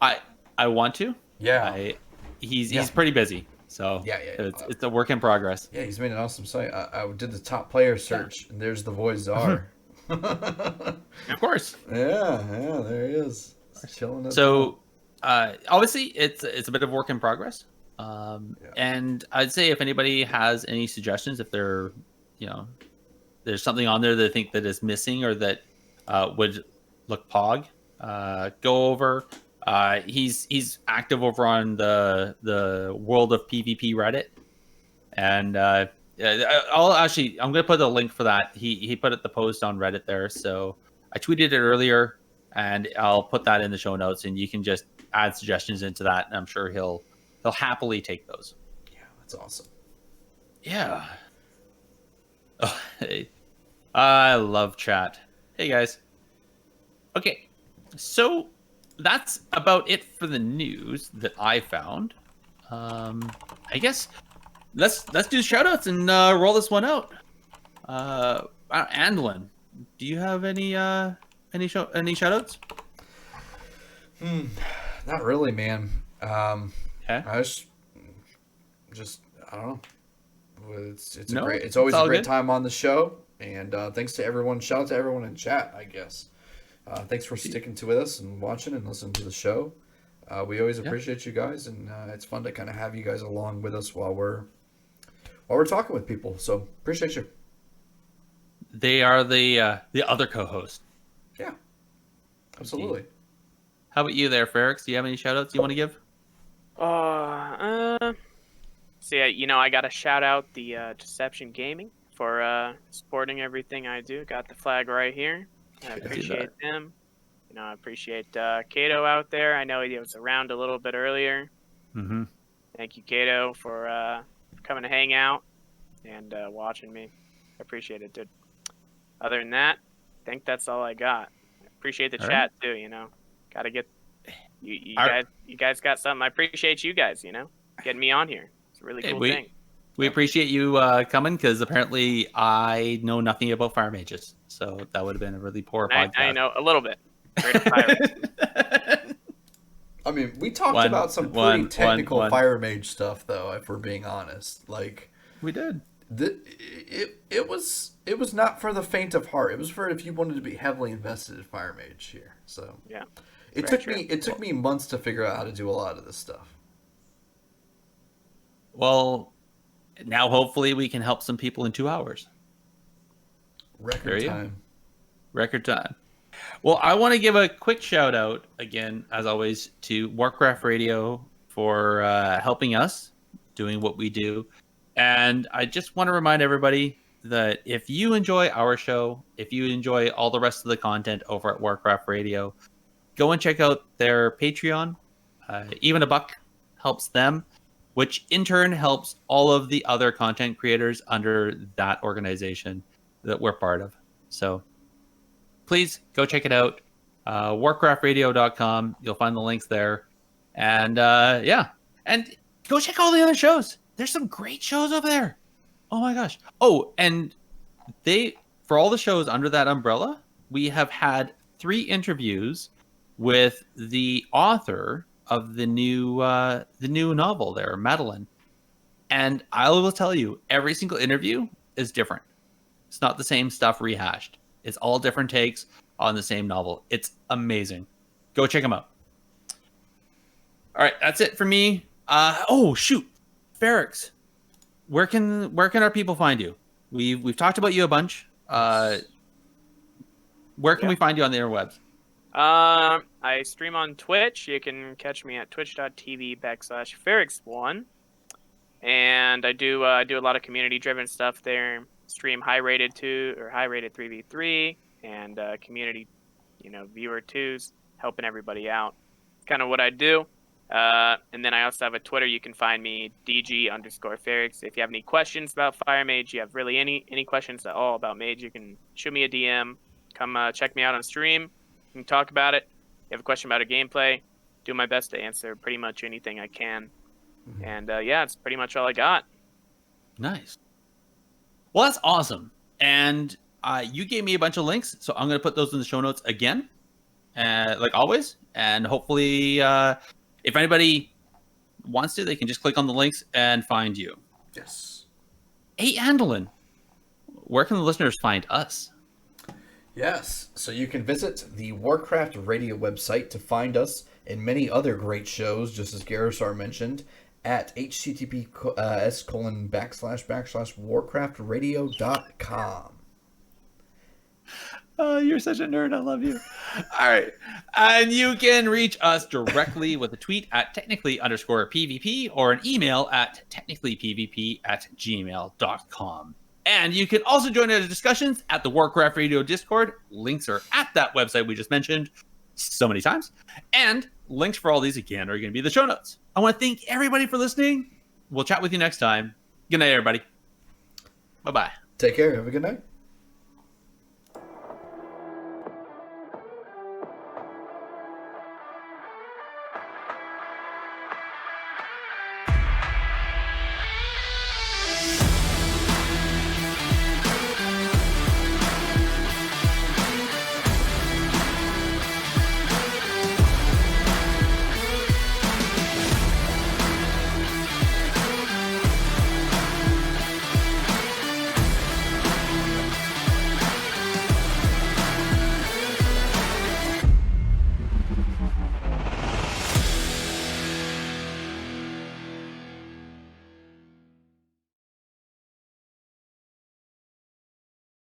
I want to. Yeah. He's pretty busy. So it's a work in progress. Yeah, he's made an awesome site. I did the top player search, and there's the voice czar. Of course. Yeah, there he is. He's chilling. So obviously it's a bit of work in progress. And I'd say if anybody has any suggestions, if they're there's something on there that they think that is missing or that would look pog, go over. He's active over on the World of PvP Reddit, and I'm gonna put a link for that. He put the post on Reddit there, so I tweeted it earlier, and I'll put that in the show notes, and you can just add suggestions into that, and I'm sure he'll happily take those. Yeah, that's awesome. Yeah. Oh, hey. I love chat. Hey guys. Okay, so that's about it for the news that I found. I guess let's do shout outs and roll this one out. Anduin, do you have any shout outs? Not really, man. Okay. I just I don't know. It's always a great time on the show, and thanks to everyone. Shout out to everyone in chat, I guess. Thanks for sticking with us and watching and listening to the show. We always appreciate you guys, and it's fun to kind of have you guys along with us while we're talking with people. So appreciate you. They are the other co-host. Yeah, absolutely. How about you there, Pherix? Do you have any shout outs you want to give? So yeah, I got to shout out the Deception Gaming for supporting everything I do. Got the flag right here. I appreciate them. I appreciate Kato out there. I know he was around a little bit earlier. Mm-hmm. Thank you, Kato, for coming to hang out and watching me. I appreciate it, dude. Other than that, I think that's all I got. I appreciate the chat too. Got to get you guys got something. I appreciate you guys. Getting me on here. It's a really cool thing. We appreciate you coming, because apparently I know nothing about fire mages, so that would have been a really poor podcast. I know a little bit. I mean, we talked about some pretty technical fire mage stuff, though. If we're being honest, like we did. It was not for the faint of heart. It was for if you wanted to be heavily invested in Fire Mage here. So Yeah. it took me months to figure out how to do a lot of this stuff. Well, now hopefully we can help some people in 2 hours. Record time. Record time. Well, I want to give a quick shout out again, as always, to Warcraft Radio for helping us doing what we do. And I just want to remind everybody that if you enjoy our show, if you enjoy all the rest of the content over at Warcraft Radio, go and check out their Patreon. Even $1 helps them, which in turn helps all of the other content creators under that organization that we're part of. So please go check it out. warcraftradio.com. You'll find the links there. And and go check all the other shows. There's some great shows over there. Oh my gosh. Oh, and for all the shows under that umbrella, we have had 3 interviews with the author of the new novel there, Madeline. And I will tell you, every single interview is different. It's not the same stuff rehashed. It's all different takes on the same novel. It's amazing. Go check them out. All right, that's it for me. Oh shoot, Pherix, where can our people find you? We've talked about you a bunch. Where can we find you on the interwebs? I stream on Twitch. You can catch me at twitch.tv/Pherix1. And I do a lot of community-driven stuff there. Stream high-rated 2 or high-rated 3v3 and community, viewer 2s, helping everybody out. It's kind of what I do. And then I also have a Twitter. You can find me DG_Pherix. If you have any questions about Fire Mage, you have really any questions at all about Mage, you can shoot me a DM. Come check me out on stream. We can talk about it. If you have a question about a gameplay, do my best to answer pretty much anything I can. Mm-hmm. And it's pretty much all I got. Nice. Well, that's awesome. And you gave me a bunch of links, so I'm going to put those in the show notes again, like always. And hopefully, if anybody wants to, they can just click on the links and find you. Yes. Hey, Andolin, where can the listeners find us? Yes, so you can visit the Warcraft Radio website to find us and many other great shows, just as Garrison mentioned, at https://warcraftradio.com. Oh, you're such a nerd. I love you. All right. And you can reach us directly with a tweet at technically_PvP or an email at technicallypvp@gmail.com. And you can also join our discussions at the Warcraft Radio Discord. Links are at that website we just mentioned so many times. And links for all these, again, are going to be in the show notes. I want to thank everybody for listening. We'll chat with you next time. Good night, everybody. Bye-bye. Take care. Have a good night.